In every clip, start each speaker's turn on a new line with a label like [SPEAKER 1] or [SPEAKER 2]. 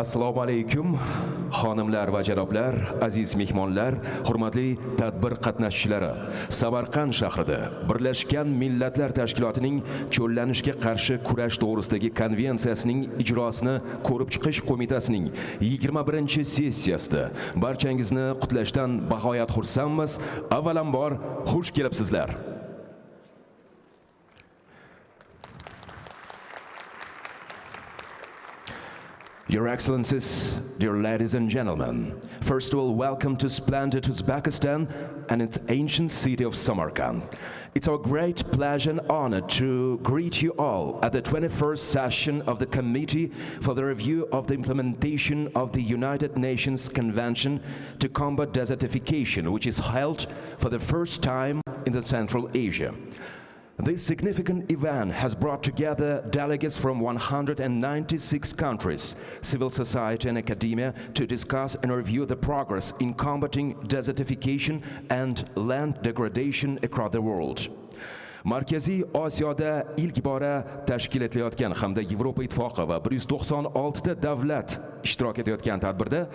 [SPEAKER 1] Assalomu alaykum, xonimlar va janoblar, aziz mehmonlar, hurmatli tadbir qatnashchilari. Samarqand shahrida Birlashgan Millatlar Tashkilotining cho'llanishga qarshi kurash to'g'risidagi konvensiyasining ijrosini ko'rib chiqish qo'mitasining 21-sessiyasida barchangizni qutlashdan bag'oyat xursandmiz. Avvalambor xush kelibsizlar. Your Excellencies, dear ladies and gentlemen, first of all, welcome to splendid Uzbekistan and its ancient city of Samarkand. It's our great pleasure and honor to greet you all at the 21st session of the Committee for the Review of the Implementation of the United Nations Convention to Combat Desertification, which is held for the first time in the Central Asia. This significant event has brought together delegates from 196 countries, civil society and academia to discuss and review the progress in combating desertification and land degradation across the world. Markaziy Osiyoda ilk bora tashkil etilayotgan hamda Yevropa Ittifoqi va 196 ta davlat ishtirok etayotgan tadbirda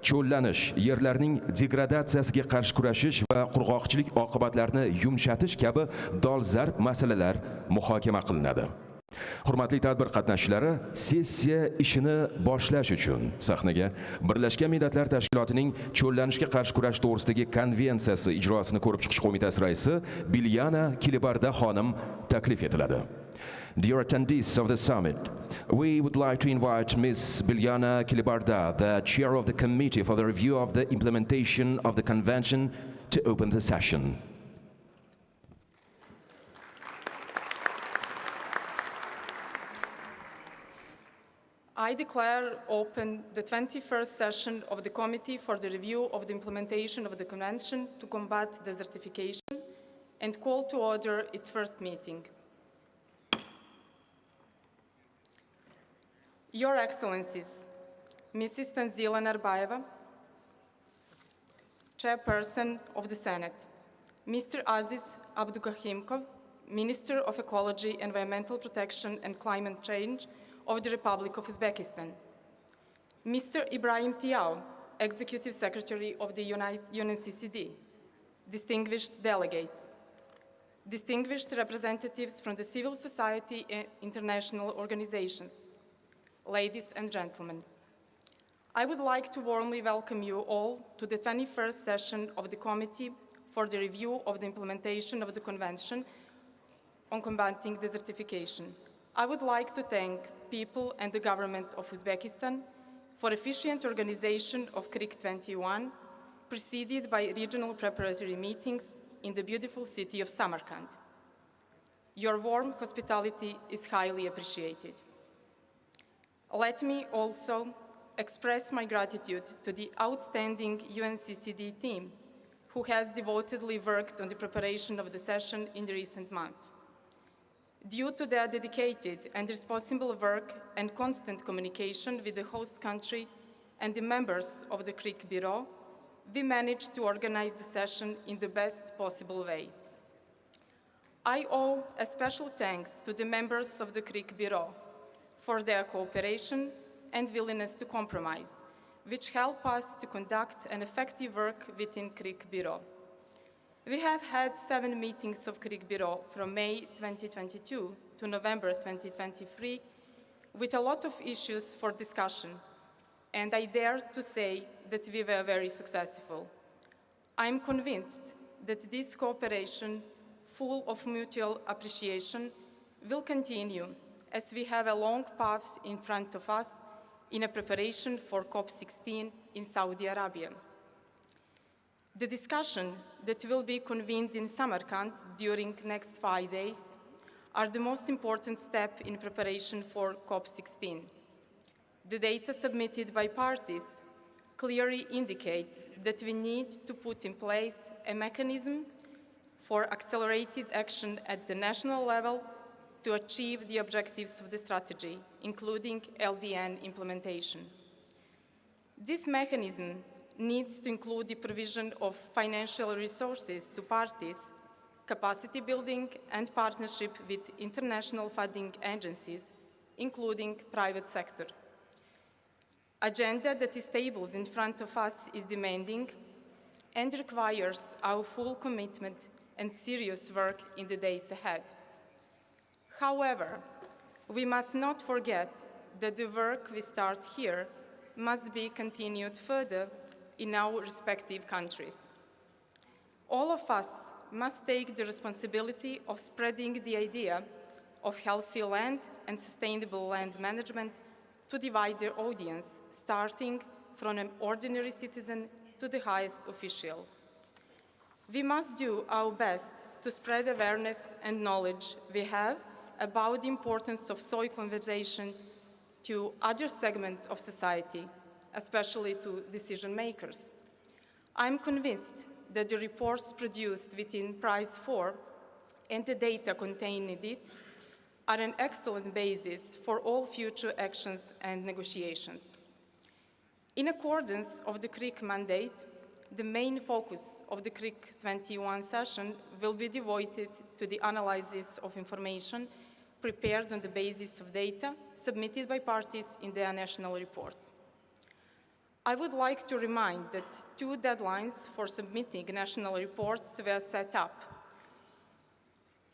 [SPEAKER 1] cho'llanish, yerlarning degradatsiyasiga qarshi kurashish va qurg'oqchilik oqibatlarini yumshatish kabi dolzarb masalalar muhokama qilinadi. Hurmatli tadbir qatnashchilari, sessiya ishini boshlash uchun sahnaga Birlashgan Millatlar Tashkilotining cho'llanishga qarshi kurash to'g'risidagi konvensiyasi ijrosini ko'rib chiqish qo'mitasi raisi Bilyana Kilibarda xonim taklif etiladi. Dear attendees of the summit, we would like to invite Ms. Bilyana Kilibarda, the chair of the Committee for the Review of the Implementation of the Convention, to open the session.
[SPEAKER 2] I declare open the 21st session of the Committee for the Review of the Implementation of the Convention to Combat Desertification and call to order its first meeting. Your Excellencies, Mrs. Tanzila Narbayeva, Chairperson of the Senate, Mr. Aziz Abdugahimkov, Minister of Ecology, Environmental Protection and Climate Change of the Republic of Uzbekistan, Mr. Ibrahim Tiao, Executive Secretary of the UNCCD, distinguished delegates, distinguished representatives from the civil society and international organizations, ladies and gentlemen. I would like to warmly welcome you all to the 21st session of the Committee for the Review of the Implementation of the Convention on Combating Desertification. I would like to thank people and the government of Uzbekistan for efficient organization of CRIC 21, preceded by regional preparatory meetings in the beautiful city of Samarkand. Your warm hospitality is highly appreciated. Let me also express my gratitude to the outstanding UNCCD team, who has devotedly worked on the preparation of the session in the recent month. Due to their dedicated and responsible work and constant communication with the host country and the members of the CRIC Bureau, we managed to organize the session in the best possible way. I owe a special thanks to the members of the CRIC Bureau for their cooperation and willingness to compromise, which help us to conduct an effective work within CRIC Bureau. We have had 7 meetings of CRIC Bureau from May 2022 to November 2023 with a lot of issues for discussion, and I dare to say that we were very successful. I am convinced that this cooperation, full of mutual appreciation, will continue as we have a long path in front of us in a preparation for COP16 in Saudi Arabia. The discussion that will be convened in Samarkand during next 5 days are the most important step in preparation for COP16. The data submitted by parties clearly indicates that we need to put in place a mechanism for accelerated action at the national level to achieve the objectives of the strategy, including LDN implementation. This mechanism needs to include the provision of financial resources to parties, capacity building, and partnership with international funding agencies, including private sector. Agenda that is tabled in front of us is demanding and requires our full commitment and serious work in the days ahead. However, we must not forget that the work we start here must be continued further in our respective countries. All of us must take the responsibility of spreading the idea of healthy land and sustainable land management to the wider audience, starting from an ordinary citizen to the highest official. We must do our best to spread awareness and knowledge we have about the importance of soil conservation to other segments of society, especially to decision makers. I'm convinced that the reports produced within Prize 4 and the data contained in it are an excellent basis for all future actions and negotiations. In accordance with the CRIC mandate, the main focus of the CRIC 21 session will be devoted to the analysis of information prepared on the basis of data submitted by parties in their national reports. I would like to remind that 2 deadlines for submitting national reports were set up.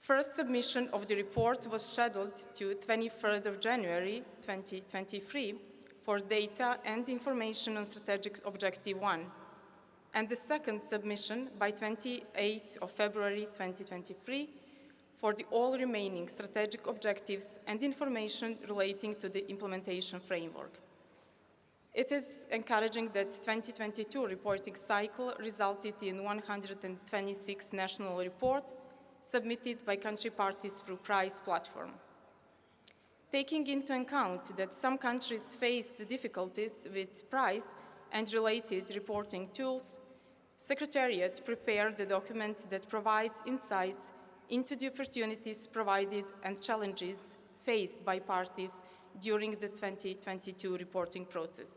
[SPEAKER 2] First submission of the report was scheduled to 23rd of January 2023 for data and information on strategic objective 1, and the second submission by 28th of February 2023 for the all remaining strategic objectives and information relating to the implementation framework. It is encouraging that 2022 reporting cycle resulted in 126 national reports submitted by country parties through Prize platform. Taking into account that some countries faced difficulties with Prize and related reporting tools, Secretariat prepared a document that provides insights into the opportunities provided and challenges faced by parties during the 2022 reporting process.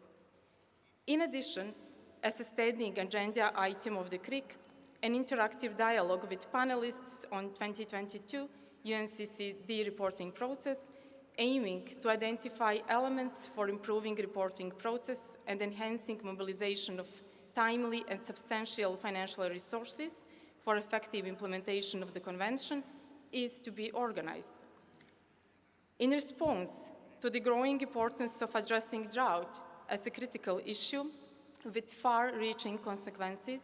[SPEAKER 2] In addition, as a standing agenda item of the CRIC, an interactive dialogue with panelists on 2022 UNCCD reporting process, aiming to identify elements for improving reporting process and enhancing mobilization of timely and substantial financial resources for effective implementation of the Convention, is to be organized. In response to the growing importance of addressing drought as a critical issue with far-reaching consequences,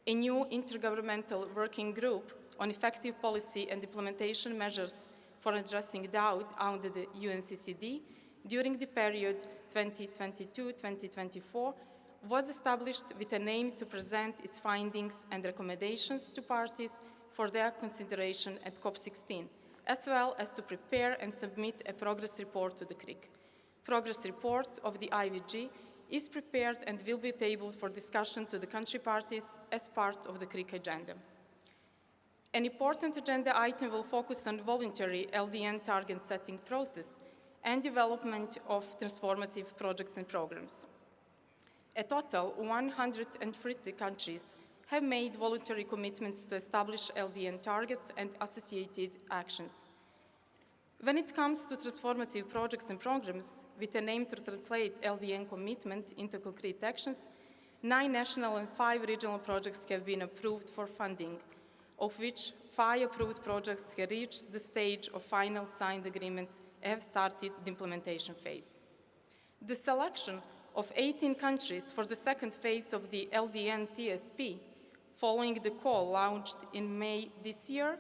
[SPEAKER 2] a new intergovernmental working group on effective policy and implementation measures for addressing drought under the UNCCD during the period 2022-2024 was established with an aim to present its findings and recommendations to parties for their consideration at COP16, as well as to prepare and submit a progress report to the CRIC. Progress report of the IVG is prepared and will be tabled for discussion to the country parties as part of the CRIC agenda. An important agenda item will focus on voluntary LDN target setting process and development of transformative projects and programs. A total 130 countries have made voluntary commitments to establish LDN targets and associated actions. When it comes to transformative projects and programs, with an aim to translate LDN commitment into concrete actions, 9 national and 5 regional projects have been approved for funding, of which 5 approved projects have reached the stage of final signed agreements and have started the implementation phase. The selection of 18 countries for the second phase of the LDN TSP, following the call launched in May this year,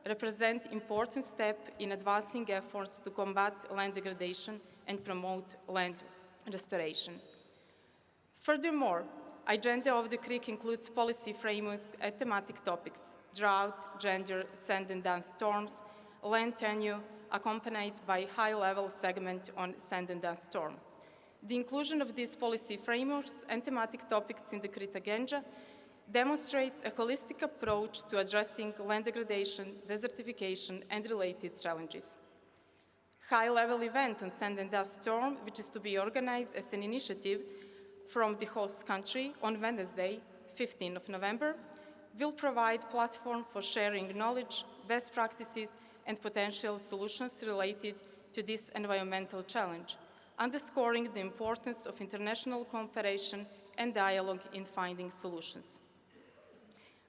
[SPEAKER 2] represent an important step in advancing efforts to combat land degradation and promote land restoration. Furthermore, agenda of the CRIC includes policy frameworks and thematic topics: drought, gender, sand and dust storms, land tenure, accompanied by high-level segment on sand and dust storm. The inclusion of these policy frameworks and thematic topics in the CRIT agenda demonstrates a holistic approach to addressing land degradation, desertification, and related challenges. High-level event on sand and dust storm, which is to be organized as an initiative from the host country on Wednesday, 15th of November, will provide platform for sharing knowledge, best practices, and potential solutions related to this environmental challenge, underscoring the importance of international cooperation and dialogue in finding solutions.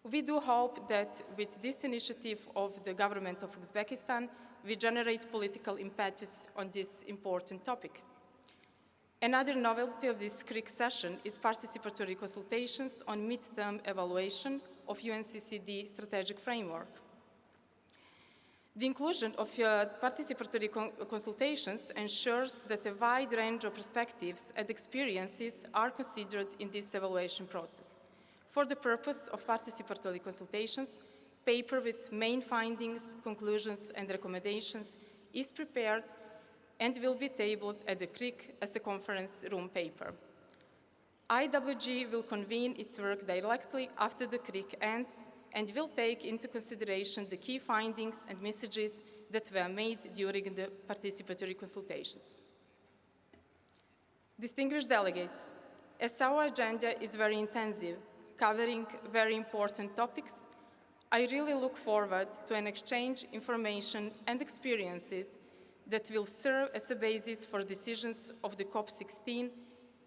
[SPEAKER 2] We do hope that with this initiative of the government of Uzbekistan, we generate political impetus on this important topic. Another novelty of this CRIC session is participatory consultations on mid-term evaluation of UNCCD strategic framework. The inclusion of participatory consultations ensures that a wide range of perspectives and experiences are considered in this evaluation process. For the purpose of participatory consultations, paper with main findings, conclusions, and recommendations is prepared and will be tabled at the CRIC as a conference room paper. IWG will convene its work directly after the CRIC ends and will take into consideration the key findings and messages that were made during the participatory consultations. Distinguished delegates, as our agenda is very intensive, covering very important topics, I really look forward to an exchange of information and experiences that will serve as a basis for decisions of the COP16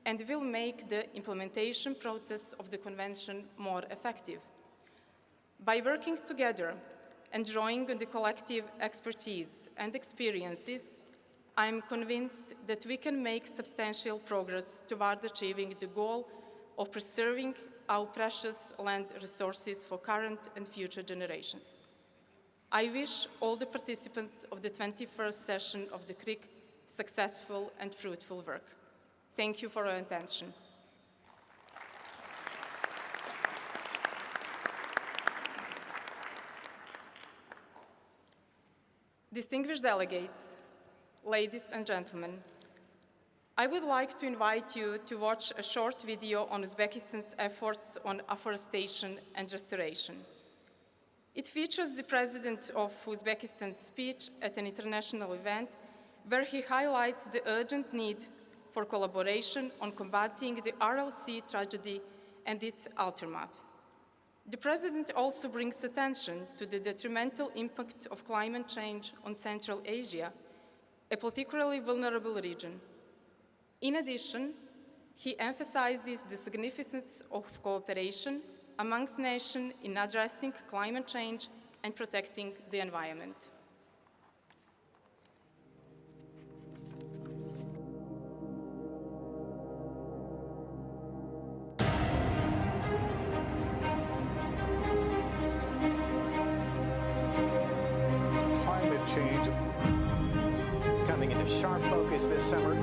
[SPEAKER 2] and will make the implementation process of the Convention more effective. By working together and drawing on the collective expertise and experiences, I am convinced that we can make substantial progress toward achieving the goal of preserving our precious land resources for current and future generations. I wish all the participants of the 21st session of the CRIC successful and fruitful work. Thank you for your attention. Distinguished delegates, ladies and gentlemen, I would like to invite you to watch a short video on Uzbekistan's efforts on afforestation and restoration. It features the President of Uzbekistan's speech at an international event where he highlights the urgent need for collaboration on combating the RLC tragedy and its aftermath. The President also brings attention to the detrimental impact of climate change on Central Asia, a particularly vulnerable region. In addition, he emphasizes the significance of cooperation amongst nations in addressing climate change and protecting the environment.
[SPEAKER 3] Climate change coming into sharp focus this summer.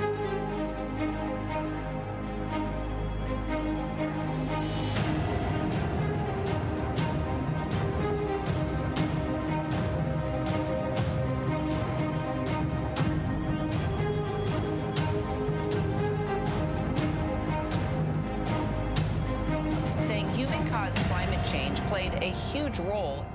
[SPEAKER 4] Saying human-caused climate change played a huge role.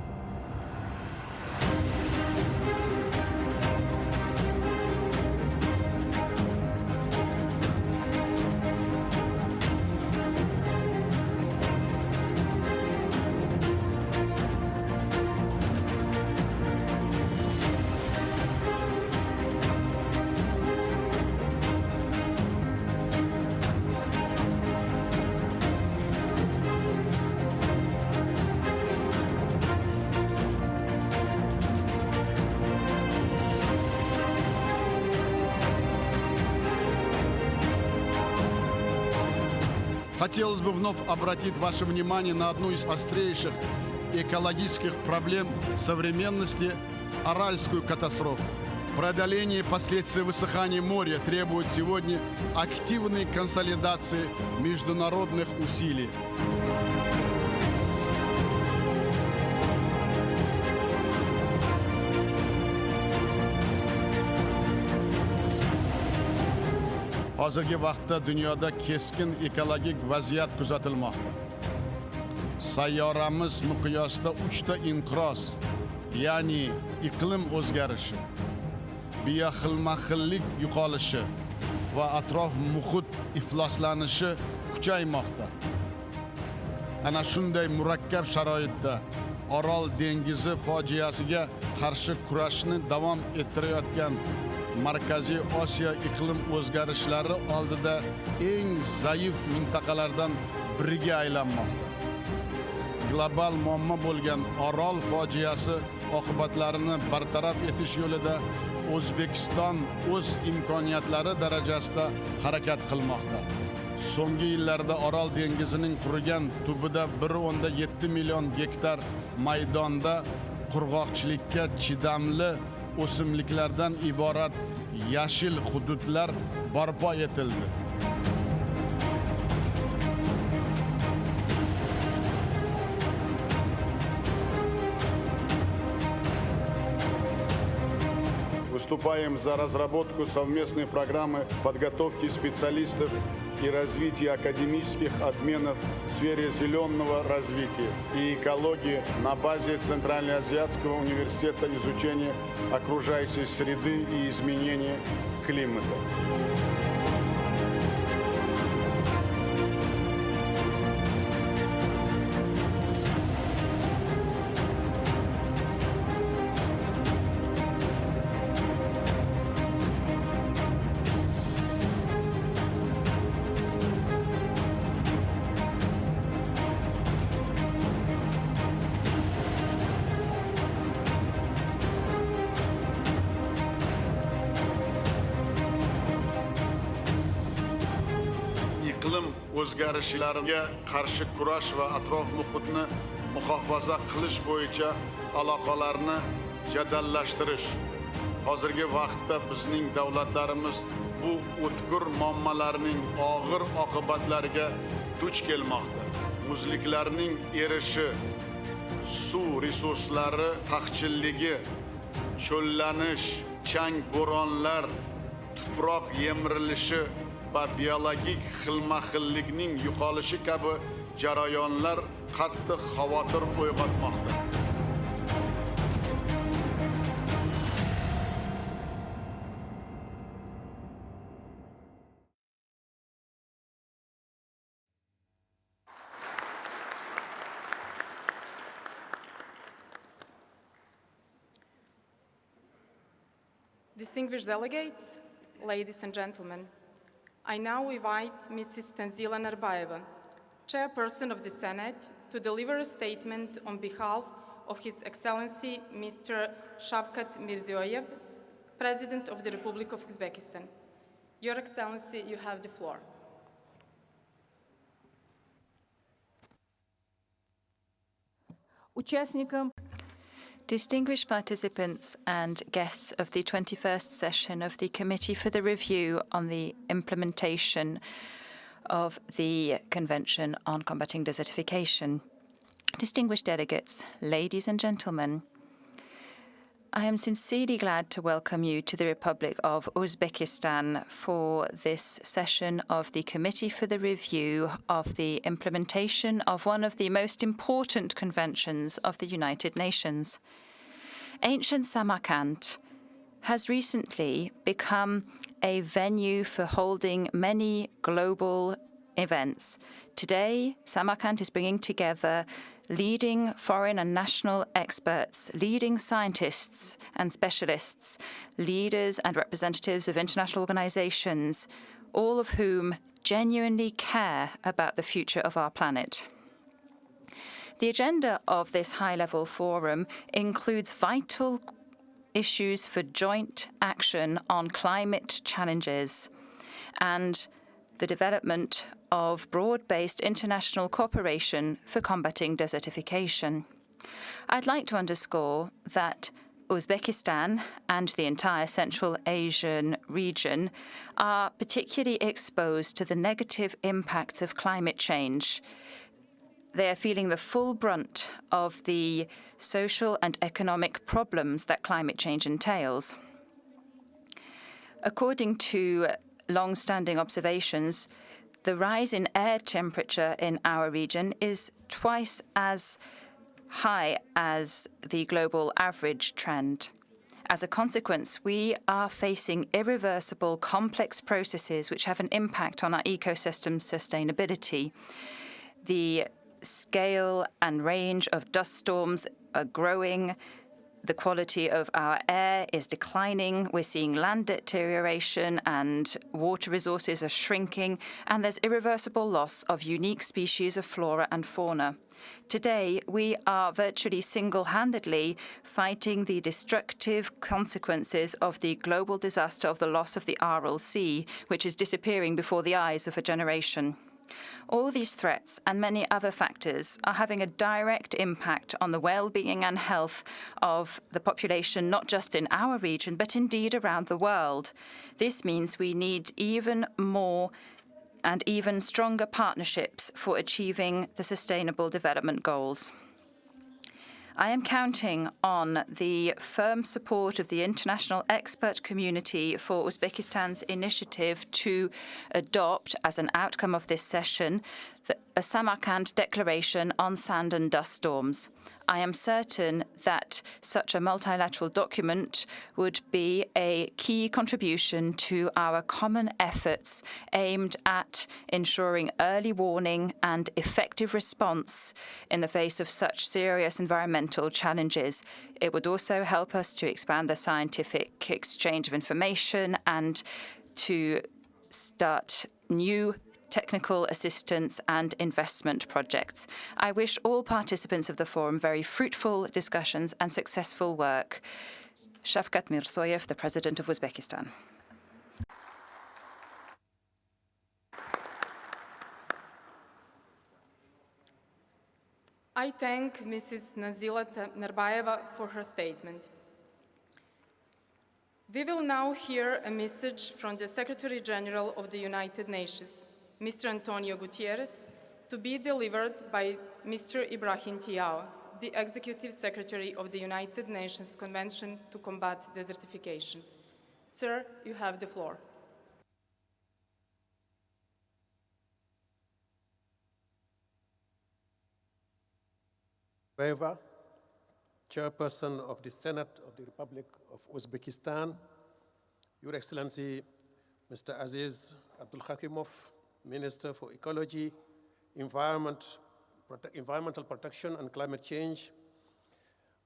[SPEAKER 5] Хотелось бы вновь обратить ваше внимание на одну из острейших экологических проблем современности – Аральскую катастрофу. Преодоление последствий высыхания моря требует сегодня активной консолидации международных усилий. Hozirgi vaqtda dunyoda keskin ekologik vaziyat kuzatilmoqda. Sayyoramiz miqyosida 3 ta inqiroz, ya'ni iqlim o'zgarishi, bioxilma-xillik yo'qolishi va atrof muhit ifloslanishi kuchaymoqda. Ana shunday murakkab sharoitda Orol dengizi fojiasiga qarshi kurashni davom ettirayotgan Markaziy Osiyo iqlim o'zgarishlari oldida eng zaif mintaqalardan biriga aylanmoqda. Global muammo bo'lgan Orol fojiasi oqibatlarini bartaraf etish yo'lida O'zbekiston o'z imkoniyatlari darajasida harakat qilmoqda. So'nggi yillarda Orol dengizining qurigan tubida 1.7 million gektar maydonda qurg'oqchilikka chidamli o'simliklardan iborat yashil hududlar barpo etildi. Выступаем за разработку совместной программы подготовки специалистов и развития академических обменов в сфере зеленого развития и экологии на базе Центральноазиатского университета изучения окружающей среды и изменения климата. iqlim o'zgarishlariga qarshi kurash va atrof muhitni muhofaza qilish bo'yicha aloqalarni jadallashtirish. Hozirgi vaqtda bizning davlatlarimiz bu o'tkir muammolarning og'ir oqibatlariga duch kelmoqda. Muzliklarning erishi, suv resurslari taqchilligi, cho'llanish, chang bo'ronlar, tuproq yemirilishi va biologik xilma-xillikning yo'qolishi kabi jarayonlar qattiq xavotir uyg'otmoqda.
[SPEAKER 2] Distinguished delegates, ladies and gentlemen, I now invite Mrs. Tanzila Narbayeva, Chairperson of the Senate, to deliver a statement on behalf of His Excellency Mr. Shavkat Mirziyoyev, President of the Republic of Uzbekistan. Your Excellency, you have the floor.
[SPEAKER 6] Distinguished participants and guests of the 21st session of the Committee for the Review on the Implementation of the Convention on Combating Desertification. Distinguished delegates, ladies and gentlemen, I am sincerely glad to welcome you to the Republic of Uzbekistan for this session of the Committee for the Review of the Implementation of one of the most important conventions of the United Nations. Ancient Samarkand has recently become a venue for holding many global events. Today, Samarkand is bringing together leading foreign and national experts, leading scientists and specialists, leaders and representatives of international organizations, all of whom genuinely care about the future of our planet. The agenda of this high-level forum includes vital issues for joint action on climate challenges and the development of broad-based international cooperation for combating desertification. I'd like to underscore that Uzbekistan and the entire Central Asian region are particularly exposed to the negative impacts of climate change. They are feeling the full brunt of the social and economic problems that climate change entails. According to long-standing observations, the rise in air temperature in our region is twice as high as the global average trend. As a consequence, we are facing irreversible, complex processes which have an impact on our ecosystem's sustainability. The scale and range of dust storms are growing. The quality of our air is declining. We're seeing land deterioration and water resources are shrinking, and there's irreversible loss of unique species of flora and fauna. Today, we are virtually single-handedly fighting the destructive consequences of the global disaster of the loss of the Aral Sea, which is disappearing before the eyes of a generation. All these threats and many other factors are having a direct impact on the well-being and health of the population, not just in our region, but indeed around the world. This means we need even more and even stronger partnerships for achieving the Sustainable Development Goals. I am counting on the firm support of the international expert community for Uzbekistan's initiative to adopt, as an outcome of this session, a Samarkand Declaration on Sand and Dust Storms. I am certain that such a multilateral document would be a key contribution to our common efforts aimed at ensuring early warning and effective response in the face of such serious environmental challenges. It would also help us to expand the scientific exchange of information and to start new technical assistance and investment projects. I wish all participants of the forum very fruitful discussions and successful work. Shavkat Mirziyoyev, the President of Uzbekistan.
[SPEAKER 2] I thank Mrs. Nazila Narbayeva for her statement. We will now hear a message from the Secretary General of the United Nations, Mr. Antonio Gutierrez, to be delivered by Mr. Ibrahim Tiao, the Executive Secretary of the United Nations Convention to Combat Desertification. Sir, you have the floor.
[SPEAKER 7] Chairperson of the Senate of the Republic of Uzbekistan, Your Excellency Mr. Aziz Abdulhakimov, Minister for Ecology, Environmental Protection and Climate Change,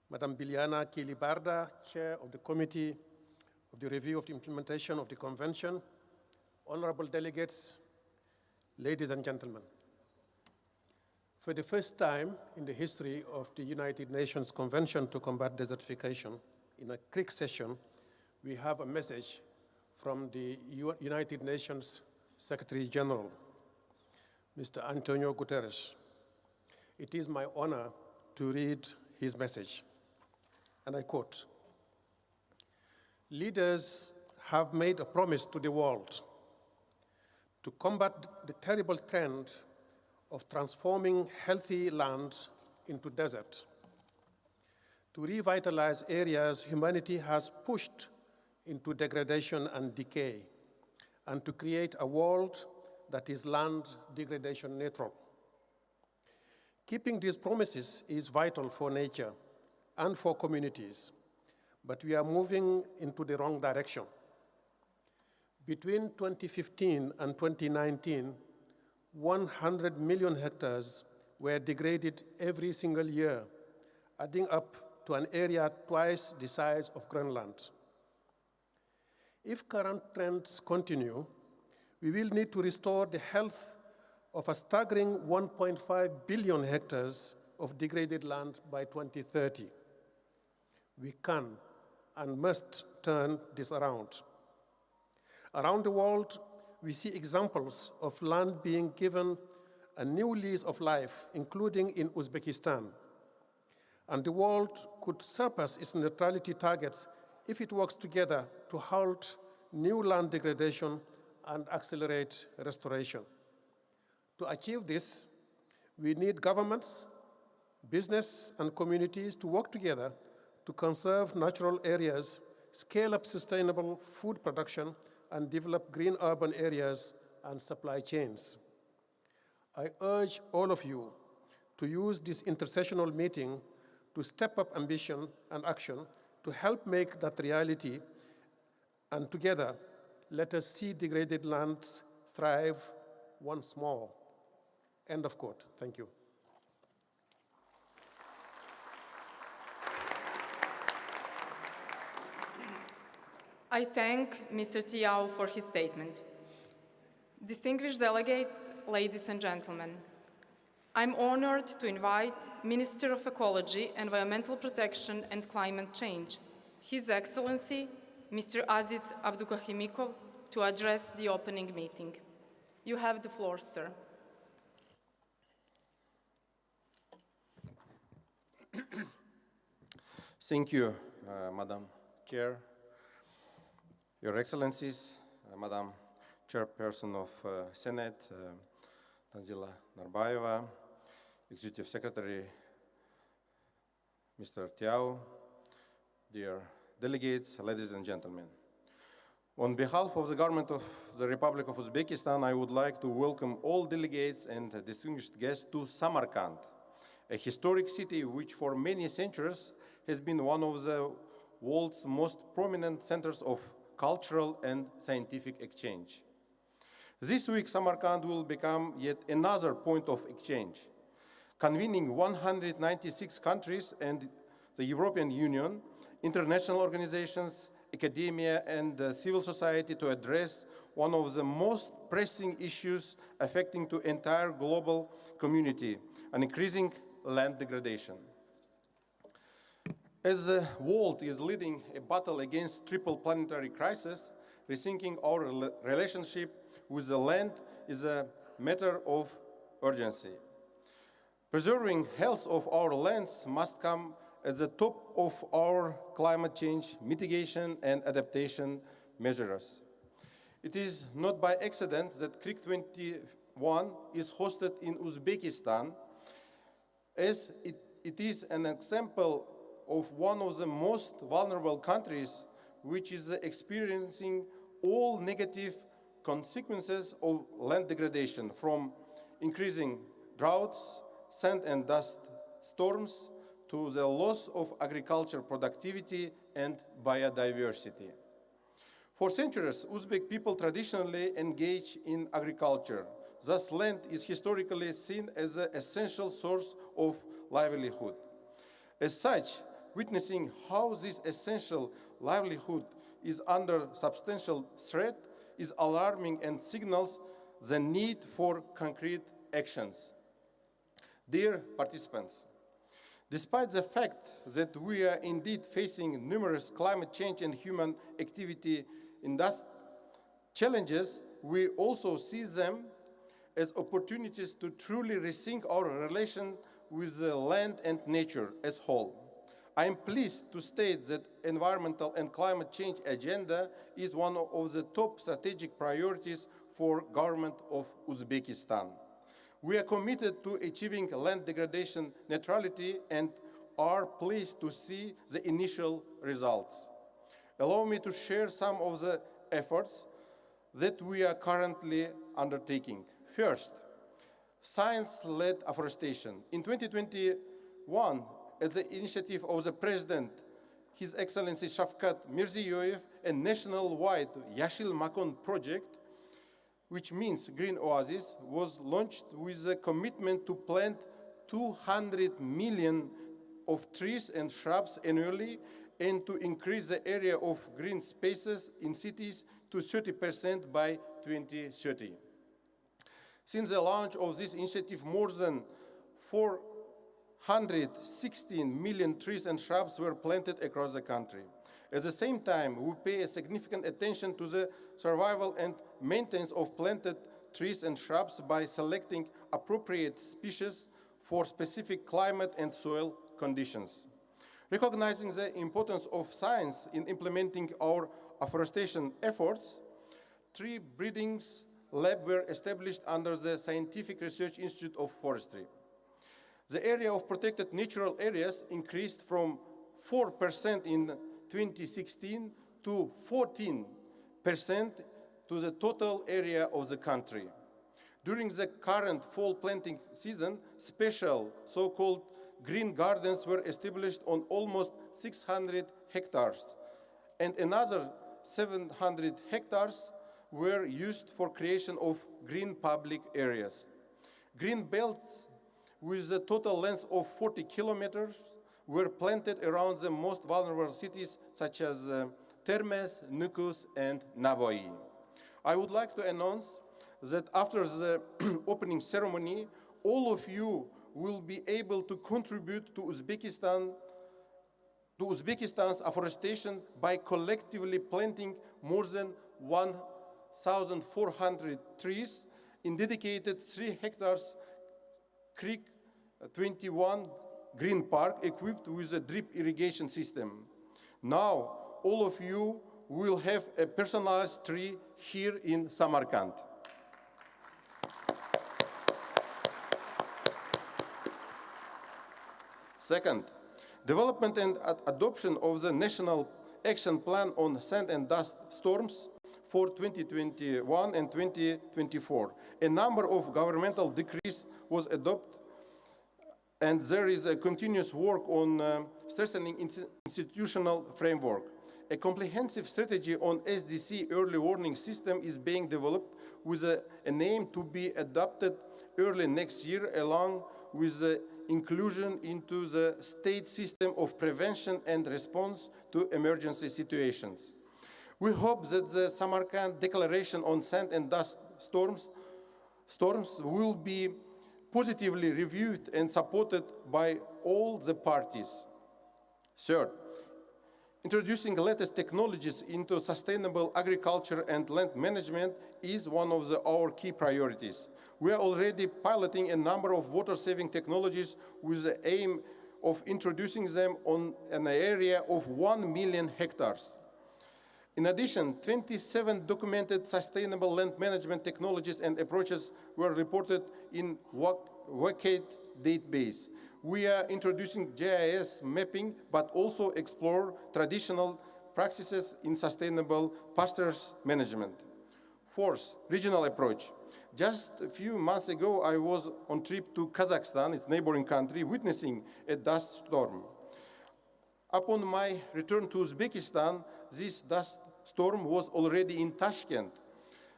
[SPEAKER 7] Madam Biljana Kilibarda, Chair of the Committee of the Review of the Implementation of the Convention, honorable delegates, ladies and gentlemen. For the first time in the history of the United Nations Convention to Combat Desertification, in a quick session, we have a message from the United Nations Secretary General, Mr. Antonio Guterres. It is my honor to read his message, and I quote, "Leaders have made a promise to the world to combat the terrible trend of transforming healthy lands into desert, to revitalize areas humanity has pushed into degradation and decay, and to create a world that is land degradation neutral. Keeping these promises is vital for nature and for communities, but we are moving into the wrong direction. Between 2015 and 2019, 100 million hectares were degraded every single year, adding up to an area twice the size of Greenland. If current trends continue, we will need to restore the health of a staggering 1.5 billion hectares of degraded land by 2030. We can and must turn this around. Around the world, we see examples of land being given a new lease of life, including in Uzbekistan. And the world could surpass its neutrality targets if it works together to halt new land degradation and accelerate restoration. To achieve this, we need governments, business, and communities to work together to conserve natural areas, scale up sustainable food production, and develop green urban areas and supply chains. I urge all of you to use this intersessional meeting to step up ambition and action to help make that reality, and together, let us see degraded lands thrive once more." End of quote. Thank you.
[SPEAKER 2] I thank Mr. Tiao for his statement. Distinguished delegates, ladies and gentlemen, I'm honored to invite Minister of Ecology, Environmental Protection and Climate Change, His Excellency, Mr. Aziz Abdugahimikov, to address the opening meeting. You have the floor, sir.
[SPEAKER 8] Thank you, Madam Chair, Your Excellencies, Madam Chairperson of Senate, Tanzila Narbayeva, Executive Secretary, Mr. Tiao, dear delegates, ladies and gentlemen. On behalf of the government of the Republic of Uzbekistan, I would like to welcome all delegates and distinguished guests to Samarkand, a historic city which for many centuries has been one of the world's most prominent centers of cultural and scientific exchange. This week, Samarkand will become yet another point of exchange, convening 196 countries and the European Union, international organizations, academia, and civil society to address one of the most pressing issues affecting the entire global community, an increasing land degradation. As the world is leading a battle against triple planetary crisis, rethinking our relationship with the land is a matter of urgency. Preserving health of our lands must come at the top of our climate change mitigation and adaptation measures. It is not by accident that CRIC 21 is hosted in Uzbekistan, as it is an example of one of the most vulnerable countries which is experiencing all negative consequences of land degradation, from increasing droughts, sand and dust storms, to the loss of agricultural productivity and biodiversity. For centuries, Uzbek people traditionally engage in agriculture. Thus, land is historically seen as an essential source of livelihood. As such, witnessing how this essential livelihood is under substantial threat is alarming and signals the need for concrete actions. Dear participants, despite the fact that we are indeed facing numerous climate change and human activity challenges, we also see them as opportunities to truly rethink our relation with the land and nature as whole. I am pleased to state that environmental and climate change agenda is one of the top strategic priorities for government of Uzbekistan. We are committed to achieving land degradation neutrality and are pleased to see the initial results. Allow me to share some of the efforts that we are currently undertaking. First, science-led afforestation. In 2021, at the initiative of the President, His Excellency Shavkat Mirziyoyev, a national-wide Yashil Makon project, which means Green Oasis, was launched with a commitment to plant 200 million of trees and shrubs annually and to increase the area of green spaces in cities to 30% by 2030. Since the launch of this initiative, more than 416 million trees and shrubs were planted across the country. At the same time, we pay a significant attention to the survival and maintenance of planted trees and shrubs by selecting appropriate species for specific climate and soil conditions. Recognizing the importance of science in implementing our afforestation efforts, tree breeding labs were established under the Scientific Research Institute of Forestry. The area of protected natural areas increased from 4% in 2016 to 14% to the total area of the country. During the current fall planting season, special so-called green gardens were established on almost 600 hectares, and another 700 hectares were used for creation of green public areas. Green belts with a total length of 40 kilometers were planted around the most vulnerable cities such as Termes, Nukus, and Navoi. I would like to announce that after the opening ceremony, all of you will be able to contribute to Uzbekistan's afforestation by collectively planting more than 1,400 trees in dedicated 3 hectares Creek 21 Green Park equipped with a drip irrigation system. Now, all of you will have a personalized tree here in Samarkand. Second, development and adoption of the National Action Plan on Sand and Dust Storms for 2021 and 2024. A number of governmental decrees was adopted, and there is a continuous work on strengthening institutional framework. A comprehensive strategy on SDC early warning system is being developed with an aim to be adopted early next year, along with the inclusion into the state system of prevention and response to emergency situations. We hope that the Samarkand Declaration on Sand and Dust Storms will be positively reviewed and supported by all the parties. Third, introducing latest technologies into sustainable agriculture and land management is one of our key priorities. We are already piloting a number of water-saving technologies with the aim of introducing them on an area of 1 million hectares. In addition, 27 documented sustainable land management technologies and approaches were reported in WCAG database. We are introducing GIS mapping, but also explore traditional practices in sustainable pastures management. Fourth, regional approach. Just a few months ago, I was on trip to Kazakhstan, its neighboring country, witnessing a dust storm. Upon my return to Uzbekistan, this dust storm was already in Tashkent,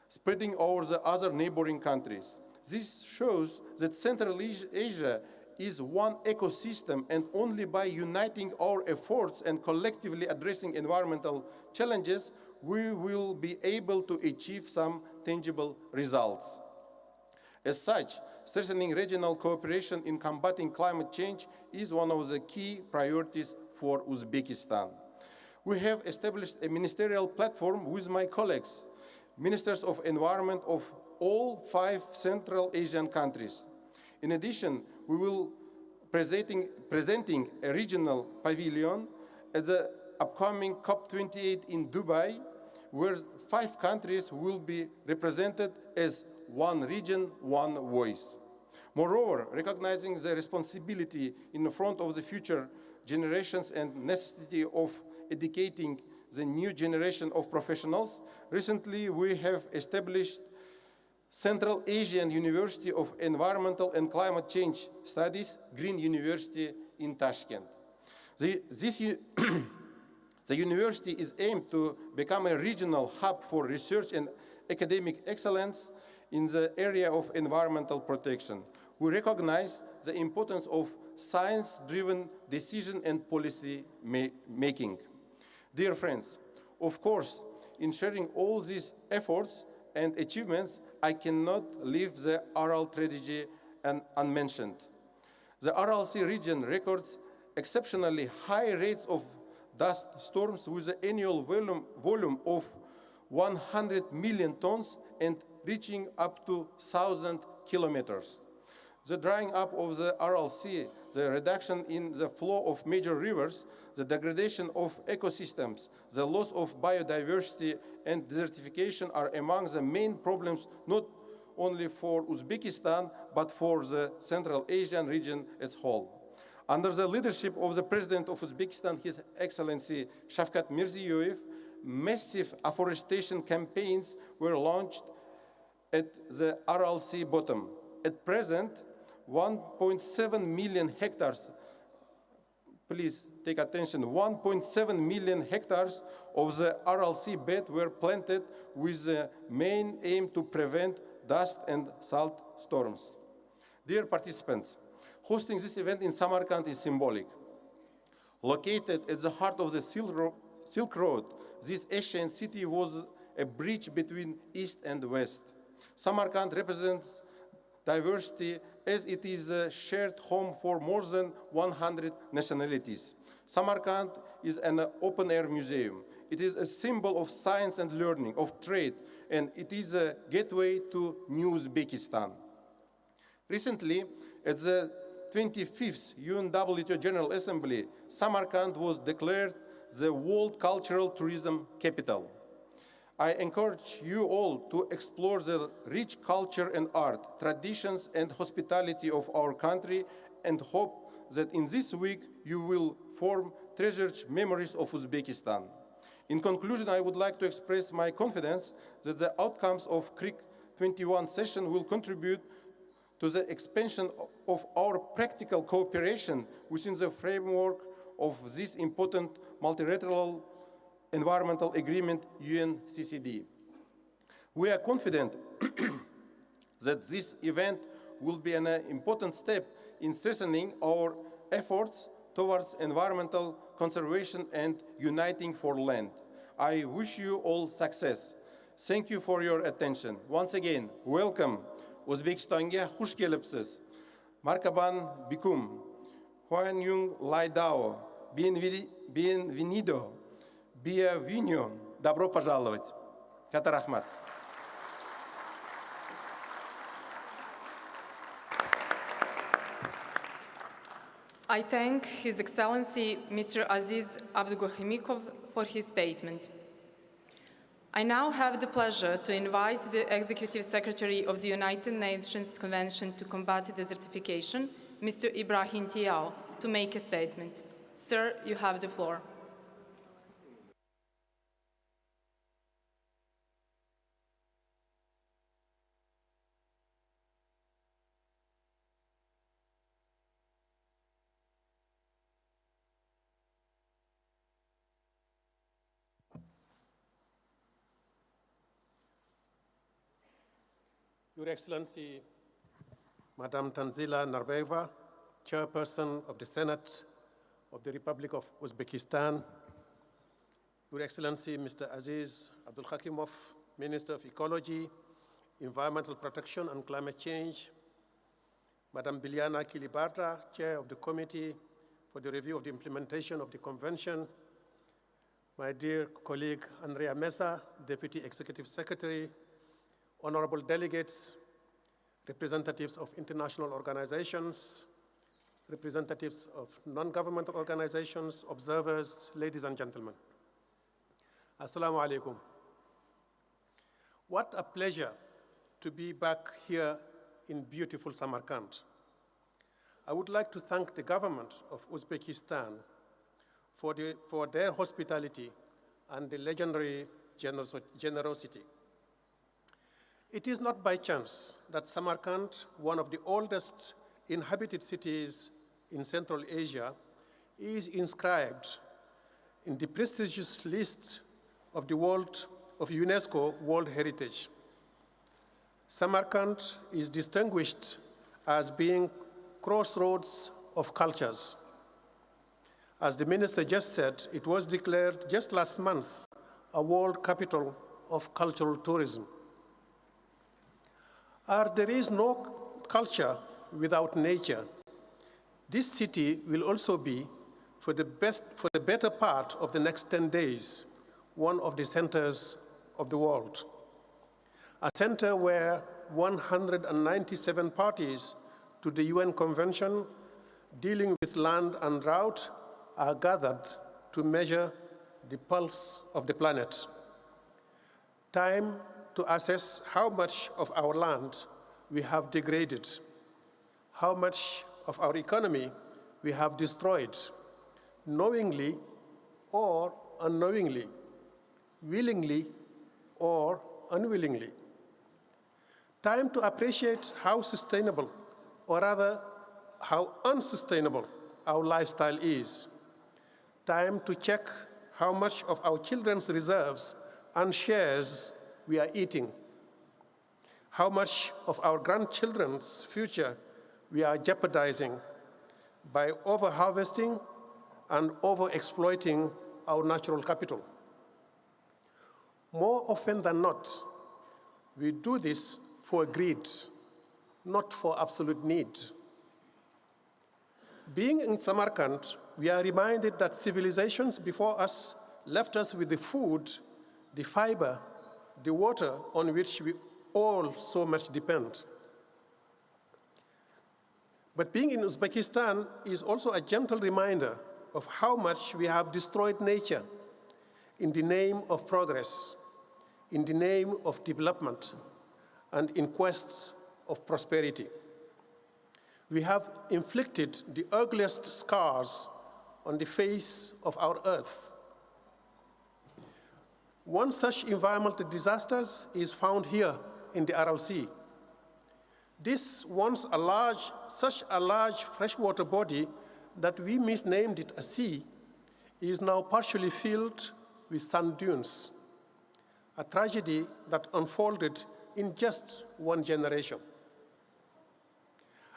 [SPEAKER 8] spreading over the other neighboring countries. This shows that Central Asia is one ecosystem, and only by uniting our efforts and collectively addressing environmental challenges, we will be able to achieve some tangible results. As such, strengthening regional cooperation in combating climate change is one of the key priorities for Uzbekistan. We have established a ministerial platform with my colleagues, ministers of environment of all 5 Central Asian countries. In addition, we will be presenting a regional pavilion at the upcoming COP28 in Dubai, where 5 countries will be represented as one region, one voice. Moreover, recognizing the responsibility in front of the future generations and necessity of educating the new generation of professionals, recently we have established Central Asian University of Environmental and Climate Change Studies, Green University in Tashkent. The university is aimed to become a regional hub for research and academic excellence in the area of environmental protection. We recognize the importance of science-driven decision and policy making. Dear friends, of course, in sharing all these efforts and achievements, I cannot leave the Aral tragedy unmentioned. The RLC region records exceptionally high rates of dust storms with an annual volume of 100 million tons and reaching up to 1,000 kilometers. The drying up of the RLC, the reduction in the flow of major rivers, the degradation of ecosystems, the loss of biodiversity and desertification are among the main problems not only for Uzbekistan, but for the Central Asian region as a whole. Under the leadership of the President of Uzbekistan, His Excellency Shavkat Mirziyoyev, massive afforestation campaigns were launched at the RLC bottom. At present, 1.7 million hectares, please take attention, 1.7 million hectares of the RLC bed were planted with the main aim to prevent dust and salt storms. Dear participants, hosting this event in Samarkand is symbolic. Located at the heart of the Silk Road, this ancient city was a bridge between East and West. Samarkand represents diversity as it is a shared home for more than 100 nationalities. Samarkand is an open-air museum. It is a symbol of science and learning, of trade, and it is a gateway to New Uzbekistan. Recently, at the 25th UNWTO General Assembly, Samarkand was declared the World Cultural Tourism Capital. I encourage you all to explore the rich culture and art, traditions and hospitality of our country, and hope that in this week you will form treasured memories of Uzbekistan. In conclusion, I would like to express my confidence that the outcomes of CRIC 21 session will contribute to the expansion of our practical cooperation within the framework of this important multilateral environmental agreement, UNCCD. We are confident that this event will be an important step in strengthening our efforts towards environmental conservation and uniting for land. I wish you all success. Thank you for your attention. Once again, welcome. O'zbekistonga xush kelibsiz. Marhaban bikum. Huanyung laidao. Bienvenido. Bienvenido. Добро пожаловать. Katta rahmat.
[SPEAKER 2] I thank His Excellency Mr. Aziz Abdughimikov for his statement. I now have the pleasure to invite the Executive Secretary of the United Nations Convention to Combat Desertification, Mr. Ibrahim Tiao, to make a statement. Sir, you have the floor.
[SPEAKER 7] Your Excellency, Madam Tanzila Narbayeva, Chairperson of the Senate of the Republic of Uzbekistan, Your Excellency, Mr. Aziz Abdulhakimov, Minister of Ecology, Environmental Protection and Climate Change, Madam Biljana Kilibarda, Chair of the Committee for the Review of the Implementation of the Convention, my dear colleague Andrea Mesa, Deputy Executive Secretary, honorable delegates, representatives of international organizations, representatives of non-governmental organizations, observers, ladies and gentlemen. Assalamu alaikum. What a pleasure to be back here in beautiful Samarkand. I would like to thank the government of Uzbekistan for their hospitality and the legendary generosity. It is not by chance that Samarkand, one of the oldest inhabited cities in Central Asia, is inscribed in the prestigious list of the UNESCO World Heritage. Samarkand is distinguished as being crossroads of cultures. As the minister just said, it was declared just last month a world capital of cultural tourism. There is no culture without nature. This city will also be, for the better part of the next 10 days, one of the centers of the world. A center where 197 parties to the UN Convention dealing with land and drought are gathered to measure the pulse of the planet. Time to assess how much of our land we have degraded, how much of our economy we have destroyed, knowingly or unknowingly, willingly or unwillingly. Time to appreciate how sustainable, or rather how unsustainable, our lifestyle is. Time to check how much of our children's reserves and shares we are eating, how much of our grandchildren's future we are jeopardizing by over-harvesting and over-exploiting our natural capital. More often than not, we do this for greed, not for absolute need. Being in Samarkand, we are reminded that civilizations before us left us with the food, the fiber, the water on which we all so much depend. But being in Uzbekistan is also a gentle reminder of how much we have destroyed nature in the name of progress, in the name of development, and in quest of prosperity. We have inflicted the ugliest scars on the face of our earth. One such environmental disaster is found here in the Aral Sea. This once such a large freshwater body that we misnamed it a sea is now partially filled with sand dunes, a tragedy that unfolded in just one generation.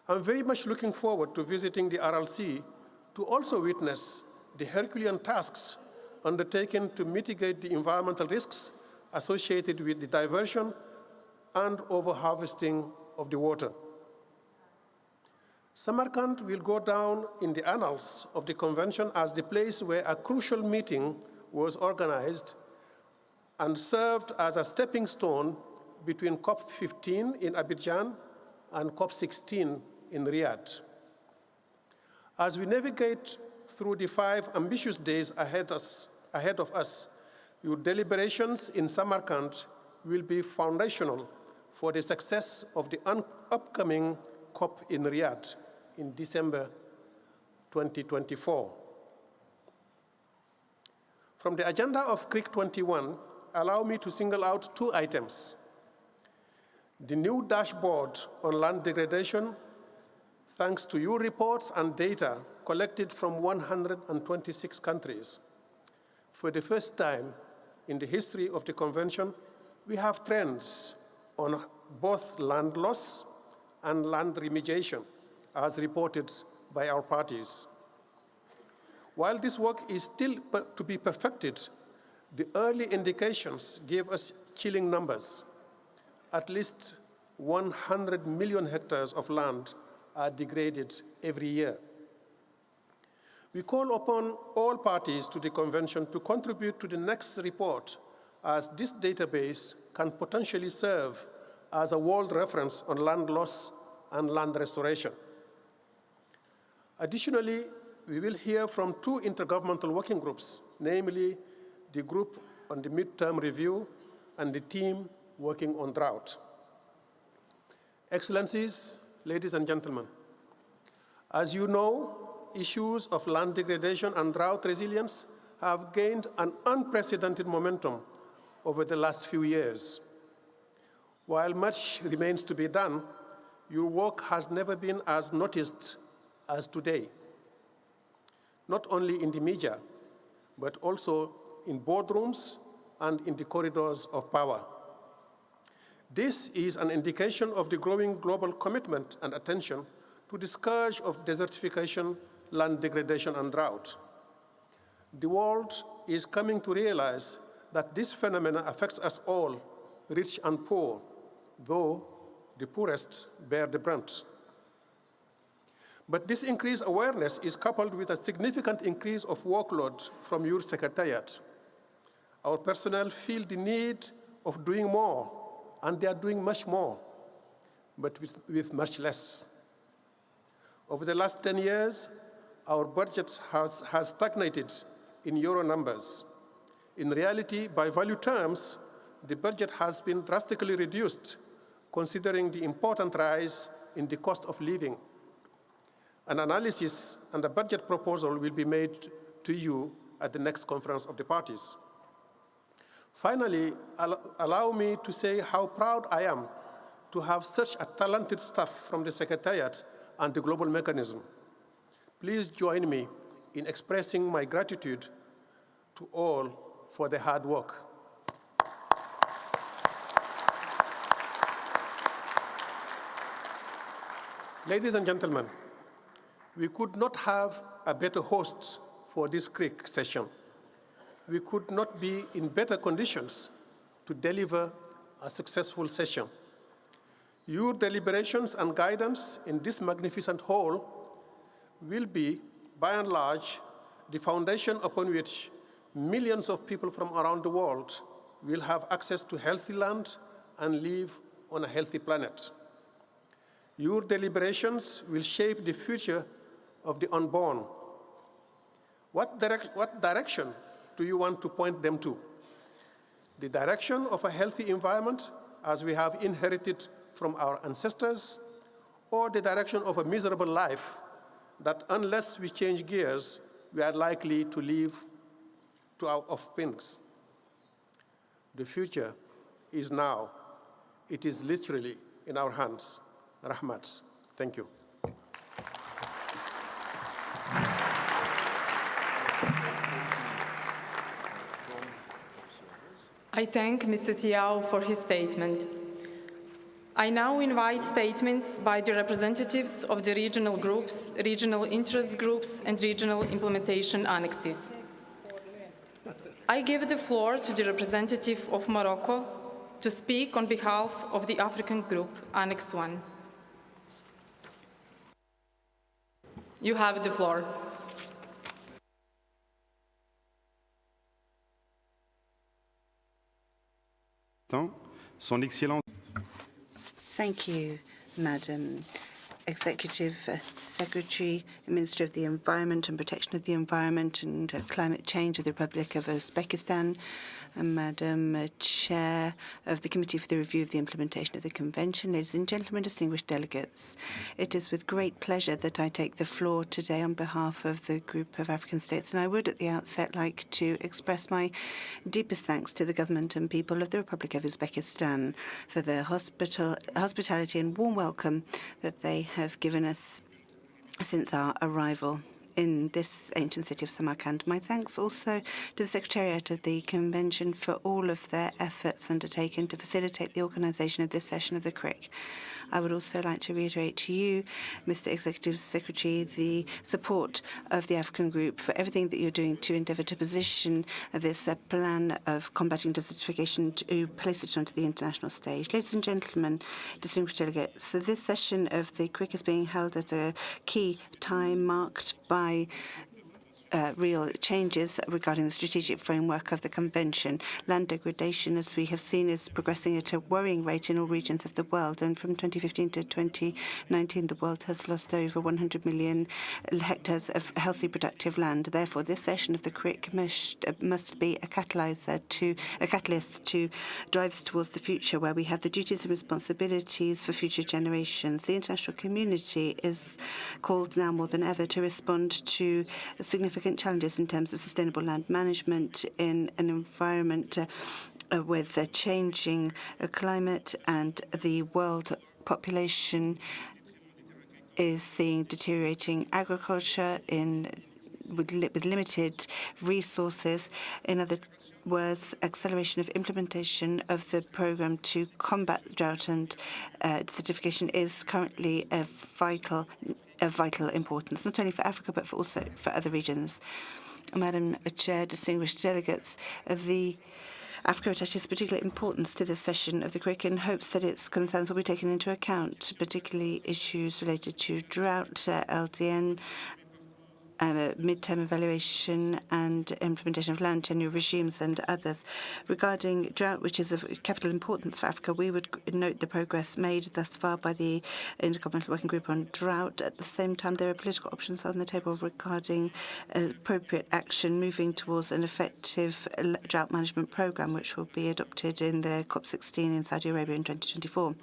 [SPEAKER 7] I'm very much looking forward to visiting the Aral Sea to also witness the Herculean tasks undertaken to mitigate the environmental risks associated with the diversion and overharvesting of the water. Samarkand will go down in the annals of the convention as the place where a crucial meeting was organized and served as a stepping stone between COP15 in Abidjan and COP16 in Riyadh. As we navigate through the 5 ambitious days ahead of us, your deliberations in Samarkand will be foundational for the success of the upcoming COP in Riyadh in December 2024. From the agenda of CRIC 21, allow me to single out 2 items. The new dashboard on land degradation, thanks to your reports and data collected from 126 countries. For the first time in the history of the convention, we have trends on both land loss and land remediation, as reported by our parties. While this work is still to be perfected, the early indications gave us chilling numbers. At least 100 million hectares of land are degraded every year. We call upon all parties to the convention to contribute to the next report, as this database can potentially serve as a world reference on land loss and land restoration. Additionally, we will hear from 2 intergovernmental working groups, namely the group on the midterm review and the team working on drought. Excellencies, ladies and gentlemen, as you know, issues of land degradation and drought resilience have gained an unprecedented momentum over the last few years. While much remains to be done, your work has never been as noticed as today, not only in the media, but also in boardrooms and in the corridors of power. This is an indication of the growing global commitment and attention to the scourge of desertification, land degradation, and drought. The world is coming to realize that this phenomenon affects us all, rich and poor, though the poorest bear the brunt. But this increased awareness is coupled with a significant increase of workload from your secretariat. Our personnel feel the need of doing more, and they are doing much more, but with much less. Over the last 10 years, our budget has stagnated in euro numbers. In reality, by value terms, the budget has been drastically reduced, considering the important rise in the cost of living. An analysis and a budget proposal will be made to you at the next conference of the parties. Finally, allow me to say how proud I am to have such a talented staff from the Secretariat and the Global Mechanism. Please join me in expressing my gratitude to all for the hard work. Ladies and gentlemen, we could not have a better host for this CRIC session. We could not be in better conditions to deliver a successful session. Your deliberations and guidance in this magnificent hall will be, by and large, the foundation upon which millions of people from around the world will have access to healthy land and live on a healthy planet. Your deliberations will shape the future of the unborn. What direction do you want to point them to? The direction of a healthy environment as we have inherited from our ancestors, or the direction of a miserable life that unless we change gears, we are likely to leave to our offsprings? The future is now. It is literally in our hands. Rahmat. Thank you.
[SPEAKER 2] I thank Mr. Tiao for his statement. I now invite statements by the representatives of the regional groups, regional interest groups, and regional implementation annexes. I give the floor to the representative of Morocco to speak on behalf of the African Group, Annex 1. You have the floor.
[SPEAKER 9] Son Excellence.
[SPEAKER 10] Thank you, Madam Executive Secretary, Minister of the Environment and Protection of the Environment and Climate Change of the Republic of Uzbekistan, and Madam Chair of the Committee for the Review of the Implementation of the Convention. Ladies and gentlemen, distinguished delegates, it is with great pleasure that I take the floor today on behalf of the Group of African States, and I would at the outset like to express my deepest thanks to the government and people of the Republic of Uzbekistan for their hospitality and warm welcome that they have given us since our arrival in this ancient city of Samarkand. My thanks also to the Secretariat of the Convention for all of their efforts undertaken to facilitate the organisation of this session of the CRIC. I would also like to reiterate to you, Mr. Executive Secretary, the support of the African Group for everything that you're doing to endeavour to position this plan of combating desertification to place it onto the international stage. Ladies and gentlemen, distinguished delegates, so this session of the CRIC is being held at a key time marked by real changes regarding the strategic framework of the Convention. Land degradation, as we have seen, is progressing at a worrying rate in all regions of the world, and from 2015 to 2019 the world has lost over 100 million hectares of healthy productive land. Therefore, this session of the CRIC must be a catalyst to drive us towards the future, where we have the duties and responsibilities for future generations. The international community is called now more than ever to respond to significant challenges in terms of sustainable land management in an environment with a changing climate, and the world population is seeing deteriorating agriculture with limited resources. In other words, acceleration of implementation of the programme to combat drought and desertification is currently of vital importance, not only for Africa but also for other regions. Madam Chair, distinguished delegates, the Africa attaches particular importance to this session of the CRIC and hopes that its concerns will be taken into account, particularly issues related to drought, LDN, mid-term evaluation and implementation of land tenure regimes and others. Regarding drought, which is of capital importance for Africa, we would note the progress made thus far by the Intergovernmental Working Group on Drought. At the same time, there are political options on the table regarding appropriate action moving towards an effective drought management programme, which will be adopted in the COP16 in Saudi Arabia in 2024.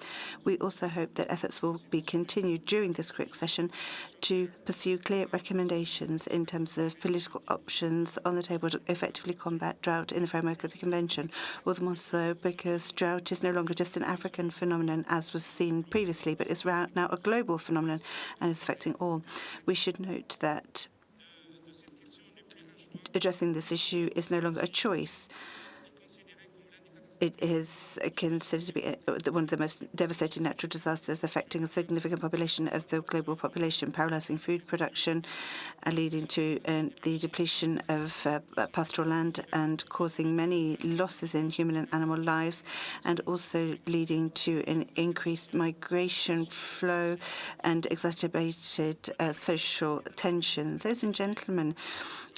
[SPEAKER 10] We also hope that efforts will be continued during this CRIC session to pursue clear recommendations in terms of political options on the table to effectively combat drought in the framework of the Convention. All the more so because drought is no longer just an African phenomenon, as was seen previously, but is now a global phenomenon and is affecting all. We should note that addressing this issue is no longer a choice. it is considered to be one of the most devastating natural disasters affecting a significant population of the global population, paralysing food production, leading to the depletion of pastoral land and causing many losses in human and animal lives, and also leading to an increased migration flow and exacerbated social tensions. Ladies and gentlemen,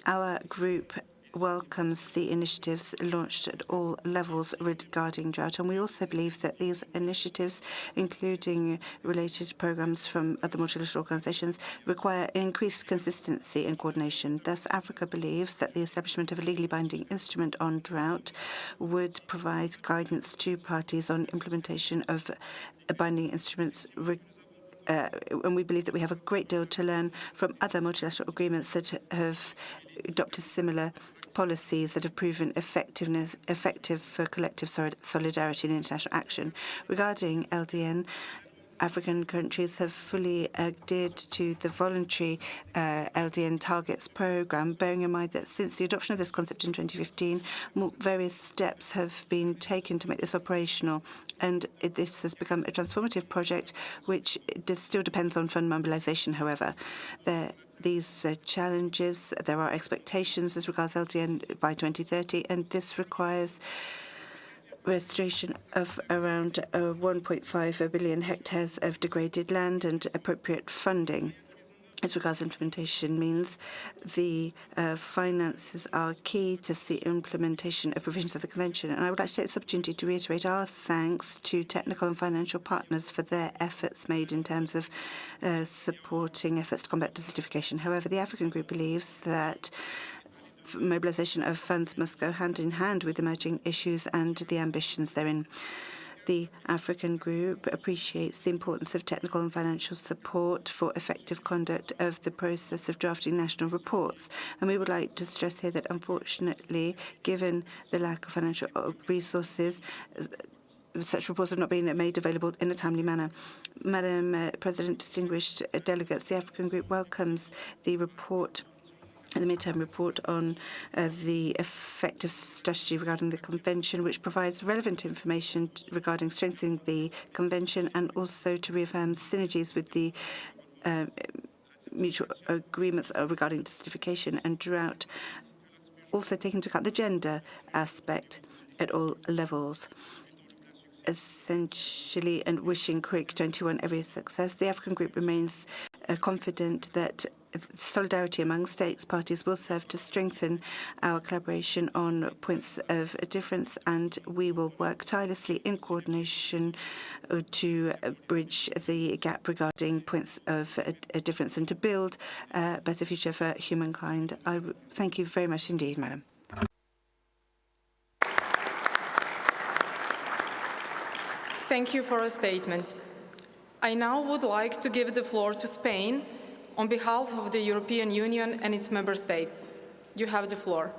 [SPEAKER 10] our group welcomes the initiatives launched at all levels regarding drought, and we also believe that these initiatives, including related programs from other multilateral organizations, require increased consistency and coordination. Thus, Africa believes that the establishment of a legally binding instrument on drought would provide guidance to parties on implementation of binding instruments, and we believe that we have a great deal to learn from other multilateral agreements that have adopted similar policies that have proven effective for collective solidarity and international action. Regarding LDN, African countries have fully adhered to the voluntary LDN targets program, bearing in mind that since the adoption of this concept in 2015, various steps have been taken to make this operational, and this has become a transformative project which still depends on fund mobilization, however. These challenges, there are expectations as regards LDN by 2030, and this requires restoration of around 1.5 billion hectares of degraded land and appropriate funding. As regards implementation means, the finances are key to the implementation of provisions of the Convention. And I would like to take this opportunity to reiterate our thanks to technical and financial partners for their efforts made in terms of supporting efforts to combat desertification. However, the African Group believes that mobilization of funds must go hand in hand with emerging issues and the ambitions therein. The African Group appreciates the importance of technical and financial support for effective conduct of the process of drafting national reports. And we would like to stress here that, unfortunately, given the lack of financial resources, such reports have not been made available in a timely manner. Madam President, distinguished delegates, the African Group welcomes the report, the midterm report on the effective strategy regarding the Convention, which provides relevant information regarding strengthening the Convention and also to reaffirm synergies with the mutual agreements regarding desertification and drought, also taking into account the gender aspect at all levels. Essentially, and wishing CRIC 21 every success, the African Group remains confident that solidarity among states parties will serve to strengthen our collaboration on points of difference, and we will work tirelessly in coordination to bridge the gap regarding points of difference and to build a better future for humankind. I thank you very much indeed, Madam.
[SPEAKER 2] Thank you for a statement. I now would like to give the floor to Spain on behalf of the European Union and its member states. You have the floor.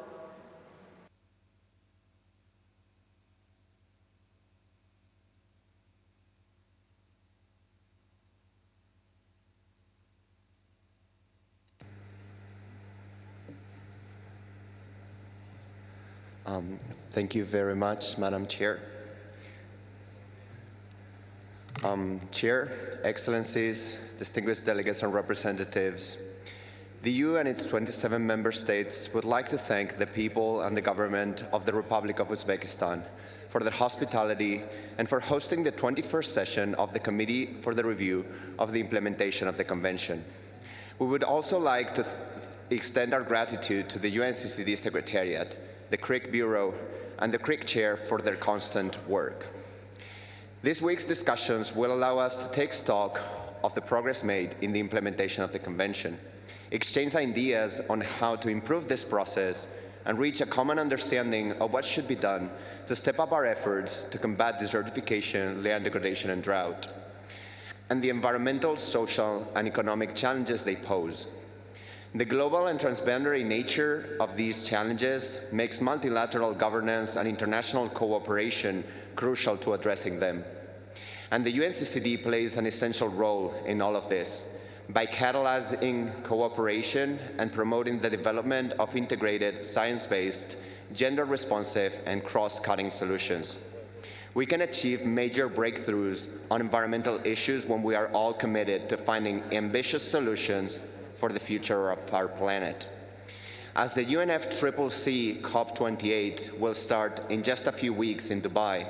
[SPEAKER 11] Thank you very much, Madam Chair. Chair, Excellencies, distinguished delegates and representatives, the EU and its 27 member states would like to thank the people and the government of the Republic of Uzbekistan for their hospitality and for hosting the 21st session of the Committee for the Review of the Implementation of the Convention. We would also like to extend our gratitude to the UNCCD Secretariat, the CRIC Bureau, and the CRIC Chair for their constant work. This week's discussions will allow us to take stock of the progress made in the implementation of the Convention, exchange ideas on how to improve this process, and reach a common understanding of what should be done to step up our efforts to combat desertification, land degradation, and drought, and the environmental, social, and economic challenges they pose. The global and transboundary nature of these challenges makes multilateral governance and international cooperation crucial to addressing them. And the UNCCD plays an essential role in all of this by catalyzing cooperation and promoting the development of integrated, science-based, gender-responsive, and cross-cutting solutions. We can achieve major breakthroughs on environmental issues when we are all committed to finding ambitious solutions for the future of our planet. As the UNFCCC COP28 will start in just a few weeks in Dubai,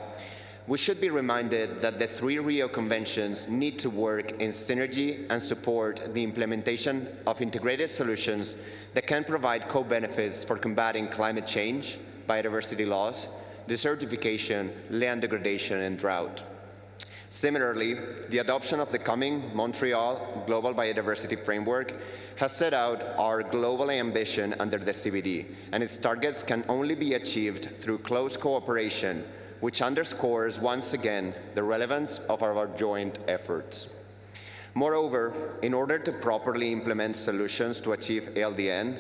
[SPEAKER 11] we should be reminded that the 3 Rio Conventions need to work in synergy and support the implementation of integrated solutions that can provide co-benefits for combating climate change, biodiversity loss, desertification, land degradation, and drought. Similarly, the adoption of the coming Montreal Global Biodiversity Framework has set out our global ambition under the CBD, and its targets can only be achieved through close cooperation, which underscores once again the relevance of our joint efforts. Moreover, in order to properly implement solutions to achieve LDN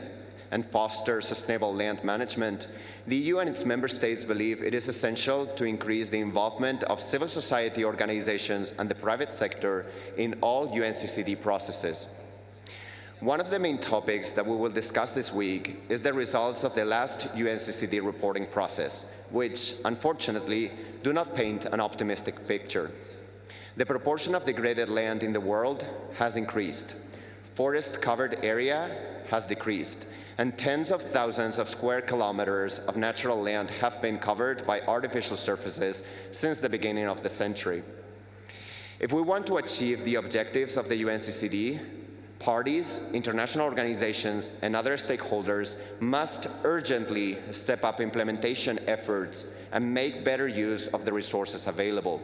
[SPEAKER 11] and foster sustainable land management, the EU and its member states believe it is essential to increase the involvement of civil society organizations and the private sector in all UNCCD processes. One of the main topics that we will discuss this week is the results of the last UNCCD reporting process, which, unfortunately, do not paint an optimistic picture. The proportion of degraded land in the world has increased. Forest-covered area has decreased, and tens of thousands of square kilometers of natural land have been covered by artificial surfaces since the beginning of the century. If we want to achieve the objectives of the UNCCD, parties, international organizations, and other stakeholders must urgently step up implementation efforts and make better use of the resources available.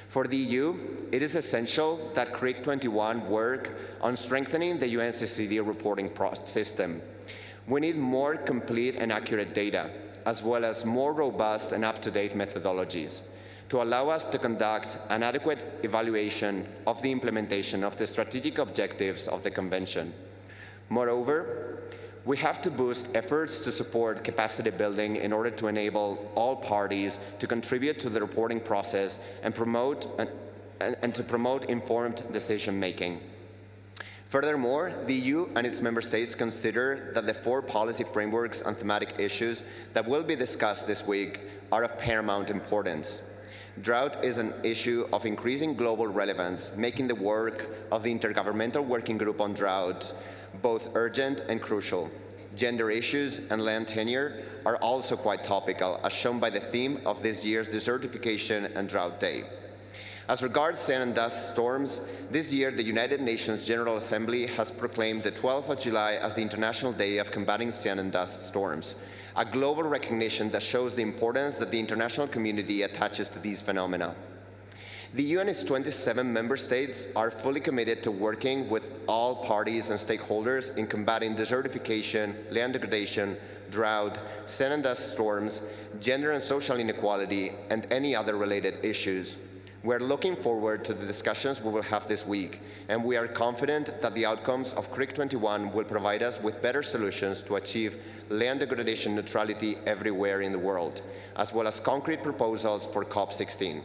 [SPEAKER 11] For the EU, it is essential that CRIC 21 work on strengthening the UNCCD reporting system. We need more complete and accurate data, as well as more robust and up-to-date methodologies, to allow us to conduct an adequate evaluation of the implementation of the strategic objectives of the Convention. Moreover, we have to boost efforts to support capacity building in order to enable all parties to contribute to the reporting process and to promote informed decision-making. Furthermore, the EU and its member states consider that the 4 policy frameworks and thematic issues that will be discussed this week are of paramount importance. Drought is an issue of increasing global relevance, making the work of the Intergovernmental Working Group on Drought both urgent and crucial. Gender issues and land tenure are also quite topical, as shown by the theme of this year's Desertification and Drought Day. As regards sand and dust storms, this year the United Nations General Assembly has proclaimed the 12th of July as the International Day of Combating Sand and Dust Storms, a global recognition that shows the importance that the international community attaches to these phenomena. The EU and its 27 member states are fully committed to working with all parties and stakeholders in combating desertification, land degradation, drought, sand and dust storms, gender and social inequality, and any other related issues. We're looking forward to the discussions we will have this week, and we are confident that the outcomes of CRIC 21 will provide us with better solutions to achieve land degradation neutrality everywhere in the world, as well as concrete proposals for COP16.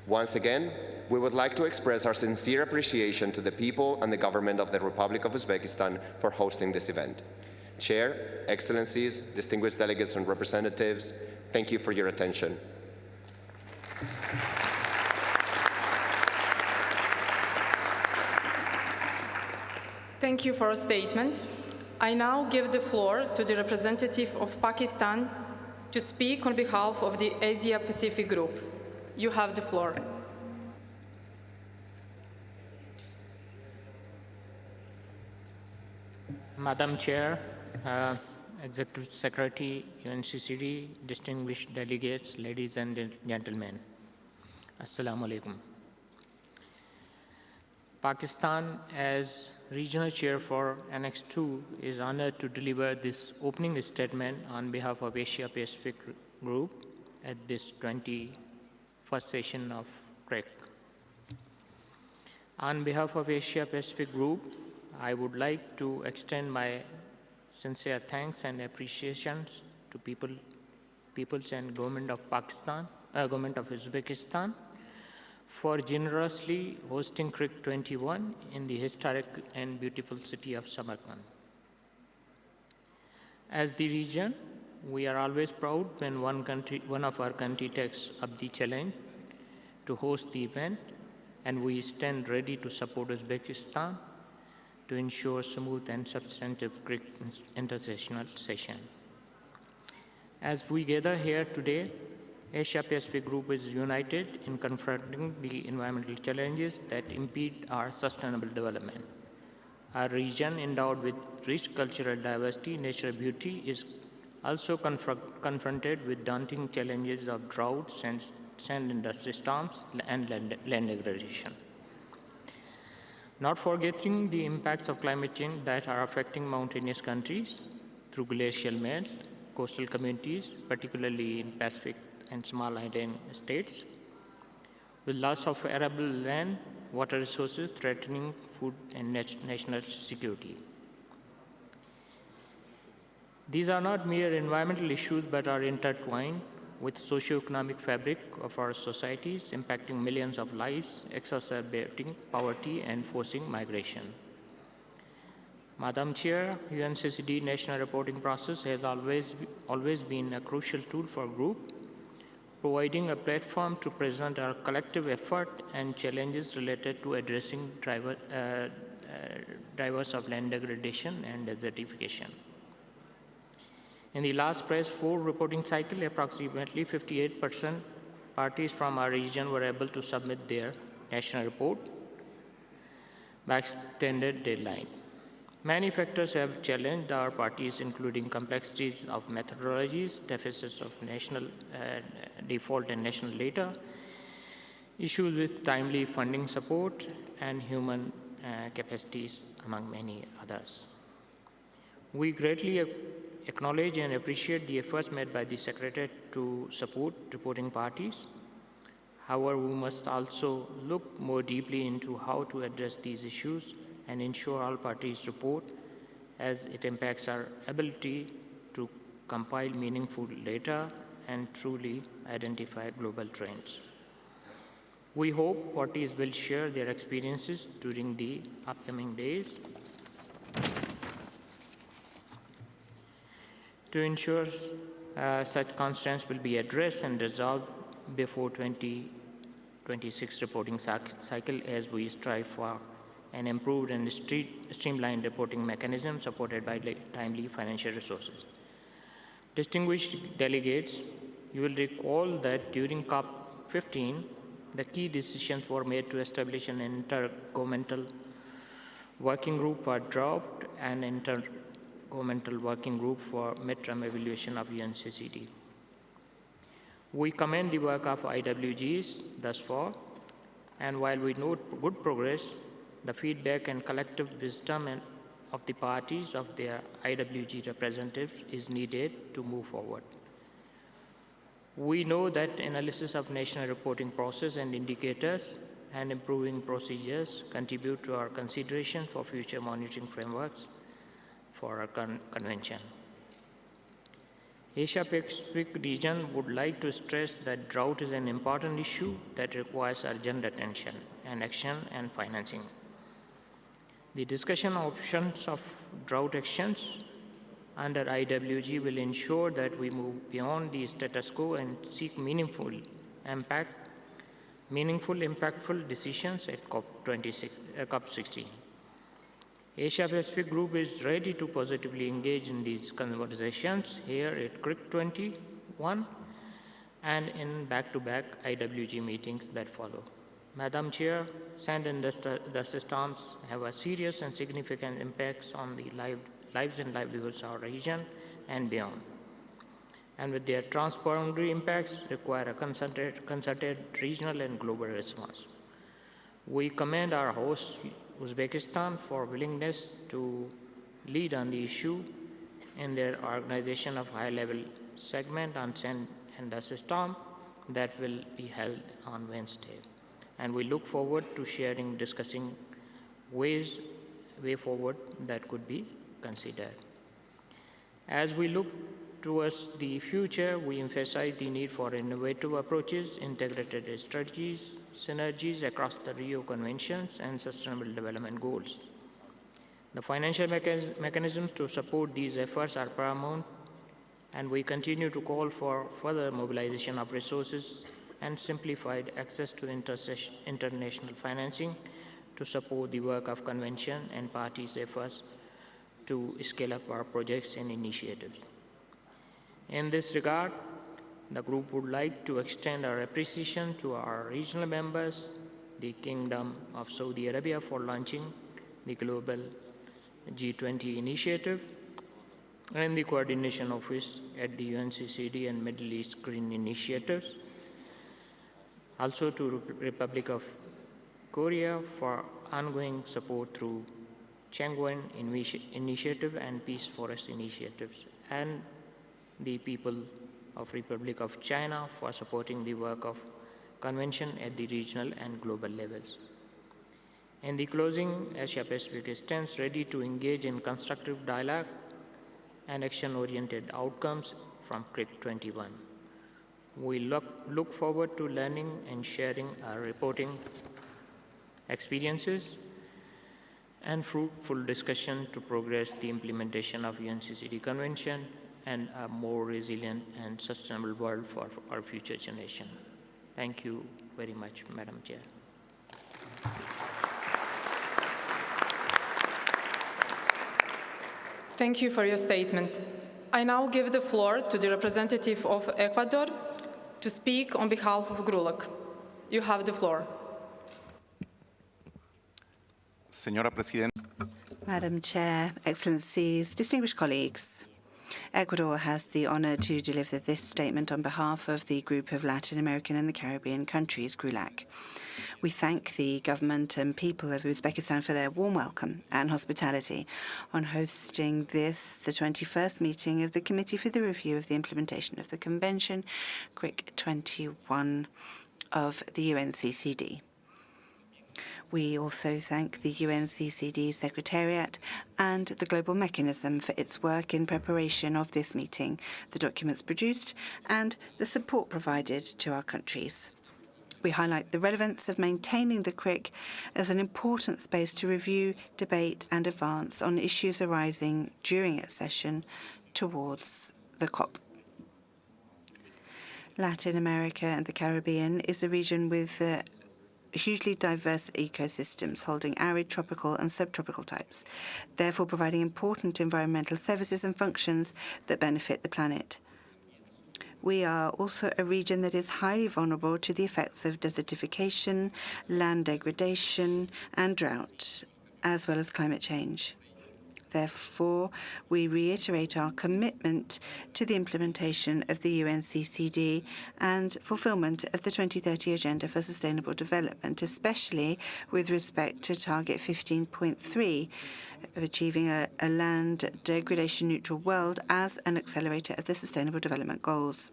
[SPEAKER 11] Once again, we would like to express our sincere appreciation to the people and the government of the Republic of Uzbekistan for hosting this event. Chair, Excellencies, distinguished delegates and representatives, thank you for your attention.
[SPEAKER 2] Thank you for a statement. I now give the floor to the representative of Pakistan to speak on behalf of the Asia-Pacific Group. You have the floor.
[SPEAKER 12] Madam Chair, Executive Secretary, UNCCD, distinguished delegates, ladies and gentlemen, Assalamu alaikum. Pakistan, as Regional Chair for Annex 2, is honored to deliver this opening statement on behalf of Asia-Pacific Group at this 21st session of CRIC. On behalf of Asia-Pacific Group, I would like to extend my sincere thanks and appreciations to peoples and government of Pakistan, government of Uzbekistan, for generously hosting CRIC 21 in the historic and beautiful city of Samarkand. As the region We are always proud when one of our country takes up the challenge to host the event, and we stand ready to support Uzbekistan to ensure smooth and substantive Greek intersessional session. As we gather here today, Asia-Pacific Group is united in confronting the environmental challenges that impede our sustainable development. Our region, endowed with rich cultural diversity, natural beauty, is also confronted with daunting challenges of droughts and sand industry storms and land degradation. Not forgetting the impacts of climate change that are affecting mountainous countries through glacial melt, coastal communities, particularly in Pacific and small island states, with loss of arable land, water resources threatening food and national security. These are not mere environmental issues, but are intertwined with socio-economic fabric of our societies, impacting millions of lives, exacerbating poverty and forcing migration. Madam Chair, UNCCD national reporting process has always been a crucial tool for group, providing a platform to present our collective effort and challenges related to addressing drivers of land degradation and desertification. In the last press 4 reporting cycle, approximately 58% parties from our region were able to submit their national report by extended deadline. Many factors have challenged our parties, including complexities of methodologies, deficits of national default and national data, issues with timely funding support, and human capacities, among many others. We greatly acknowledge and appreciate the efforts made by the Secretariat to support reporting parties. However, we must also look more deeply into how to address these issues and ensure all parties report, as it impacts our ability to compile meaningful data and truly identify global trends. We hope parties will share their experiences during the upcoming days to ensure such constraints will be addressed and resolved before 2026 reporting cycle, as we strive for an improved and streamlined reporting mechanism supported by timely financial resources. Distinguished delegates, you will recall that during COP15, the key decisions were made to establish an intergovernmental working group for drought and intergovernmental working group for midterm evaluation of UNCCD. We commend the work of IWGs thus far, and while we note good progress, the feedback and collective wisdom of the parties of their IWG representatives is needed to move forward. We know that analysis of national reporting process and indicators and improving procedures contribute to our consideration for future monitoring frameworks for our convention. Asia-Pacific region would like to stress that drought is an important issue that requires urgent attention and action and financing. The discussion options of drought actions under IWG will ensure that we move beyond the status quo and seek meaningful, impactful decisions at COP16. Asia-Pacific Group is ready to positively engage in these conversations here at CRIC 21 and in back-to-back IWG meetings that follow. Madam Chair, sand and dust storms have a serious and significant impacts on the lives and livelihoods of our region and beyond. And with their transboundary impacts, require a concerted regional and global response. We commend our host, Uzbekistan, for willingness to lead on the issue in their organization of high-level segment on sand and dust storm that will be held on Wednesday. And we look forward to discussing way forward that could be considered. As we look towards the future, we emphasize the need for innovative approaches, integrated strategies, synergies across the Rio Conventions and Sustainable Development Goals. The financial mechanisms to support these efforts are paramount and we continue to call for further mobilization of resources and simplified access to international financing to support the work of Convention and parties' efforts to scale up our projects and initiatives. In this regard, the group would like to extend our appreciation to our regional members, the Kingdom of Saudi Arabia, for launching the Global G20 initiative and the Coordination Office at the UNCCD and Middle East Green Initiatives. Also to Republic of Korea for ongoing support through Changwon Initiative and Peace Forest Initiatives, and the people of Republic of China for supporting the work of Convention at the regional and global levels. In the closing, Asia Pacific stands ready to engage in constructive dialogue and action-oriented outcomes from CRIC 21. We look forward to learning and sharing our reporting experiences and fruitful discussion to progress the implementation of UNCCD Convention and a more resilient and sustainable world for our future generation. Thank you very much, Madam Chair.
[SPEAKER 2] Thank you for your statement. I now give the floor to the representative of Ecuador to speak on behalf of GRULAC. You have the floor.
[SPEAKER 9] Señora Presidenta.
[SPEAKER 10] Madam Chair, Excellencies, distinguished colleagues, Ecuador has the honor to deliver this statement on behalf of the group of Latin American and the Caribbean countries, GRULAC. We thank the government and people of Uzbekistan for their warm welcome and hospitality on hosting this, the 21st meeting of the Committee for the Review of the Implementation of the Convention, CRIC 21 of the UNCCD. We also thank the UNCCD Secretariat and the Global Mechanism for its work in preparation of this meeting, the documents produced, and the support provided to our countries. We highlight the relevance of maintaining the CRIC as an important space to review, debate, and advance on issues arising during its session towards the COP. Latin America and the Caribbean is a region with hugely diverse ecosystems holding arid, tropical and subtropical types, therefore providing important environmental services and functions that benefit the planet. We are also a region that is highly vulnerable to the effects of desertification, land degradation and drought, as well as climate change. Therefore, we reiterate our commitment to the implementation of the UNCCD and fulfillment of the 2030 Agenda for Sustainable Development, especially with respect to Target 15.3 of achieving a land degradation-neutral world as an accelerator of the Sustainable Development Goals.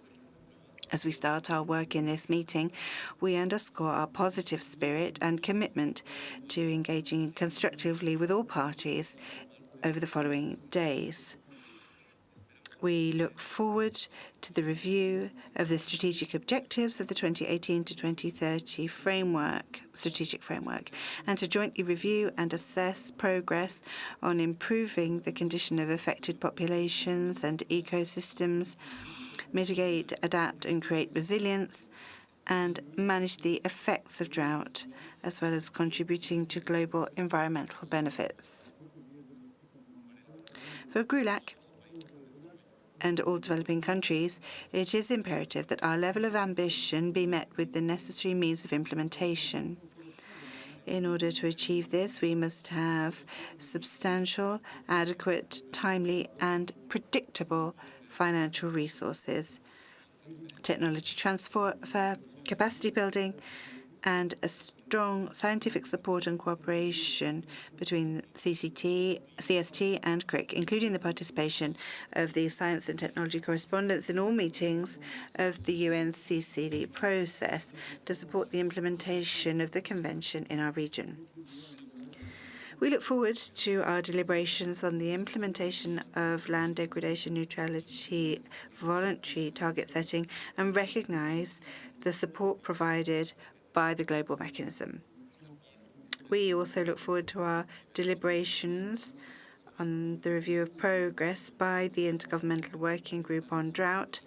[SPEAKER 10] As we start our work in this meeting, we underscore our positive spirit and commitment to engaging constructively with all parties over the following days. We look forward to the review of the strategic objectives of the 2018 to 2030 strategic framework, and to jointly review and assess progress on improving the condition of affected populations and ecosystems, mitigate, adapt, and create resilience, and manage the effects of drought, as well as contributing to global environmental benefits. For GRULAC and all developing countries, it is imperative that our level of ambition be met with the necessary means of implementation. In order to achieve this, we must have substantial, adequate, timely, and predictable financial resources, technology transfer, capacity building, and a strong scientific support and cooperation between CST and CRIC, including the participation of the science and technology correspondents in all meetings of the UNCCD process to support the implementation of the Convention in our region. We look forward to our deliberations on the implementation of land degradation neutrality voluntary target setting and recognise the support provided by the Global Mechanism. We also look forward to our deliberations on the review of progress by the Intergovernmental Working Group on Drought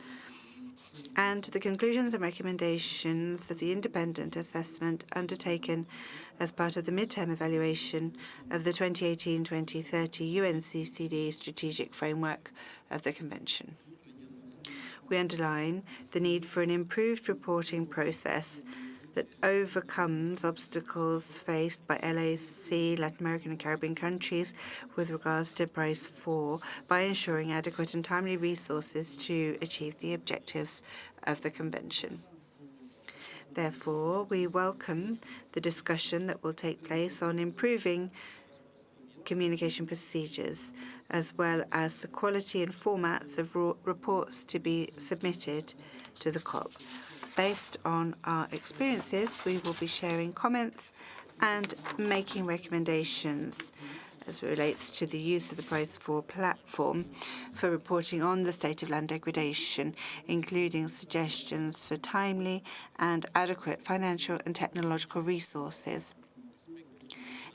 [SPEAKER 10] and the conclusions and recommendations of the independent assessment undertaken as part of the midterm evaluation of the 2018-2030 UNCCD strategic framework of the Convention. We underline the need for an improved reporting process that overcomes obstacles faced by LAC, Latin American and Caribbean countries with regards to Price 4 by ensuring adequate and timely resources to achieve the objectives of the Convention. Therefore, we welcome the discussion that will take place on improving communication procedures, as well as the quality and formats of reports to be submitted to the COP. Based on our experiences, we will be sharing comments and making recommendations as it relates to the use of the Price 4 platform for reporting on the state of land degradation, including suggestions for timely and adequate financial and technological resources,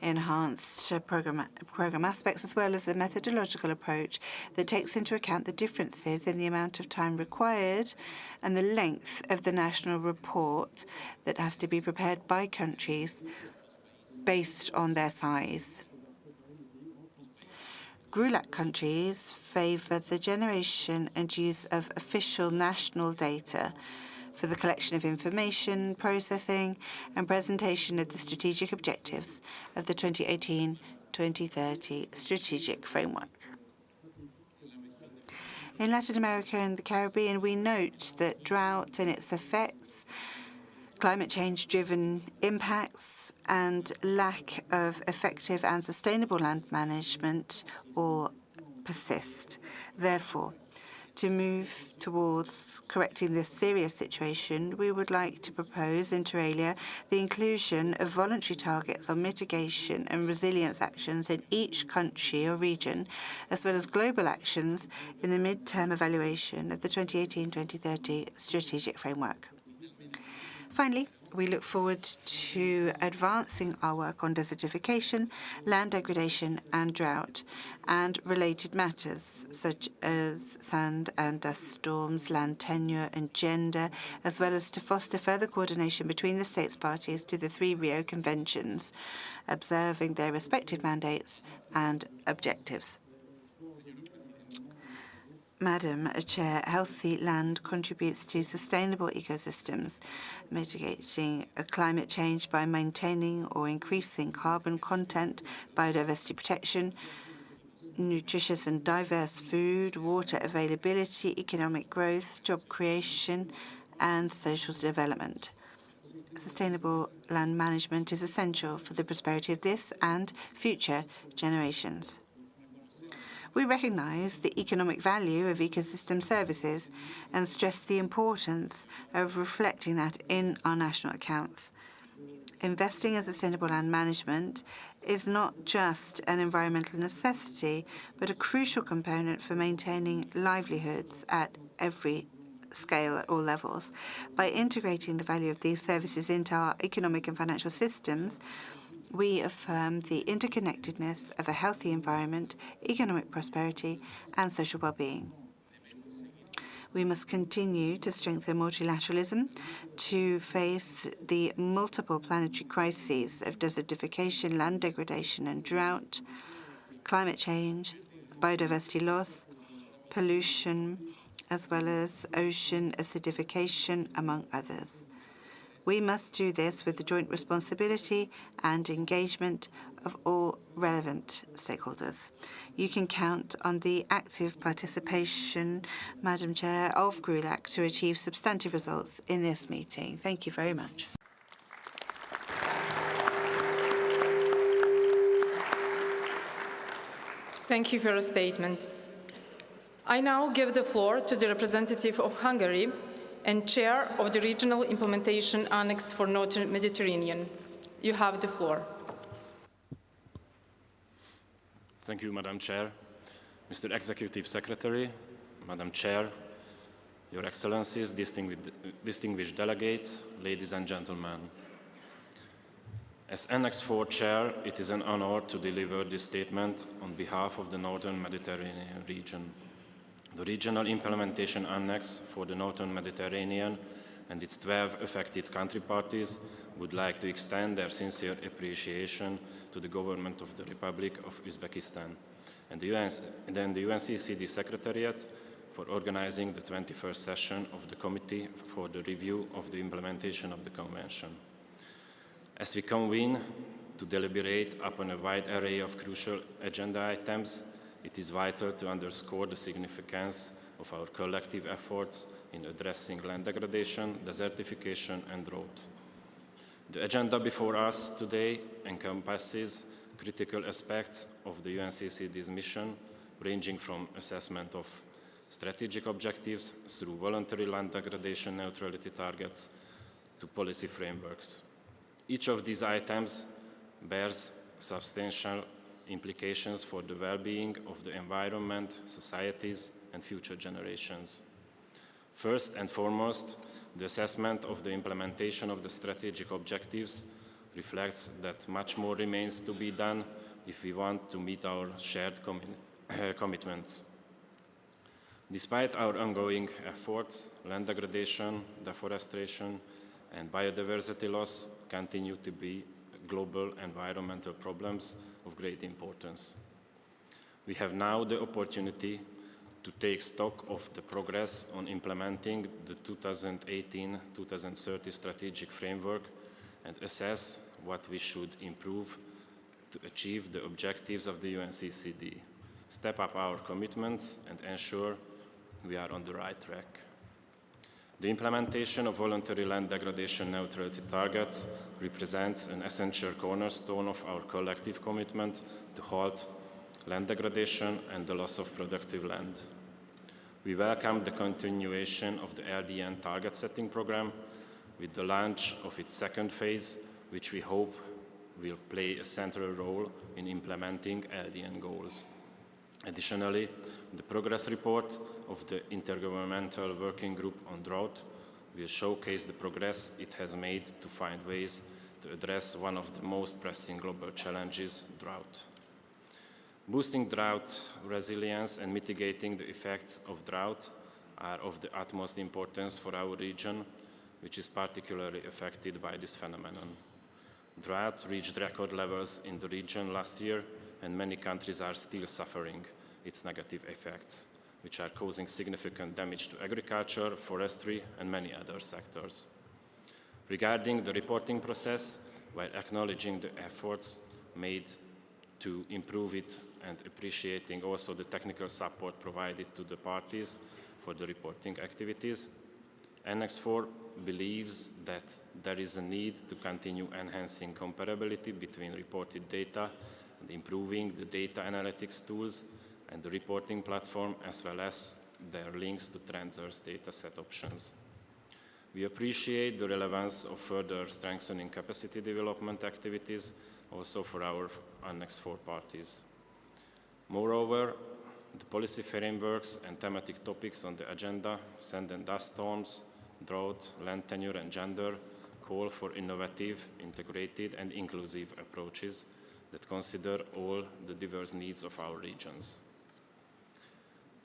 [SPEAKER 10] enhanced program aspects, as well as a methodological approach that takes into account the differences in the amount of time required and the length of the national report that has to be prepared by countries based on their size. GRULAC countries favour the generation and use of official national data for the collection of information, processing and presentation of the strategic objectives of the 2018-2030 strategic framework. In Latin America and the Caribbean, we note that drought and its effects, climate change-driven impacts and lack of effective and sustainable land management all persist. Therefore, to move towards correcting this serious situation, we would like to propose, inter alia, the inclusion of voluntary targets on mitigation and resilience actions in each country or region, as well as global actions in the mid-term evaluation of the 2018-2030 strategic framework. Finally, we look forward to advancing our work on desertification, land degradation and drought, and related matters such as sand and dust storms, land tenure and gender, as well as to foster further coordination between the states parties to the 3 Rio Conventions, observing their respective mandates and objectives. Madam Chair, healthy land contributes to sustainable ecosystems, mitigating climate change by maintaining or increasing carbon content, biodiversity protection, nutritious and diverse food, water availability, economic growth, job creation, and social development. Sustainable land management is essential for the prosperity of this and future generations. We recognise the economic value of ecosystem services and stress the importance of reflecting that in our national accounts. Investing in sustainable land management is not just an environmental necessity, but a crucial component for maintaining livelihoods at every scale at all levels. By integrating the value of these services into our economic and financial systems, we affirm the interconnectedness of a healthy environment, economic prosperity, and social well-being. We must continue to strengthen multilateralism to face the multiple planetary crises of desertification, land degradation and drought, climate change, biodiversity loss, pollution, as well as ocean acidification, among others. We must do this with the joint responsibility and engagement of all relevant stakeholders. You can count on the active participation, Madam Chair, of GRULAC to achieve substantive results in this meeting. Thank you very much.
[SPEAKER 2] Thank you for your statement. I now give the floor to the representative of Hungary and chair of the Regional Implementation Annex for Northern Mediterranean. You have the floor.
[SPEAKER 13] Thank you, Madam Chair. Mr. Executive Secretary, Madam Chair, Your Excellencies, distinguished delegates, ladies and gentlemen. As Annex 4 Chair, it is an honor to deliver this statement on behalf of the Northern Mediterranean region. The Regional Implementation Annex for the Northern Mediterranean and its 12 affected country parties would like to extend their sincere appreciation to the government of the Republic of Uzbekistan and the UNCCD Secretariat for organizing the 21st session of the Committee for the Review of the Implementation of the Convention. As we convene to deliberate upon a wide array of crucial agenda items, it is vital to underscore the significance of our collective efforts in addressing land degradation, desertification, and drought. The agenda before us today encompasses critical aspects of the UNCCD's mission, ranging from assessment of strategic objectives through voluntary land degradation neutrality targets to policy frameworks. Each of these items bears substantial implications for the well-being of the environment, societies, and future generations. First and foremost, the assessment of the implementation of the strategic objectives reflects that much more remains to be done if we want to meet our shared commitments. Despite our ongoing efforts, land degradation, deforestation, and biodiversity loss continue to be global environmental problems of great importance. We have now the opportunity to take stock of the progress on implementing the 2018-2030 strategic framework and assess what we should improve to achieve the objectives of the UNCCD, step up our commitments, and ensure we are on the right track. The implementation of voluntary land degradation neutrality targets represents an essential cornerstone of our collective commitment to halt land degradation and the loss of productive land. We welcome the continuation of the LDN target setting program with the launch of its second phase, which we hope will play a central role in implementing LDN goals. Additionally, the progress report of the Intergovernmental Working Group on Drought will showcase the progress it has made to find ways to address one of the most pressing global challenges, drought. Boosting drought resilience and mitigating the effects of drought are of the utmost importance for our region, which is particularly affected by this phenomenon. Drought reached record levels in the region last year, and many countries are still suffering its negative effects, which are causing significant damage to agriculture, forestry, and many other sectors. Regarding the reporting process, while acknowledging the efforts made to improve it and appreciating also the technical support provided to the parties for the reporting activities, Annex 4 believes that there is a need to continue enhancing comparability between reported data and improving the data analytics tools and the reporting platform, as well as their links to transverse dataset options. We appreciate the relevance of further strengthening capacity development activities also for our Annex 4 parties. Moreover, the policy frameworks and thematic topics on the agenda, sand and dust storms, drought, land tenure, and gender, call for innovative, integrated, and inclusive approaches that consider all the diverse needs of our regions.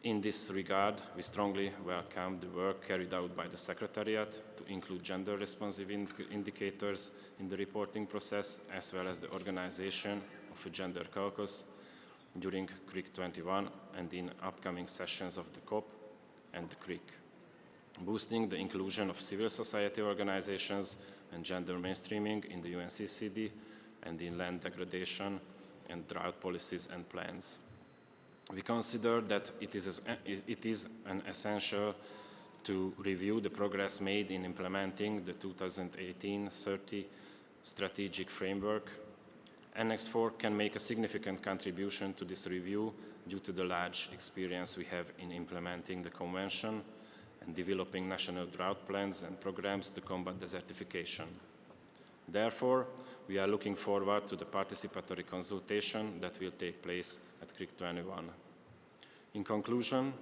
[SPEAKER 13] In this regard, we strongly welcome the work carried out by the Secretariat to include gender-responsive indicators in the reporting process, as well as the organization of a gender caucus during CRIC 21 and in upcoming sessions of the COP and the CRIC, boosting the inclusion of civil society organizations and gender mainstreaming in the UNCCD and in land degradation and drought policies and plans. We consider that it is an essential to review the progress made in implementing the 2018-30 strategic framework. Annex 4 can make a significant contribution to this review due to the large experience we have in implementing the Convention and developing national drought plans and programs to combat desertification. Therefore, we are looking forward to the participatory consultation that will take place at CRIC 21. In conclusion,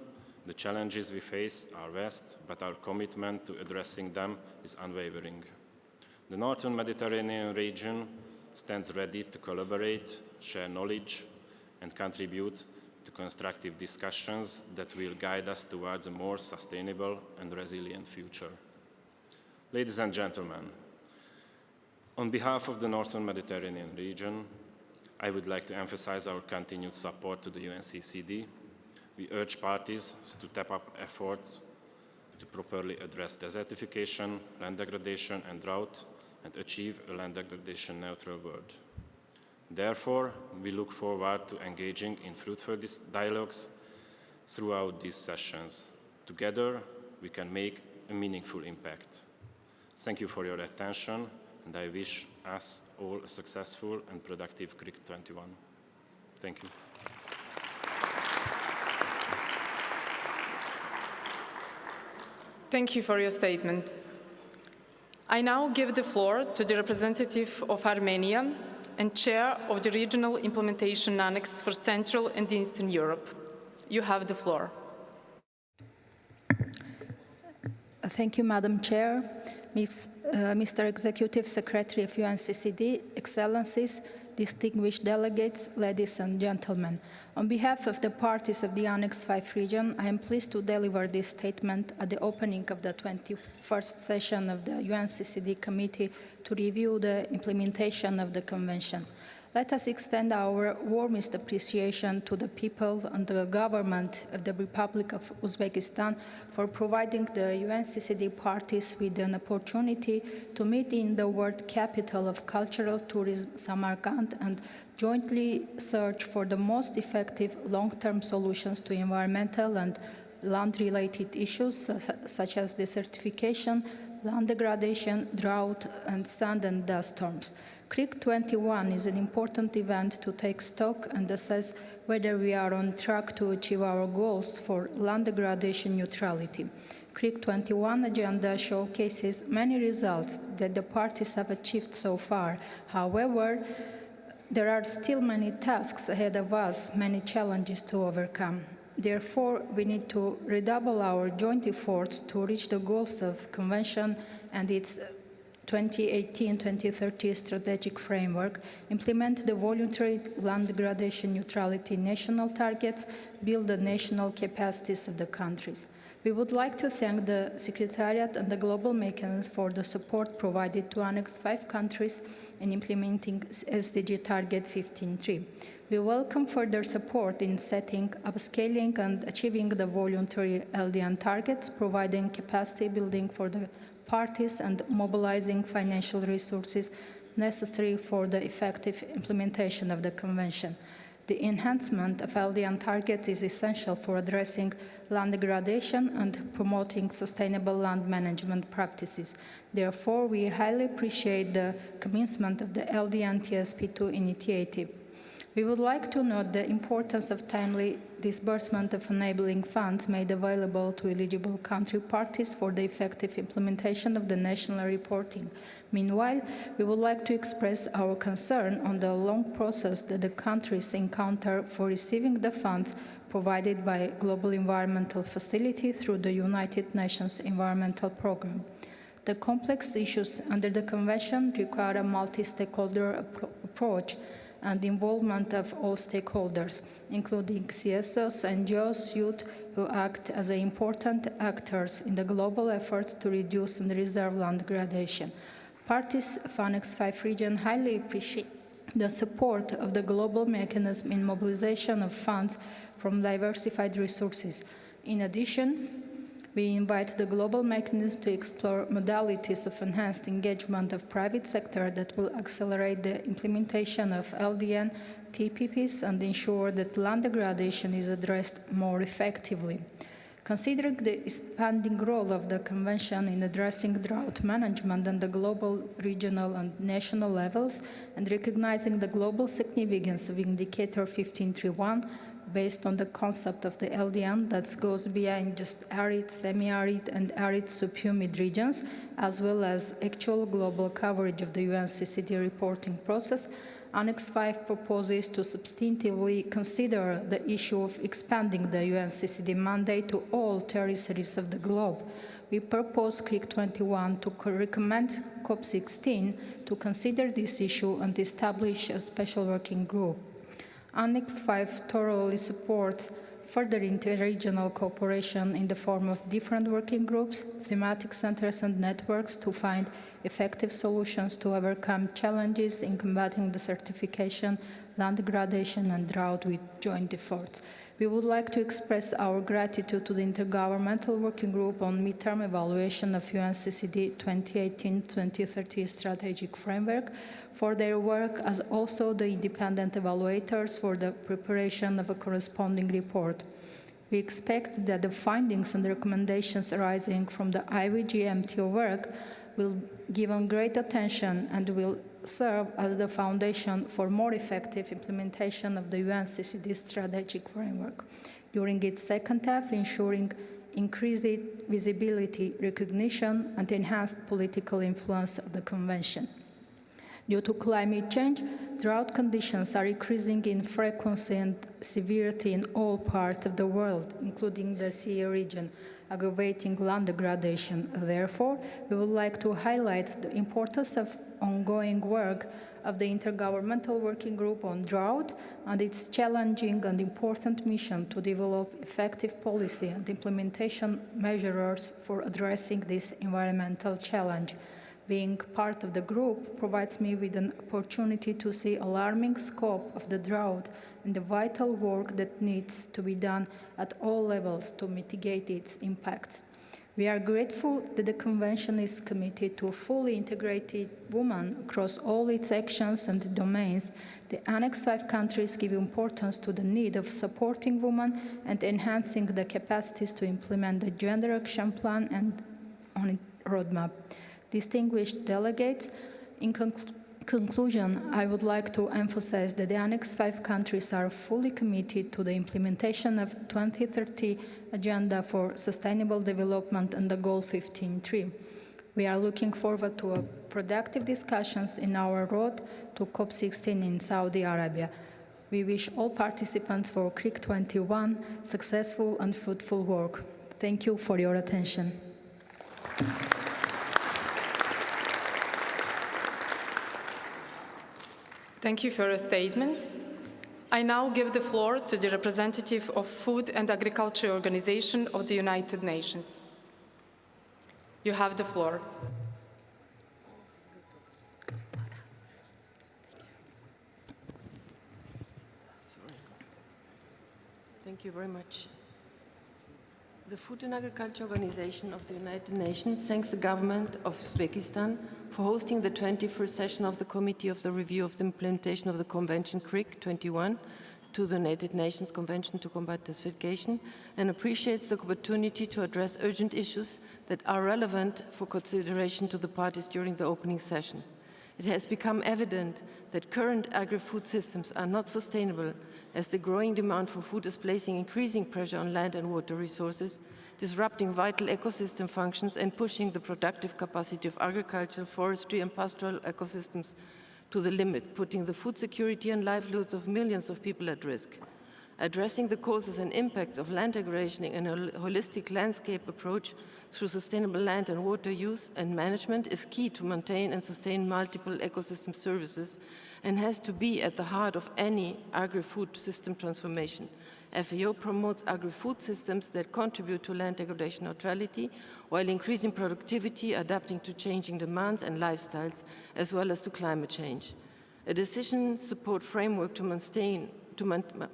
[SPEAKER 13] the challenges we face are vast, but our commitment to addressing them is unwavering. The Northern Mediterranean region stands ready to collaborate, share knowledge, and contribute to constructive discussions that will guide us towards a more sustainable and resilient future. Ladies and gentlemen, on behalf of the Northern Mediterranean region, I would like to emphasize our continued support to the UNCCD. We urge parties to step up efforts to properly address desertification, land degradation, and drought, and achieve a land degradation neutral world. Therefore, we look forward to engaging in fruitful dialogues throughout these sessions. Together, we can make a meaningful impact. Thank you for your attention, and I wish us all a successful and productive CRIC 21. Thank you.
[SPEAKER 2] Thank you for your statement. I now give the floor to the representative of Armenia and chair of the Regional Implementation Annex for Central and Eastern Europe. You have the floor.
[SPEAKER 14] Thank you, Madam Chair, Mr. Executive Secretary of UNCCD, Excellencies, distinguished delegates, ladies and gentlemen. On behalf of the parties of the Annex 5 region, I am pleased to deliver this statement at the opening of the 21st session of the UNCCD Committee to review the implementation of the Convention. Let us extend our warmest appreciation to the people and the government of the Republic of Uzbekistan for providing the UNCCD parties with an opportunity to meet in the world capital of cultural tourism, Samarkand, and jointly search for the most effective long-term solutions to environmental and land-related issues such as desertification, land degradation, drought, and sand and dust storms. CRIC 21 is an important event to take stock and assess whether we are on track to achieve our goals for land degradation neutrality. CRIC 21 agenda showcases many results that the parties have achieved so far. However, there are still many tasks ahead of us, many challenges to overcome. Therefore, we need to redouble our joint efforts to reach the goals of Convention and its 2018-2030 strategic framework, implement the voluntary land degradation neutrality national targets, build the national capacities of the countries. We would like to thank the Secretariat and the Global Mechanism for the support provided to Annex 5 countries in implementing SDG Target 15.3. We welcome further support in setting, upscaling, and achieving the voluntary LDN targets, providing capacity building for the parties and mobilizing financial resources necessary for the effective implementation of the Convention. The enhancement of LDN targets is essential for addressing land degradation and promoting sustainable land management practices. Therefore, we highly appreciate the commencement of the LDN TSP2 initiative. We would like to note the importance of timely disbursement of enabling funds made available to eligible country parties for the effective implementation of the national reporting. Meanwhile, we would like to express our concern on the long process that the countries encounter for receiving the funds provided by Global Environmental Facility through the United Nations Environmental Programme. The complex issues under the Convention require a multi-stakeholder approach and the involvement of all stakeholders, including CSOs, NGOs, youth, who act as important actors in the global efforts to reduce and reserve land degradation. Parties of Annex 5 region highly appreciate the support of the global mechanism in mobilization of funds from diversified resources. In addition, we invite the global mechanism to explore modalities of enhanced engagement of private sector that will accelerate the implementation of LDN TPPs and ensure that land degradation is addressed more effectively. Considering the expanding role of the Convention in addressing drought management on the global, regional, and national levels, and recognizing the global significance of Indicator 1531, based on the concept of the LDN that goes beyond just arid, semi-arid, and arid subhumid regions, as well as actual global coverage of the UNCCD reporting process, Annex 5 proposes to substantively consider the issue of expanding the UNCCD mandate to all territories of the globe. we propose CRIC 21 to recommend COP16 to consider this issue and establish a special working group. Annex 5 thoroughly supports further interregional cooperation in the form of different working groups, thematic centers and networks to find effective solutions to overcome challenges in combating desertification, land degradation and drought with joint efforts. We would like to express our gratitude to the Intergovernmental Working Group on Midterm Evaluation of UNCCD 2018-2030 Strategic Framework for their work, as also the independent evaluators for the preparation of a corresponding report. We expect that the findings and recommendations arising from the IWG-MTO work will be given great attention and will serve as the foundation for more effective implementation of the UNCCD strategic framework during its second half, ensuring increased visibility, recognition, and enhanced political influence of the Convention. Due to climate change, drought conditions are increasing in frequency and severity in all parts of the world, including the CA region, aggravating land degradation. Therefore, we would like to highlight the importance of ongoing work of the Intergovernmental Working Group on Drought and its challenging and important mission to develop effective policy and implementation measures for addressing this environmental challenge. Being part of the group provides me with an opportunity to see alarming scope of the drought and the vital work that needs to be done at all levels to mitigate its impacts. We are grateful that the Convention is committed to a fully integrated woman across all its actions and domains. The Annex 5 countries give importance to the need of supporting women and enhancing the capacities to implement the Gender Action Plan and on its roadmap. Distinguished delegates, in conclusion, I would like to emphasize that the Annex 5 countries are fully committed to the implementation of 2030 Agenda for Sustainable Development and the Goal 15.3. We are looking forward to a productive discussions in our road to COP16 in Saudi Arabia. We wish all participants for CRIC 21 successful and fruitful work. Thank you for your attention.
[SPEAKER 2] Thank you for your statement. I now give the floor to the representative of Food and Agriculture Organization of the United Nations. You have the floor.
[SPEAKER 15] Thank you very much. The Food and Agriculture Organization of the United Nations thanks the government of Uzbekistan for hosting the 21st session of the Committee of the Review of the Implementation of the Convention CRIC 21 to the United Nations Convention to Combat Desertification and appreciates the opportunity to address urgent issues that are relevant for consideration to the parties during the opening session. It has become evident that current agri-food systems are not sustainable as the growing demand for food is placing increasing pressure on land and water resources, disrupting vital ecosystem functions and pushing the productive capacity of agriculture, forestry and pastoral ecosystems to the limit, putting the food security and livelihoods of millions of people at risk. Addressing the causes and impacts of land degradation in a holistic landscape approach through sustainable land and water use and management is key to maintain and sustain multiple ecosystem services and has to be at the heart of any agri-food system transformation. FAO promotes agri-food systems that contribute to land degradation neutrality while increasing productivity, adapting to changing demands and lifestyles, as well as to climate change. A decision support framework to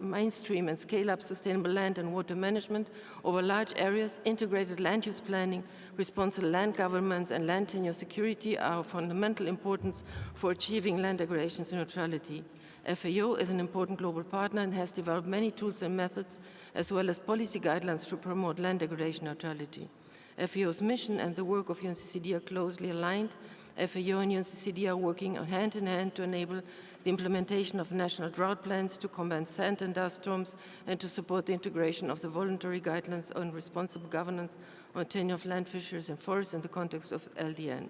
[SPEAKER 15] mainstream and scale up sustainable land and water management over large areas, integrated land use planning, responsible land governments and land tenure security are of fundamental importance for achieving land degradation neutrality. FAO is an important global partner and has developed many tools and methods as well as policy guidelines to promote land degradation neutrality. FAO's mission and the work of UNCCD are closely aligned. FAO and UNCCD are working hand in hand to enable the implementation of national drought plans to combat sand and dust storms and to support the integration of the voluntary guidelines on responsible governance on tenure of land, fisheries and forests in the context of LDN.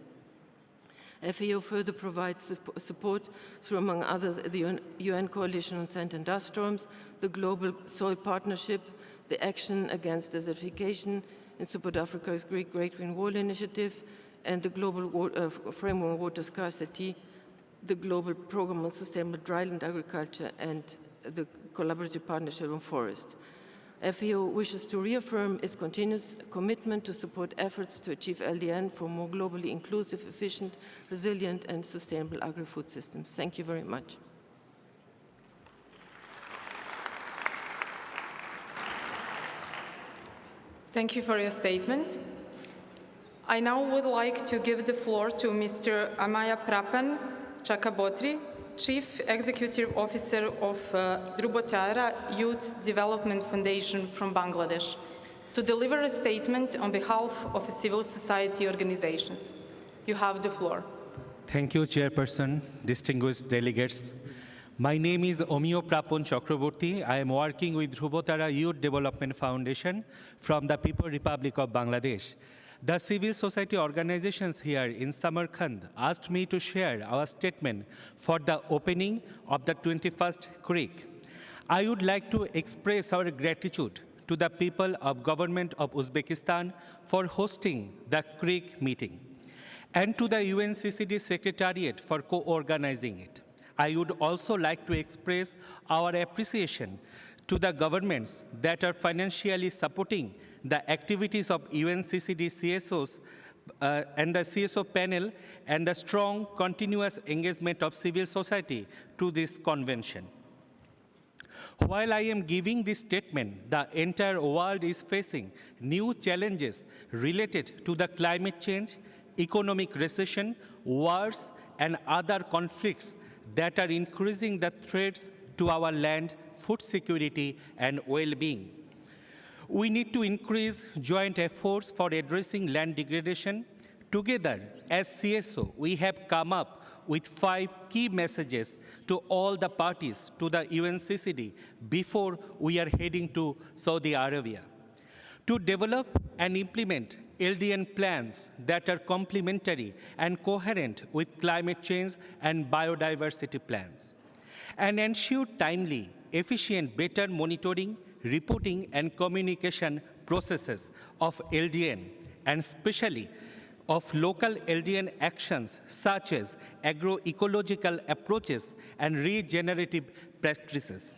[SPEAKER 15] FAO further provides support through, among others, the UN Coalition on Sand and Dust Storms, the Global Soil Partnership, the Action Against Desertification, in support of Africa's Great Green Wall Initiative and the Global Framework on Water Scarcity, the Global Program on Sustainable Dryland Agriculture, and the Collaborative Partnership on Forest. FAO wishes to reaffirm its continuous commitment to support efforts to achieve LDN for more globally inclusive, efficient, resilient, and sustainable agri-food systems. Thank you very much.
[SPEAKER 2] Thank you for your statement. I now would like to give the floor to Mr. Amaya Prapan Chakabotri, Chief Executive Officer of Drubotara Youth Development Foundation from Bangladesh, to deliver a statement on behalf of civil society organizations. You have the floor.
[SPEAKER 16] Thank you, Chairperson, distinguished delegates. My name is Omio Prapon Chakraborty. I am working with Drubotara Youth Development Foundation from the People's Republic of Bangladesh. The civil society organizations here in Samarkand asked me to share our statement for the opening of the 21st creek. I would like to express our gratitude to the people of Government of Uzbekistan for hosting the creek meeting, and to the UNCCD Secretariat for co-organizing it. I would also like to express our appreciation to the governments that are financially supporting the activities of UNCCD CSOs and the CSO panel, and the strong continuous engagement of civil society to this convention. While I am giving this statement, the entire world is facing new challenges related to the climate change, economic recession, wars, and other conflicts that are increasing the threats to our land, food security, and well-being. We need to increase joint efforts for addressing land degradation. Together, as CSO, we have come up with 5 key messages to all the parties to the UNCCD before we are heading to Saudi Arabia. To develop and implement LDN plans that are complementary and coherent with climate change and biodiversity plans, and ensure timely, efficient, better monitoring, reporting, and communication processes of LDN, and especially of local LDN actions such as agroecological approaches and regenerative practices.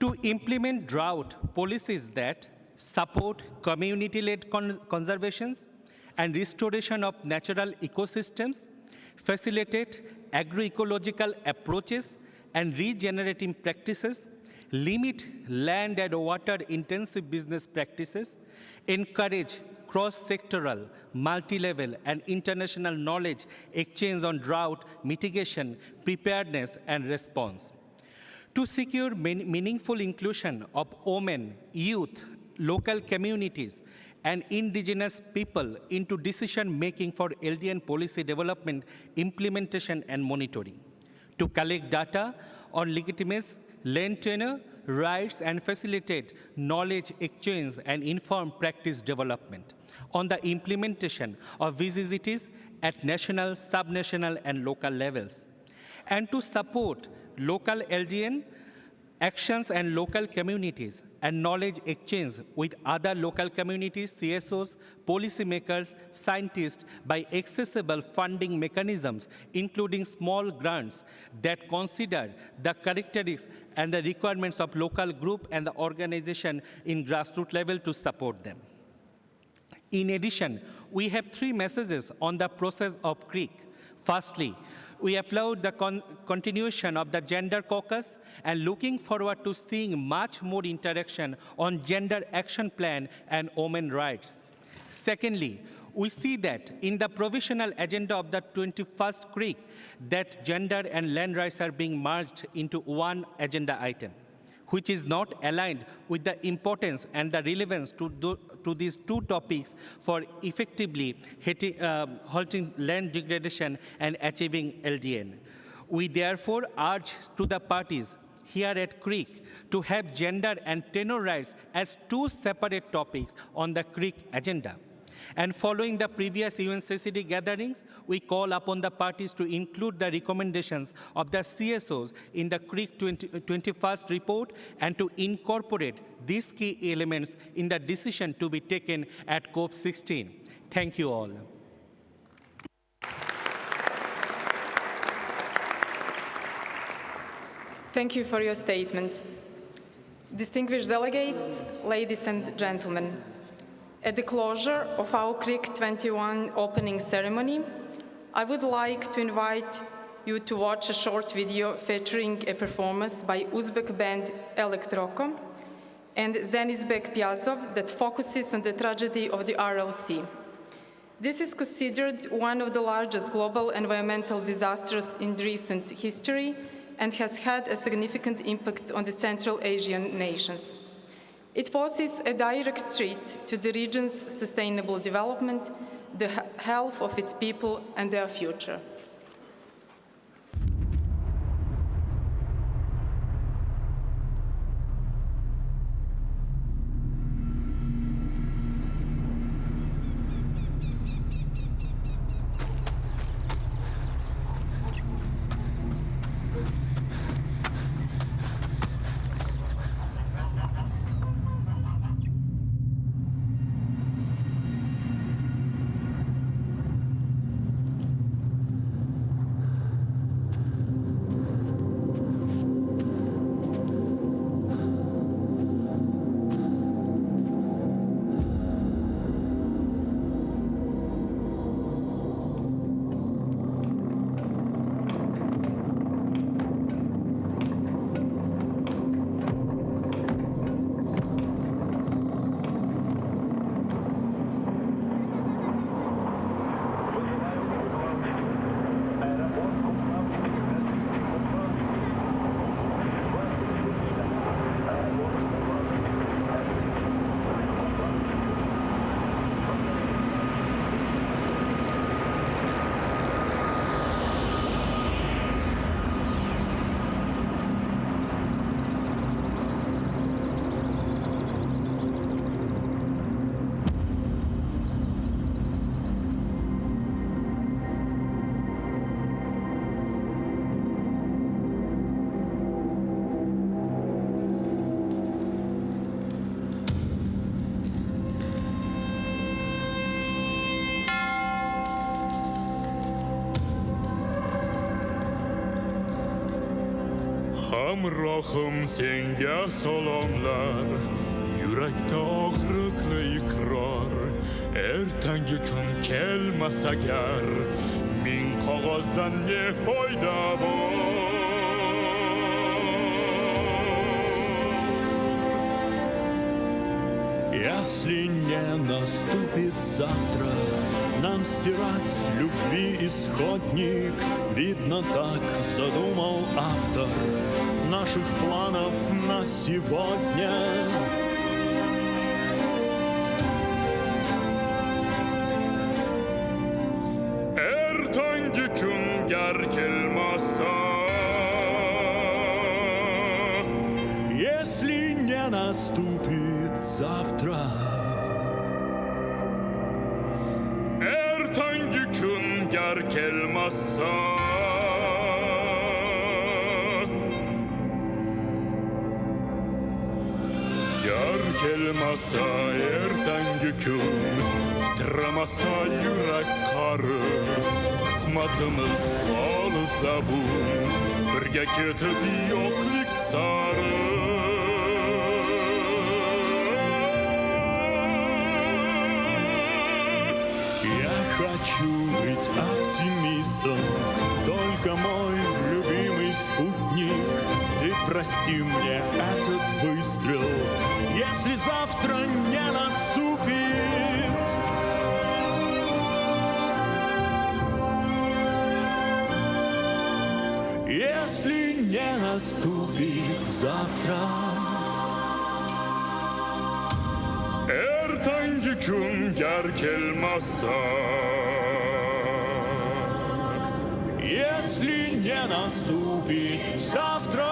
[SPEAKER 16] To implement drought policies that support community-led conservations and restoration of natural ecosystems, facilitate agroecological approaches and regenerative practices, limit land and water-intensive business practices, encourage cross-sectoral, multi-level, and international knowledge exchange on drought mitigation, preparedness, and response. To secure meaningful inclusion of women, youth, local communities, and indigenous people into decision-making for LDN policy development, implementation, and monitoring. To collect data on legitimate land tenure, rights, and facilitate knowledge exchange and inform practice development on the implementation of VCCTs at national, subnational, and local levels. And to support local LDN actions and local communities and knowledge exchange with other local communities, CSOs, policymakers, scientists by accessible funding mechanisms, including small grants that consider the characteristics and the requirements of local group and the organization in grassroots level to support them. In addition, we have 3 messages on the process of creek. Firstly, we applaud the continuation of the gender caucus and looking forward to seeing much more interaction on gender action plan and women's rights. Secondly, we see that in the provisional agenda of the 21st creek that gender and land rights are being merged into one agenda item, which is not aligned with the importance and the relevance to these 2 topics for effectively halting land degradation and achieving LDN. We therefore urge to the parties here at creek to have gender and tenure rights as 2 separate topics on the creek agenda. And following the previous UNCCD gatherings, we call upon the parties to include the recommendations of the CSOs in the CRIC 21st report and to incorporate these key elements in the decision to be taken at COP16. Thank you all.
[SPEAKER 2] Thank you for your statement. Distinguished delegates, ladies and gentlemen, at the closure of our CRIC 21 opening ceremony, I would like to invite you to watch a short video featuring a performance by Uzbek band Elektroko and Zenizbek Pyazov that focuses on the tragedy of the RLC. This is considered one of the largest global environmental disasters in recent history and has had a significant impact on the Central Asian nations. It poses a direct threat to the region's sustainable development, the health of its people, and their future.
[SPEAKER 17] Hamrohim senga salomlar, yurakda og'riqli iqror. Ertangi kun kelmas agar, ming qog'ozdan ne foyda bor? Если не наступит завтра, нам стирать с любви исходник. Видно, так задумал автор наших планов на сегодня. Ertangi kungar kelmasa, если не наступит завтра. Ertangi kungar kelmasa, gar kelmasa ertangi kun, titramasa yurak qari, qismatimiz holi zabun, birga ketib yo'qlik sari. Хочу быть оптимистом, только мой любимый спутник. Ты прости мне этот выстрел, если завтра не наступит. Если не наступит завтра. Ertangi kun gar kelmasa, если не наступит завтра.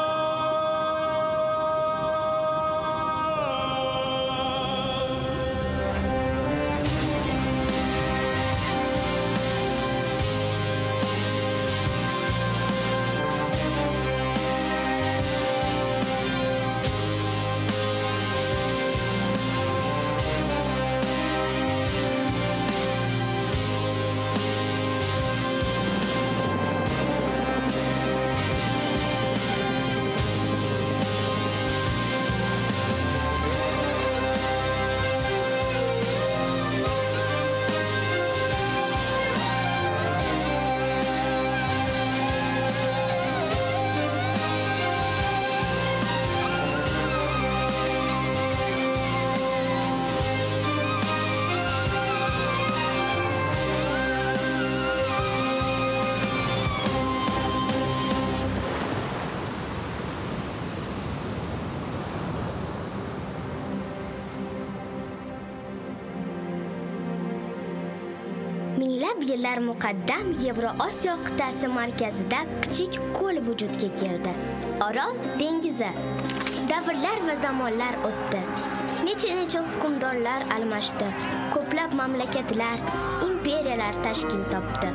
[SPEAKER 18] O'nlab yillar muqaddam Yevroosiyo qit'asi markazida kichik ko'l vujudga keldi. Orol dengizi. Davrlar va zamonlar o'tdi. Necha hukmdorlar almashdi. Ko'plab mamlakatlar, imperiyalar tashkil topdi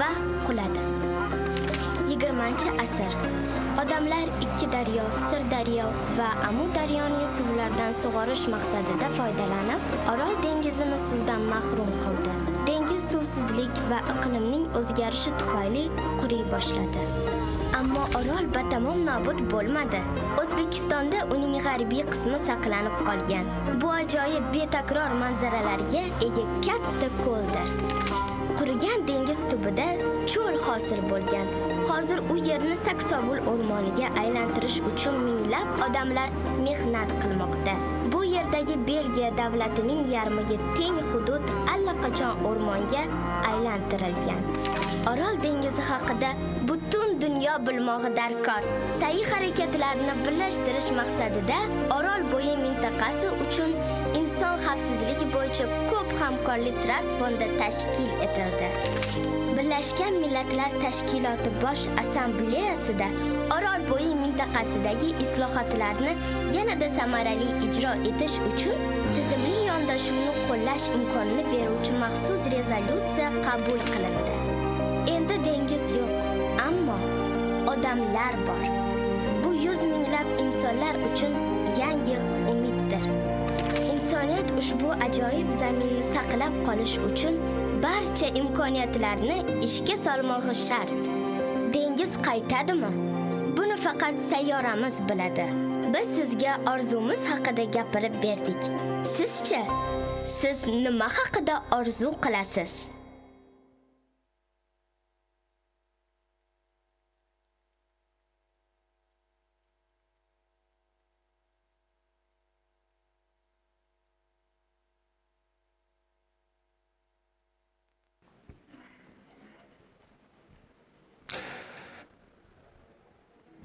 [SPEAKER 18] va quladi. 20-asr. Odamlar ikki daryo, Sirdaryo va Amu daryoning suvlaridan sug'orish maqsadida foydalanib, Orol dengizini suvdan mahrum qildi. Dengiz suvsizlik va iqlimning o'zgarishi tufayli quriy boshladi. Ammo Orol batamom nobud bo'lmadi. O'zbekistonda uning g'arbiy qismi saqlanib qolgan. Bu ajoyib betakror manzaralarga ega katta ko'ldir. Qurigan dengiz tubida cho'l hosil bo'lgan. Hozir u yerni saksovul o'rmoniga aylantirish uchun minglab odamlar mehnat qilmoqda. Bu yerdagi Belgiya davlatining yarmiga teng hudud allaqachon o'rmonga aylantirilgan. Orol dengizi haqida butun dunyo bilmog'i darkor. Sa'y harakatlarini birlashtirish maqsadida Orol bo'yi mintaqasi uchun inson xavfsizligi bo'yicha ko'p hamkorlik trust fondi tashkil etildi. Birlashgan Millatlar Tashkiloti Bosh Assambleyasida Orol bo'yi mintaqasidagi islohotlarni yanada samarali ijro etish uchun tizimli yondashuvni qo'llash imkonini beruvchi maxsus rezolyutsiya qabul qilindi. Endi dengiz yo'q, ammo odamlar bor. Bu 100 minglab insonlar uchun yangi umiddir. Insoniyat ushbu ajoyib zaminni saqlab qolish uchun barcha imkoniyatlarni ishga solmog'i shart. Dengiz qaytadimi? Buni faqat sayyoramiz biladi. Biz sizga orzumiz haqida gapirib berdik. Sizcha, siz nima haqida orzu qilasiz?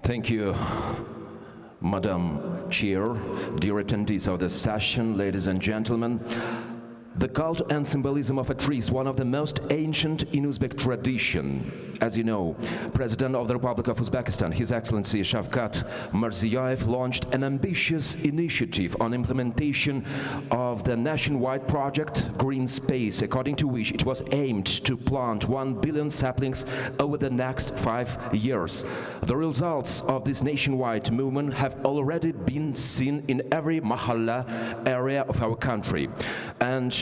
[SPEAKER 1] Thank you, Madam Chair, dear attendees of the session, ladies and gentlemen. The cult and symbolism of a tree is one of the most ancient in Uzbek tradition. As you know, President of the Republic of Uzbekistan, His Excellency Shavkat Mirziyoyev, launched an ambitious initiative on implementation of the nationwide project Green Space, according to which it was aimed to plant 1 billion saplings over the next 5 years. The results of this nationwide movement have already been seen in every mahalla area of our country. And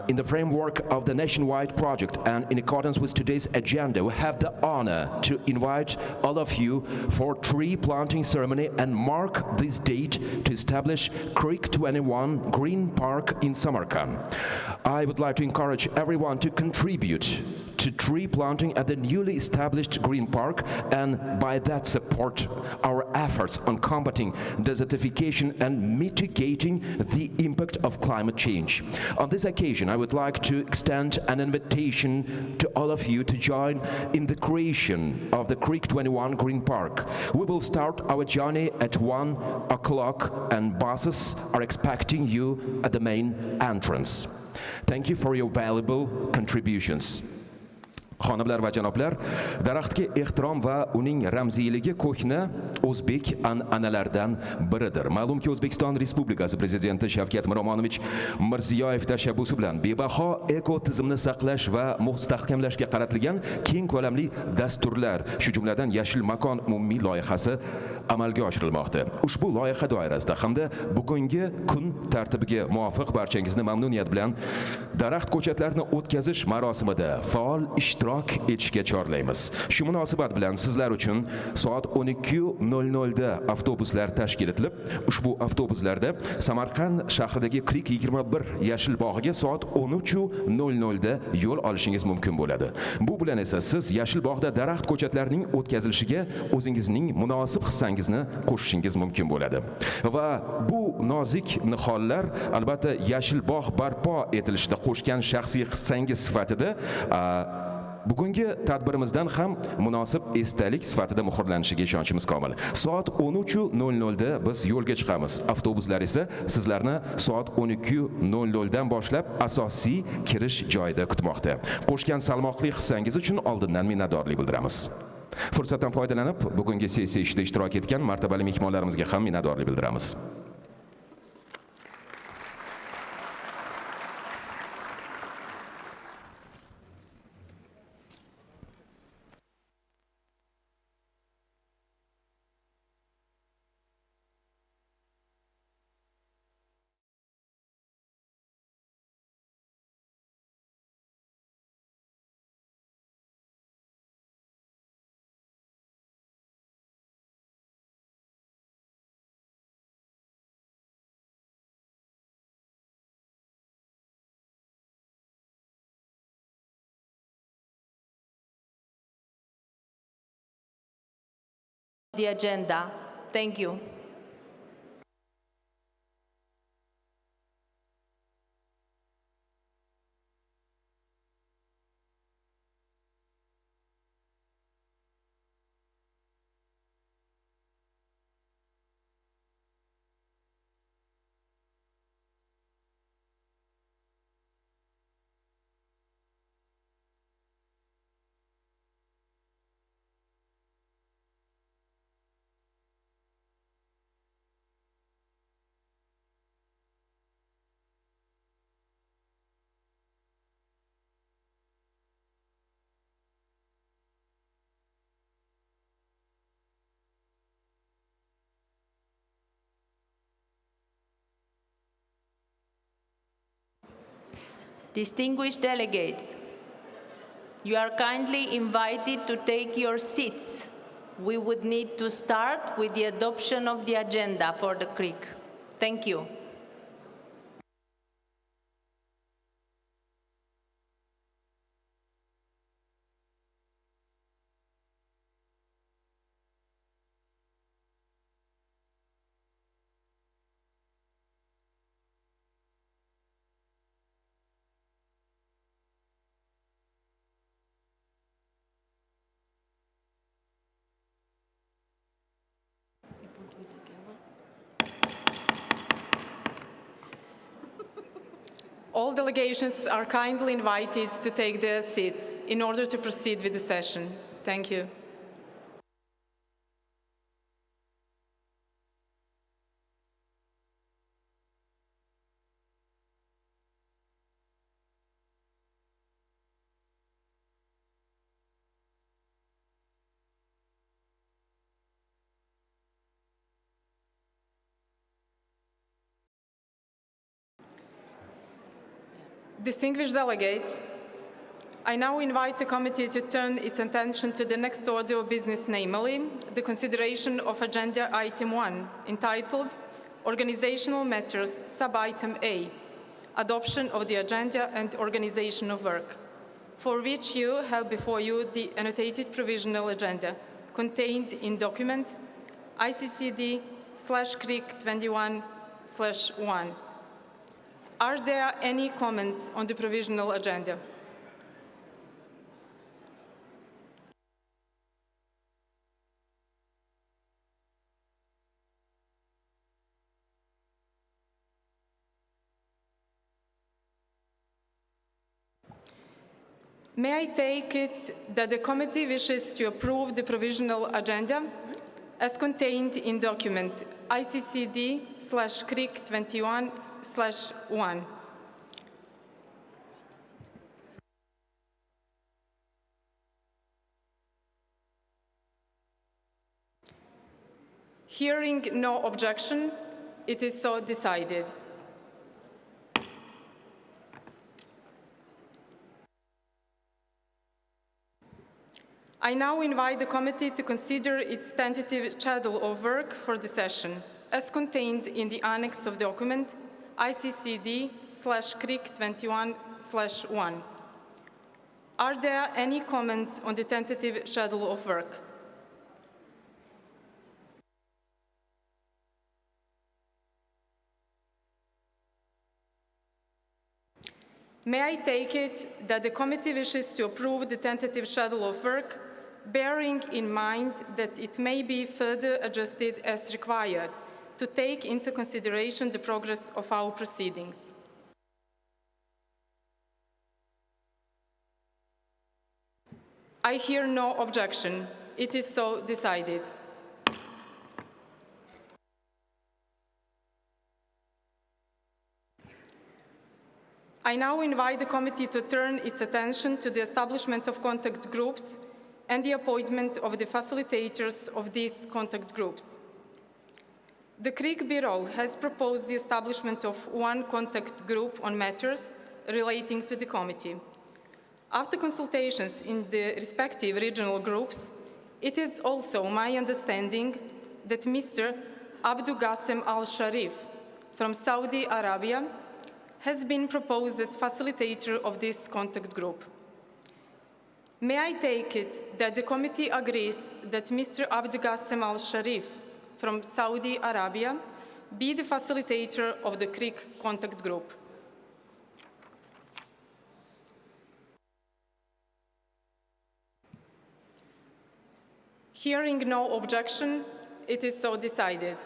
[SPEAKER 1] in the framework of the nationwide project and in accordance with today's agenda, we have the honor to invite all of you for tree planting ceremony and mark this date to establish Creek 21 Green Park in Samarkand. I would like to encourage everyone to contribute to tree planting at the newly established Green Park and by that support our efforts on combating desertification and mitigating the impact of climate change. On this occasion, I would like to extend an invitation to all of you to join in the creation of the Creek 21 Green Park. We will start our journey at 1 o'clock and buses are expecting you at the main entrance. Thank you for your valuable contributions. Xonimlar va janoblar, daraxtga ehtirom va uning ramziyligi ko'hna o'zbek an'analaridan biridir. Ma'lumki, O'zbekiston Respublikasi Prezidenti Shavkat Miromonovich Mirziyoyev tashabbusi bilan bebaho ekotizimni saqlash va mustahkamlashga qaratilgan keng ko'lamli dasturlar, shu jumladan Yashil makon umumiy loyihasi amalga oshirilmoqda. Ushbu loyiha doirasida hamda bugungi kun tartibiga muvofiq barchangizni mamnuniyat bilan daraxt ko'chatlarini o'tkazish marosimida faol ishtirok etishga chorlaymiz. Shu munosabat bilan sizlar uchun soat 12:00 da avtobuslar tashkil etilib, ushbu avtobuslarda Samarqand shahridagi Creek 21 yashil bog'iga soat 13:00 da yo'l olishingiz mumkin bo'ladi. Bu bilan esa siz yashil bog'da daraxt ko'chatlarining o'tkazilishiga o'zingizning munosib hissangizni qo'shishingiz mumkin bo'ladi. Va bu nozik nihollar albatta yashil bog' barpo etilishida qo'shgan shaxsiy hissangiz sifatida Bugungi tadbirimizdan ham munosib esdalik sifatida muhrlanishiga ishonchimiz komil. Soat 13:00 da biz yo'lga chiqamiz. Avtobuslar esa sizlarni soat 12:00 dan boshlab asosiy kirish joyida kutmoqda. Qo'shgan salmoqli hissangiz uchun oldindan minnatdorlik bildiramiz. Fursatdan foydalanib, bugungi sessiya ishida ishtirok etgan martabali mehmonlarimizga ham minnatdorlik bildiramiz.
[SPEAKER 19] The agenda. Thank you. Distinguished delegates, you are kindly invited to take your seats. We would need to start with the adoption of the agenda for the creek. Thank you.
[SPEAKER 2] All delegations are kindly invited to take their seats in order to proceed with the session. Thank you. Distinguished delegates, I now invite the committee to turn its attention to the next order of business, namely the consideration of Agenda Item 1, entitled Organizational Matters, Sub-Item A, Adoption of the Agenda and Organization of Work, for which you have before you the annotated provisional agenda contained in document ICCD/CRIC21/1. Are there any comments on the provisional agenda? May I take it that the committee wishes to approve the provisional agenda as contained in document ICCD/CRIC21/1. Hearing no objection, it is so decided. I now invite the committee to consider its tentative schedule of work for the session, as contained in the annex of document ICCD/CRIC21/1. Are there any comments on the tentative schedule of work? May I take it that the committee wishes to approve the tentative schedule of work, bearing in mind that it may be further adjusted as required to take into consideration the progress of our proceedings. I hear no objection. It is so decided. I now invite the committee to turn its attention to the establishment of contact groups and the appointment of the facilitators of these contact groups. The Greek Bureau has proposed the establishment of one contact group on matters relating to the committee. After consultations in the respective regional groups, it is also my understanding that Mr. Abdul Gassem Al-Sharif from Saudi Arabia has been proposed as facilitator of this contact group. May I take it that the committee agrees that Mr. Abdul Gassem Al-Sharif from Saudi Arabia be the facilitator of the Greek contact group? Hearing no objection, it is so decided.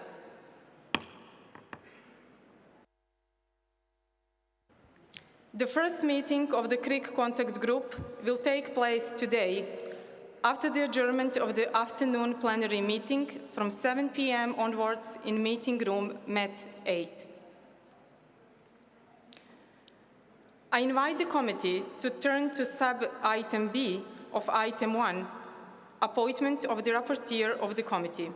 [SPEAKER 2] The first meeting of the Greek contact group will take place today after the adjournment of the afternoon plenary meeting from 7 p.m. onwards in meeting room MET 8. I invite the committee to turn to sub-item B of item 1, appointment of the rapporteur of the committee.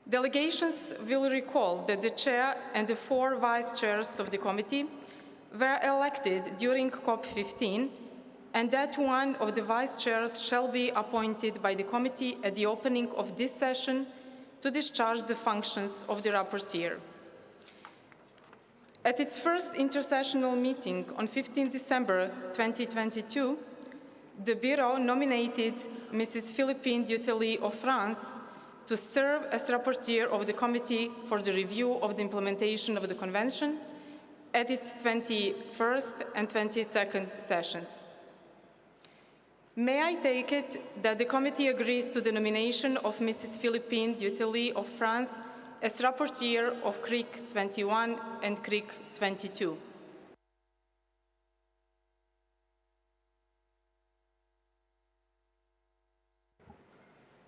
[SPEAKER 2] Delegations will recall that the chair and the 4 vice chairs of the committee were elected during COP15, and that one of the vice chairs shall be appointed by the committee at the opening of this session to discharge the functions of the rapporteur. At its first intersessional meeting on 15 December 2022, the Bureau nominated Mrs. Philippine Dutely of France to serve as rapporteur of the Committee for the Review of the Implementation of the Convention at its 21st and 22nd sessions. May I take it that the committee agrees to the nomination of Mrs. Philippine Dutely of France as rapporteur of CRIC 21 and CRIC 22?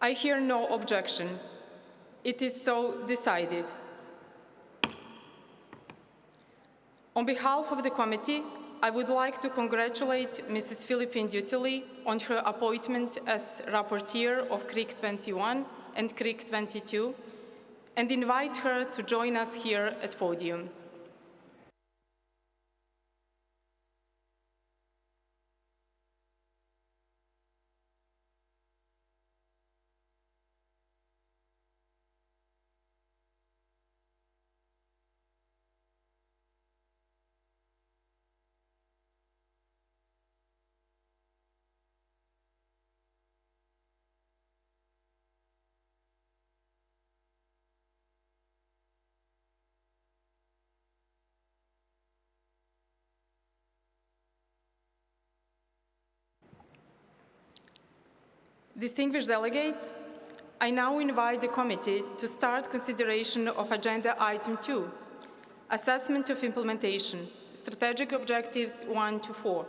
[SPEAKER 2] I hear no objection. It is so decided. On behalf of the committee, I would like to congratulate Mrs. Philippine Dutely on her appointment as rapporteur of CRIC 21 and CRIC 22 and invite her to join us here at podium. Distinguished delegates, I now invite the committee to start consideration of Agenda Item 2, Assessment of Implementation, Strategic Objectives 1 to 4.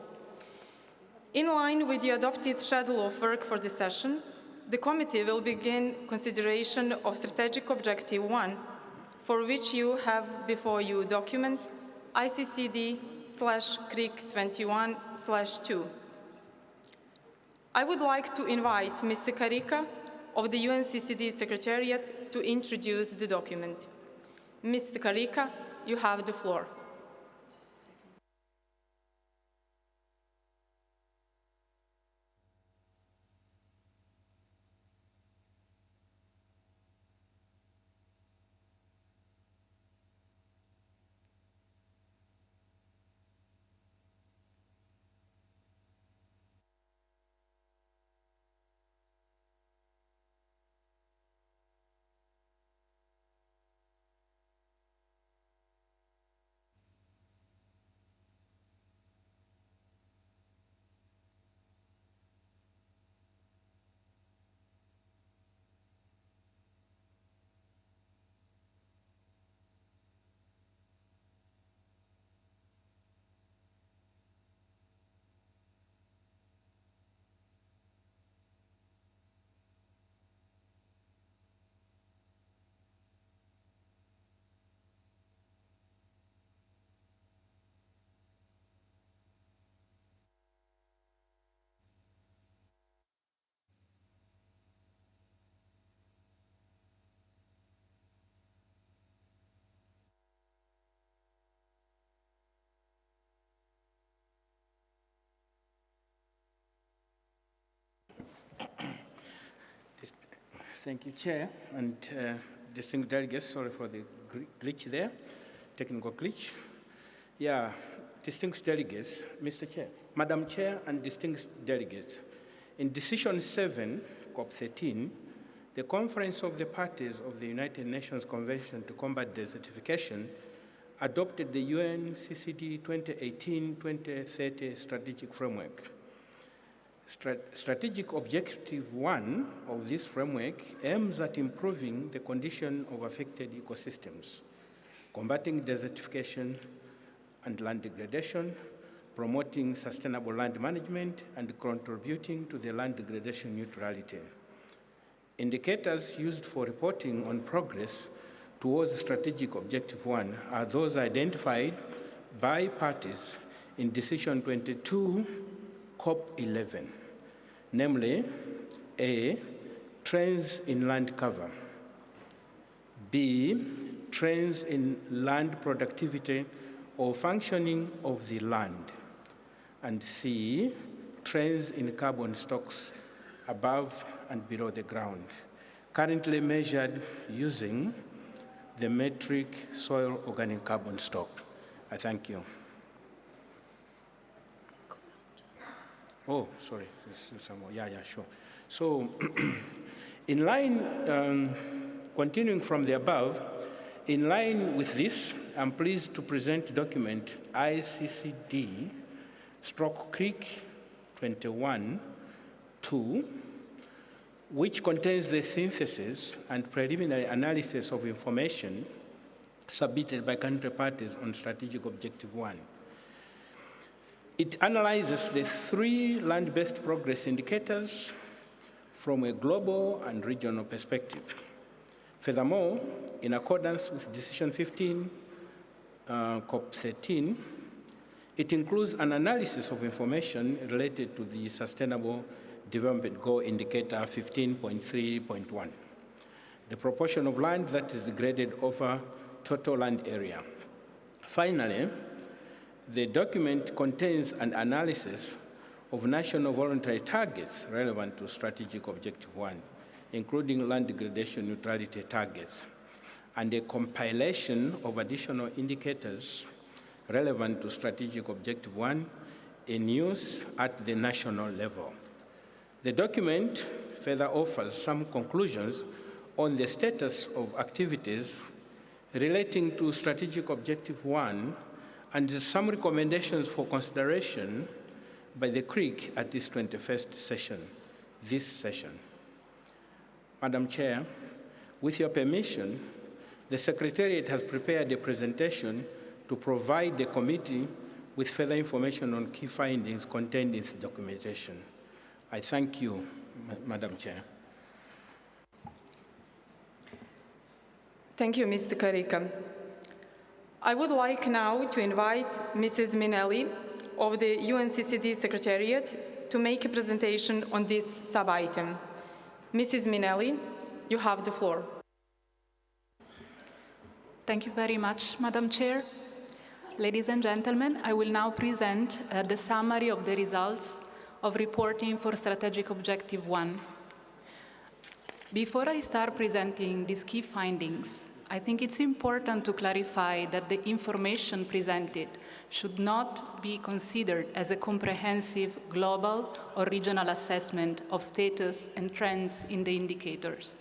[SPEAKER 2] In line with the adopted schedule of work for this session, the committee will begin consideration of Strategic Objective 1, for which you have before you document ICCD/CRIC21/2. I would like to invite Mr. Karika of the UNCCD Secretariat to introduce the document. Mr. Karika, you have the floor.
[SPEAKER 12] Thank you, Chair, and distinguished delegates. Sorry for the glitch there, technical glitch. Yeah, distinguished delegates, Mr. Chair, Madam Chair, and distinguished delegates. In Decision 7, COP13, the Conference of the Parties of the United Nations Convention to Combat Desertification adopted the UNCCD 2018-2030 Strategic Framework. Strategic Objective 1 of this framework aims at improving the condition of affected ecosystems, combating desertification and land degradation, promoting sustainable land management, and contributing to the land degradation neutrality. Indicators used for reporting on progress towards Strategic Objective 1 are those identified by parties in Decision 22, COP11, namely A, trends in land cover, B, trends in land productivity or functioning of the land, and C, trends in carbon stocks above and below the ground, currently measured using the metric soil organic carbon stock. I thank you. Oh, sorry, some more. Yeah, sure. So, in line, continuing from the above, in line with this, I'm pleased to present document ICCD/Creek 21-2, which contains the synthesis and preliminary analysis of information submitted by country parties on Strategic Objective 1. It analyzes the 3 land-based progress indicators from a global and regional perspective. Furthermore, in accordance with Decision 15, COP13, it includes an analysis of information related to the Sustainable Development Goal Indicator 15.3.1, the proportion of land that is degraded over total land area. Finally, the document contains an analysis of national voluntary targets relevant to Strategic Objective 1, including land degradation neutrality targets, and a compilation of additional indicators relevant to Strategic Objective 1 in use at the national level. The document further offers some conclusions on the status of activities relating to Strategic Objective 1 and some recommendations for consideration by the CRIC at this 21st session, this session. Madam Chair, with your permission, the Secretariat has prepared a presentation to provide the committee with further information on key findings contained in the documentation. I thank you, Madam Chair.
[SPEAKER 2] Thank you, Mr. Karika. I would like now to invite Mrs. Minelli of the UNCCD Secretariat to make a presentation on this sub-item. Mrs. Minelli, you have the floor.
[SPEAKER 20] Thank you very much, Madam Chair. Ladies and gentlemen, I will now present the summary of the results of reporting for Strategic Objective 1. Before I start presenting these key findings, I think it's important to clarify that the information presented should not be considered as a comprehensive global or regional assessment of status and trends in the indicators.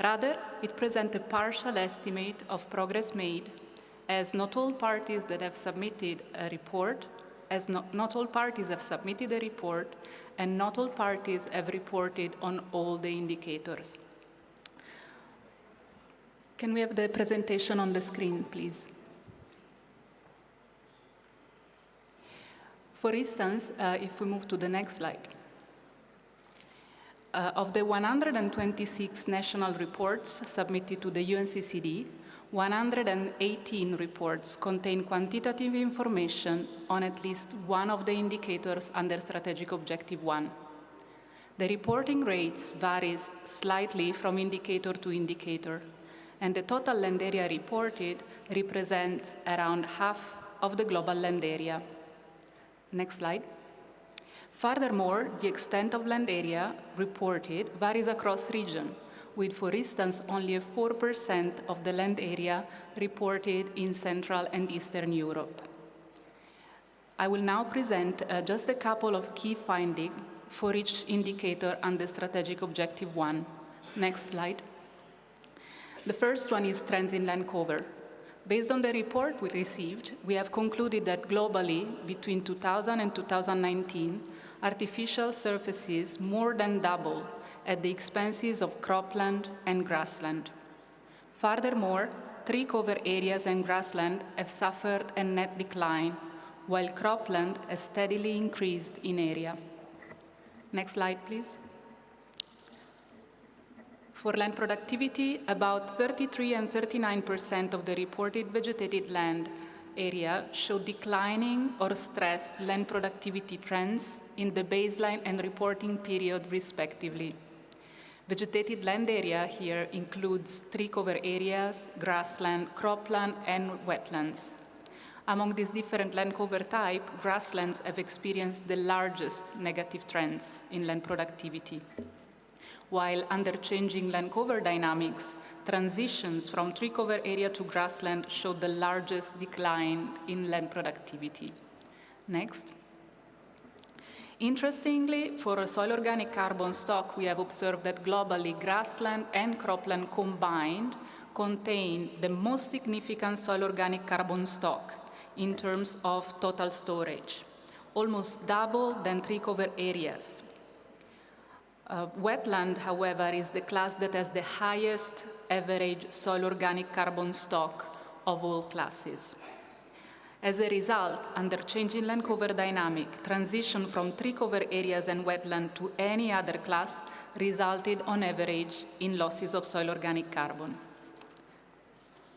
[SPEAKER 20] Rather, it presents a partial estimate of progress made, as not all parties that have submitted a report, not all parties have submitted a report, and not all parties have reported on all the indicators. Can we have the presentation on the screen, please? For instance, if we move to the next slide. Of the 126 national reports submitted to the UNCCD, 118 reports contain quantitative information on at least one of the indicators under Strategic Objective 1. The reporting rates varies slightly from indicator to indicator, and the total land area reported represents around half of the global land area. Next slide. Furthermore, the extent of land area reported varies across region, with, for instance, only 4% of the land area reported in Central and Eastern Europe. I will now present just a couple of key findings for each indicator under Strategic Objective 1. Next slide. The first one is trends in land cover. Based on the report we received, we have concluded that globally, between 2000 and 2019, artificial surfaces more than doubled at the expenses of cropland and grassland. Furthermore, tree cover areas and grassland have suffered a net decline, while cropland has steadily increased in area. Next slide, please. For land productivity, about 33 and 39% of the reported vegetated land area show declining or stressed land productivity trends in the baseline and reporting period, respectively. Vegetated land area here includes tree cover areas, grassland, cropland, and wetlands. Among these different land cover types, grasslands have experienced the largest negative trends in land productivity. While under changing land cover dynamics, transitions from tree cover area to grassland showed the largest decline in land productivity. Next. Interestingly, for a soil organic carbon stock, we have observed that globally grassland and cropland combined contain the most significant soil organic carbon stock in terms of total storage, almost double than tree cover areas. Wetland, however, is the class that has the highest average soil organic carbon stock of all classes. As a result, under changing land cover dynamic, transition from tree cover areas and wetland to any other class resulted on average in losses of soil organic carbon.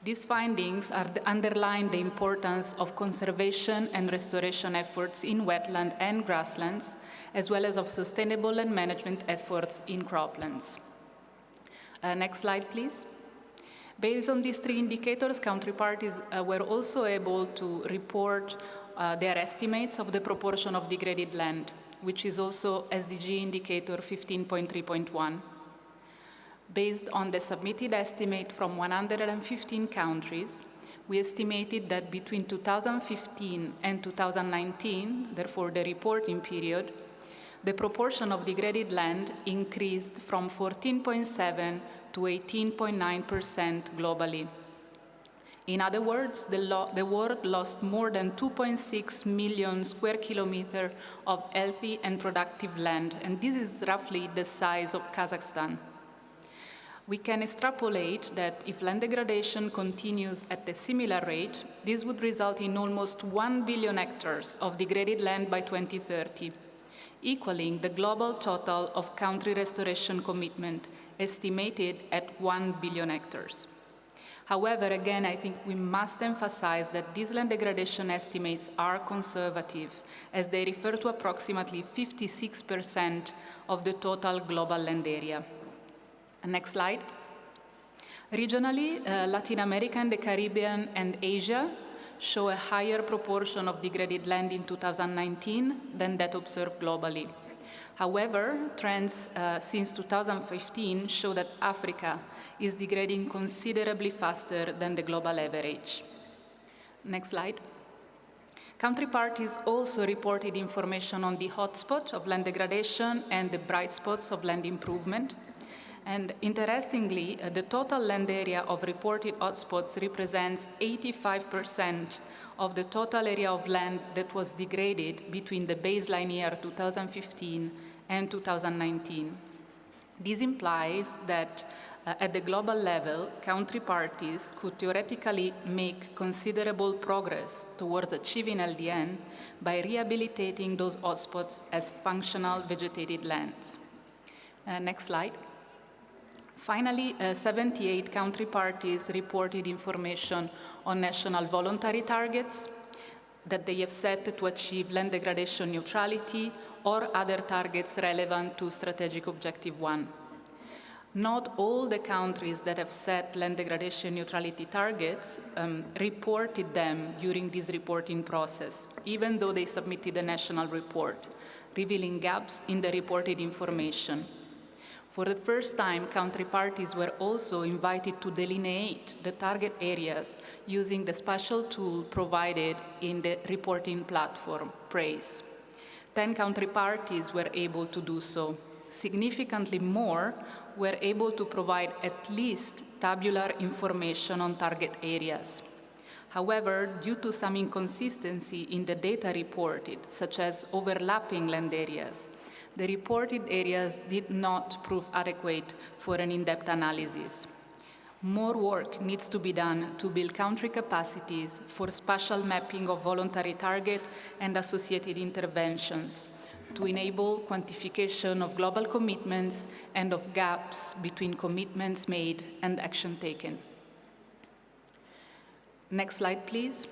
[SPEAKER 20] These findings underline the importance of conservation and restoration efforts in wetland and grasslands, as well as of sustainable land management efforts in croplands. Next slide, please. Based on these three indicators, country parties were also able to report their estimates of the proportion of degraded land, which is also SDG indicator 15.3.1. Based on the submitted estimate from 115 countries, we estimated that between 2015 and 2019, therefore the reporting period, the proportion of degraded land increased from 14.7% to 18.9% globally. In other words, the world lost more than 2.6 million square kilometers of healthy and productive land, and this is roughly the size of Kazakhstan. We can extrapolate that if land degradation continues at a similar rate, this would result in almost 1 billion hectares of degraded land by 2030, equaling the global total of country restoration commitment estimated at 1 billion hectares. However, again, I think we must emphasize that these land degradation estimates are conservative, as they refer to approximately 56% of the total global land area. Next slide. Regionally, Latin America and the Caribbean and Asia show a higher proportion of degraded land in 2019 than that observed globally. However, trends since 2015 show that Africa is degrading considerably faster than the global average. Next slide. Country parties also reported information on the hotspot of land degradation and the bright spots of land improvement. And interestingly, the total land area of reported hotspots represents 85% of the total area of land that was degraded between the baseline year 2015 and 2019. This implies that at the global level, country parties could theoretically make considerable progress towards achieving LDN by rehabilitating those hotspots as functional vegetated lands. Next slide. Finally, 78 country parties reported information on national voluntary targets that they have set to achieve land degradation neutrality or other targets relevant to Strategic Objective 1. Not all the countries that have set land degradation neutrality targets reported them during this reporting process, even though they submitted a national report, revealing gaps in the reported information. For the first time, country parties were also invited to delineate the target areas using the special tool provided in the reporting platform, PRAISE. 10 country parties were able to do so. Significantly more were able to provide at least tabular information on target areas. However, due to some inconsistency in the data reported, such as overlapping land areas, the reported areas did not prove adequate for an in-depth analysis. More work needs to be done to build country capacities for spatial mapping of voluntary target and associated interventions, to enable quantification of global commitments and of gaps between commitments made and action taken. Next slide, please.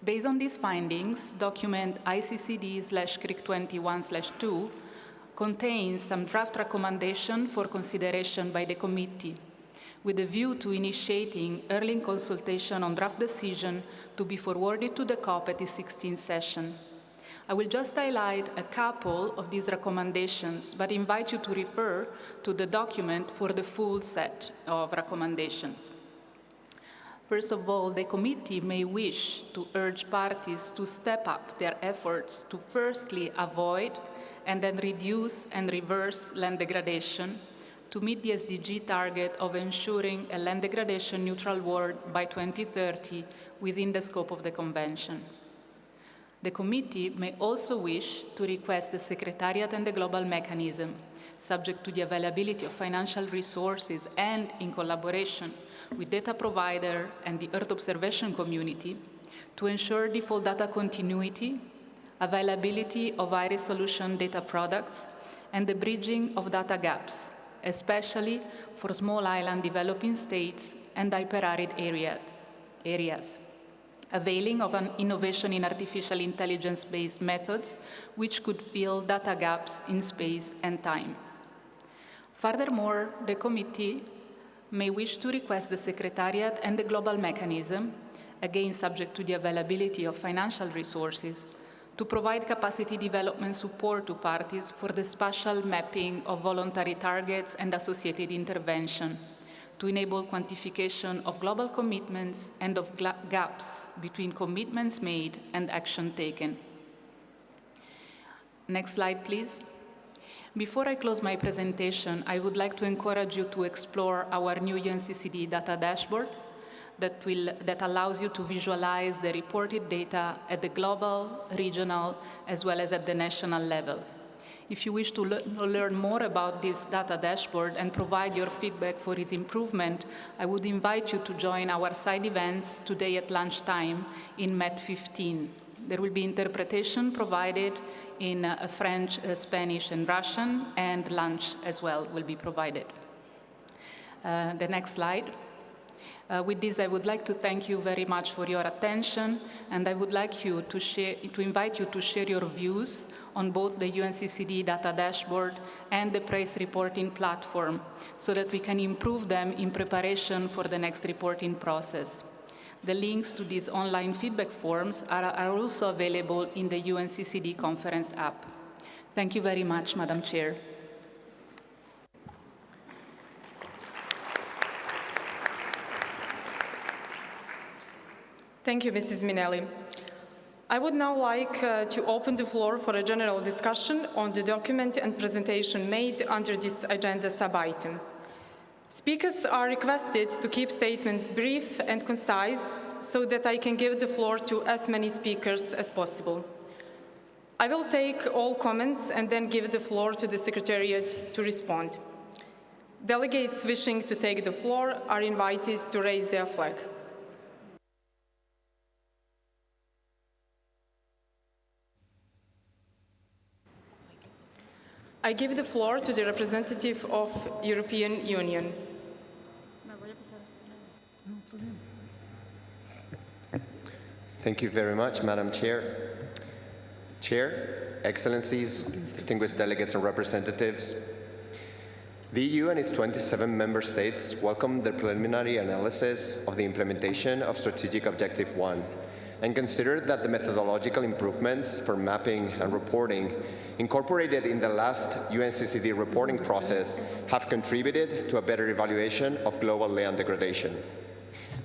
[SPEAKER 20] Based on these findings, document ICCD/CRIC21/2 contains some draft recommendation for consideration by the committee, with a view to initiating early consultation on draft decision to be forwarded to the COP at the 16th session. I will just highlight a couple of these recommendations, but invite you to refer to the document for the full set of recommendations. First of all, the committee may wish to urge parties to step up their efforts to firstly avoid and then reduce and reverse land degradation to meet the SDG target of ensuring a land degradation neutral world by 2030 within the scope of the Convention. The committee may also wish to request the Secretariat and the Global Mechanism, subject to the availability of financial resources and in collaboration with data provider and the Earth observation community, to ensure default data continuity, availability of high-resolution data products, and the bridging of data gaps, especially for small island developing states and hyper-arid areas, availing of an innovation in artificial intelligence-based methods which could fill data gaps in space and time. Furthermore, the committee may wish to request the Secretariat and the Global Mechanism, again subject to the availability of financial resources, to provide capacity development support to parties for the spatial mapping of voluntary targets and associated intervention, to enable quantification of global commitments and of gaps between commitments made and action taken. Next slide, please. Before I close my presentation, I would like to encourage you to explore our new UNCCD data dashboard that allows you to visualize the reported data at the global, regional, as well as at the national level. If you wish to learn more about this data dashboard and provide your feedback for its improvement, I would invite you to join our side events today at lunchtime in MET 15. There will be interpretation provided in French, Spanish, and Russian, and lunch as well will be provided. The next slide. With this, I would like to thank you very much for your attention, and I would like you to invite you to share your views on both the UNCCD data dashboard and the PRAISE reporting platform so that we can improve them in preparation for the next reporting process. The links to these online feedback forms are also available in the UNCCD conference app. Thank you very much, Madam Chair.
[SPEAKER 2] Thank you, Mrs. Minelli. I would now like to open the floor for a general discussion on the document and presentation made under this agenda sub-item. Speakers are requested to keep statements brief and concise so that I can give the floor to as many speakers as possible. I will take all comments and then give the floor to the Secretariat to respond. Delegates wishing to take the floor are invited to raise their flag. I give the floor to the representative of European Union.
[SPEAKER 11] Thank you very much, Madam Chair. Chair, Excellencies, distinguished delegates and representatives. The EU and its 27 member states welcome the preliminary analysis of the implementation of Strategic Objective 1 and consider that the methodological improvements for mapping and reporting incorporated in the last UNCCD reporting process have contributed to a better evaluation of global land degradation.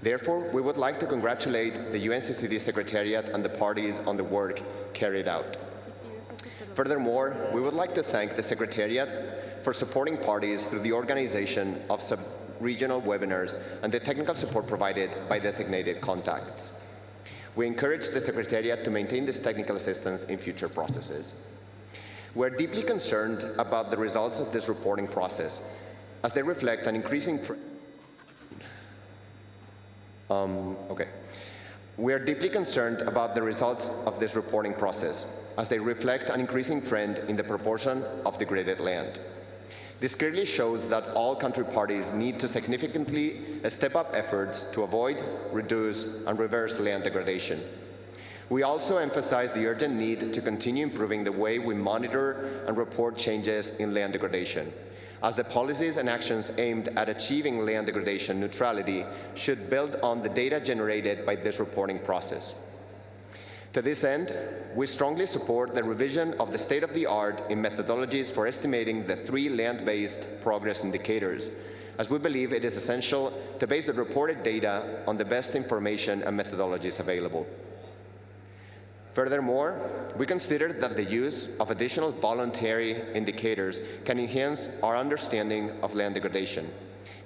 [SPEAKER 11] Therefore, we would like to congratulate the UNCCD Secretariat and the parties on the work carried out. Furthermore, we would like to thank the Secretariat for supporting parties through the organization of sub-regional webinars and the technical support provided by designated contacts. We encourage the Secretariat to maintain this technical assistance in future processes. We're deeply concerned about the results of this reporting process, as they reflect an increasing We are deeply concerned about the results of this reporting process, as they reflect an increasing trend in the proportion of degraded land. This clearly shows that all country parties need to significantly step up efforts to avoid, reduce, and reverse land degradation. We also emphasize the urgent need to continue improving the way we monitor and report changes in land degradation, as the policies and actions aimed at achieving land degradation neutrality should build on the data generated by this reporting process. To this end, we strongly support the revision of the state-of-the-art in methodologies for estimating the 3 land-based progress indicators, as we believe it is essential to base the reported data on the best information and methodologies available. Furthermore, we consider that the use of additional voluntary indicators can enhance our understanding of land degradation.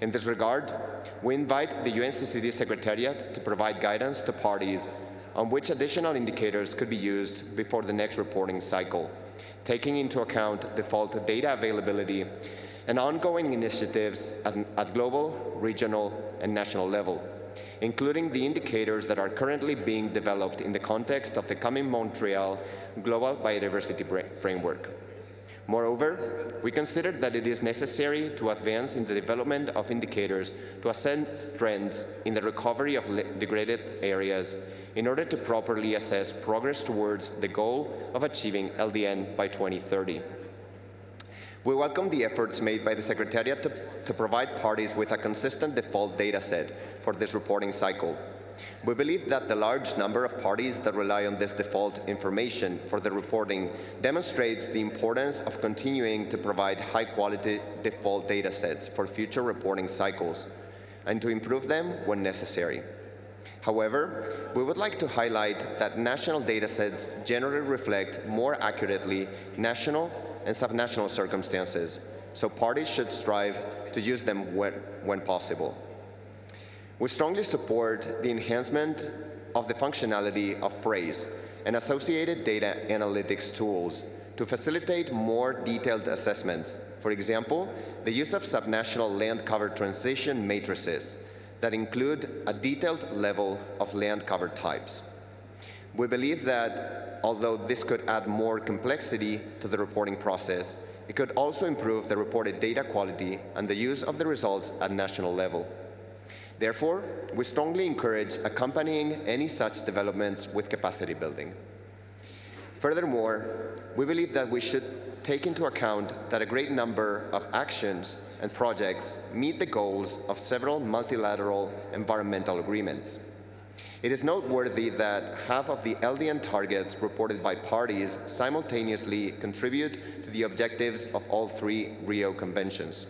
[SPEAKER 11] In this regard, we invite the UNCCD Secretariat to provide guidance to parties on which additional indicators could be used before the next reporting cycle, taking into account default data availability and ongoing initiatives at global, regional, and national level, including the indicators that are currently being developed in the context of the coming Montreal Global Biodiversity Framework. Moreover, we consider that it is necessary to advance in the development of indicators to assess trends in the recovery of degraded areas in order to properly assess progress towards the goal of achieving LDN by 2030. We welcome the efforts made by the Secretariat to provide parties with a consistent default data set for this reporting cycle. We believe that the large number of parties that rely on this default information for the reporting demonstrates the importance of continuing to provide high-quality default data sets for future reporting cycles and to improve them when necessary. However, we would like to highlight that national data sets generally reflect more accurately national and subnational circumstances, so parties should strive to use them when possible. We strongly support the enhancement of the functionality of PRAISE and associated data analytics tools to facilitate more detailed assessments. For example, the use of subnational land cover transition matrices that include a detailed level of land cover types. We believe that although this could add more complexity to the reporting process, it could also improve the reported data quality and the use of the results at national level. Therefore, we strongly encourage accompanying any such developments with capacity building. Furthermore, we believe that we should take into account that a great number of actions and projects meet the goals of several multilateral environmental agreements. It is noteworthy that half of the LDN targets reported by parties simultaneously contribute to the objectives of all 3 Rio Conventions.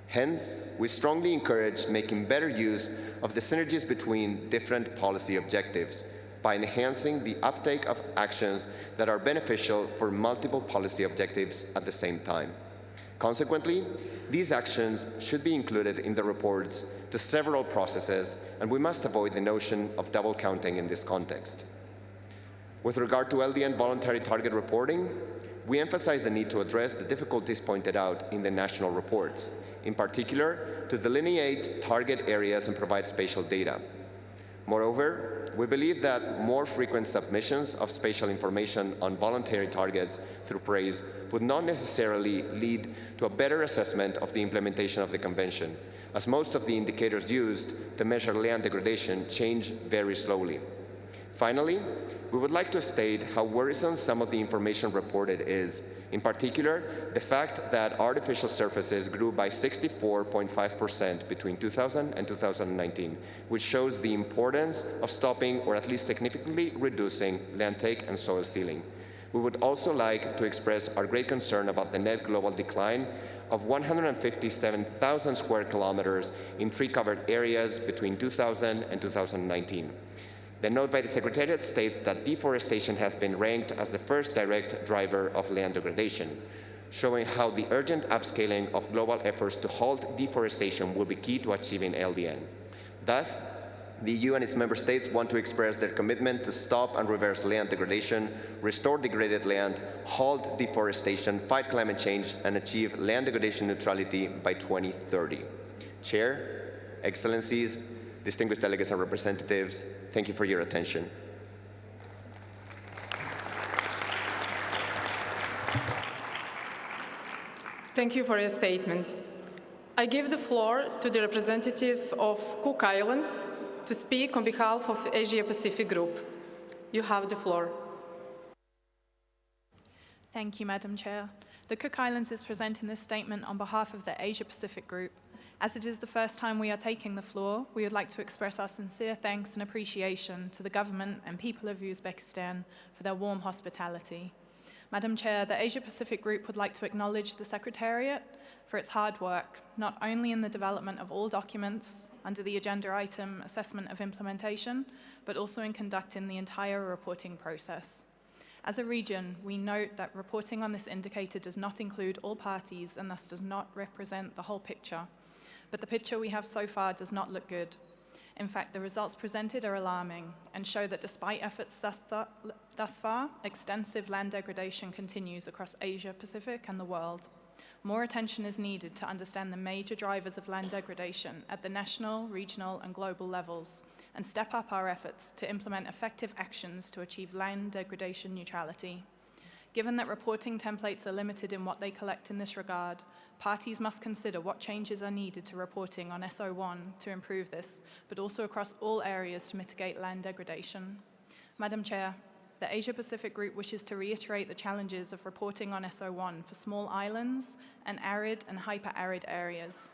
[SPEAKER 11] Hence, we strongly encourage making better use of the synergies between different policy objectives by enhancing the uptake of actions that are beneficial for multiple policy objectives at the same time. Consequently, these actions should be included in the reports to several processes, and we must avoid the notion of double counting in this context. With regard to LDN voluntary target reporting, we emphasize the need to address the difficulties pointed out in the national reports, in particular to delineate target areas and provide spatial data. Moreover, we believe that more frequent submissions of spatial information on voluntary targets through PRAISE would not necessarily lead to a better assessment of the implementation of the Convention, as most of the indicators used to measure land degradation change very slowly. Finally, we would like to state how worrisome some of the information reported is In particular, the fact that artificial surfaces grew by 64.5% between 2000 and 2019, which shows the importance of stopping or at least significantly reducing land take and soil sealing. We would also like to express our great concern about the net global decline of 157,000 square kilometers in tree-covered areas between 2000 and 2019. The note by the Secretariat states that deforestation has been ranked as the first direct driver of land degradation, showing how the urgent upscaling of global efforts to halt deforestation will be key to achieving LDN. Thus, the EU and its member states want to express their commitment to stop and reverse land degradation, restore degraded land, halt deforestation, fight climate change, and achieve land degradation neutrality by 2030. Chair, Excellencies, distinguished delegates and representatives, thank you for your attention.
[SPEAKER 2] Thank you for your statement. I give the floor to the representative of Cook Islands to speak on behalf of Asia Pacific Group. You have the floor.
[SPEAKER 21] Thank you, Madam Chair. The Cook Islands is presenting this statement on behalf of the Asia Pacific Group. As it is the first time we are taking the floor, we would like to express our sincere thanks and appreciation to the government and people of Uzbekistan for their warm hospitality. Madam Chair, the Asia Pacific Group would like to acknowledge the Secretariat for its hard work, not only in the development of all documents under the agenda item Assessment of Implementation, but also in conducting the entire reporting process. As a region, we note that reporting on this indicator does not include all parties and thus does not represent the whole picture. But the picture we have so far does not look good. In fact, the results presented are alarming and show that despite efforts thus far, extensive land degradation continues across Asia, Pacific, and the world. More attention is needed to understand the major drivers of land degradation at the national, regional, and global levels, and step up our efforts to implement effective actions to achieve land degradation neutrality. Given that reporting templates are limited in what they collect in this regard, parties must consider what changes are needed to reporting on SO1 to improve this, but also across all areas to mitigate land degradation. Madam Chair, the Asia Pacific Group wishes to reiterate the challenges of reporting on SO1 for small islands and arid and hyper-arid areas.